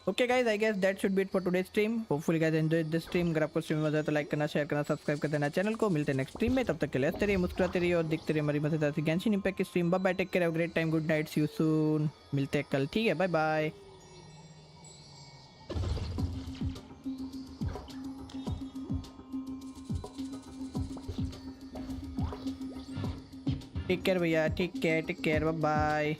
Okay guys, I guess that should be it for today stream. Hopefully guys enjoy this stream. अगर आपको स्ट्रीम मजा आए तो लाइक करना, शेयर करना, सब्सक्राइब कर देना चैनल को। मिलते हैं नेक्स्ट स्ट्रीम में, तब तक के लिए हंसते रहिए, मुस्कुराते रहिए और दिखते रहिए हमारी मजेदार सी गेंशिन इंपैक्ट की stream. Bye bye, take care, have a great time, good night, see you soon. मिलते हैं कल, ठीक है? Bye bye. टेक केयर भैया, टेक केयर, बाय बाय।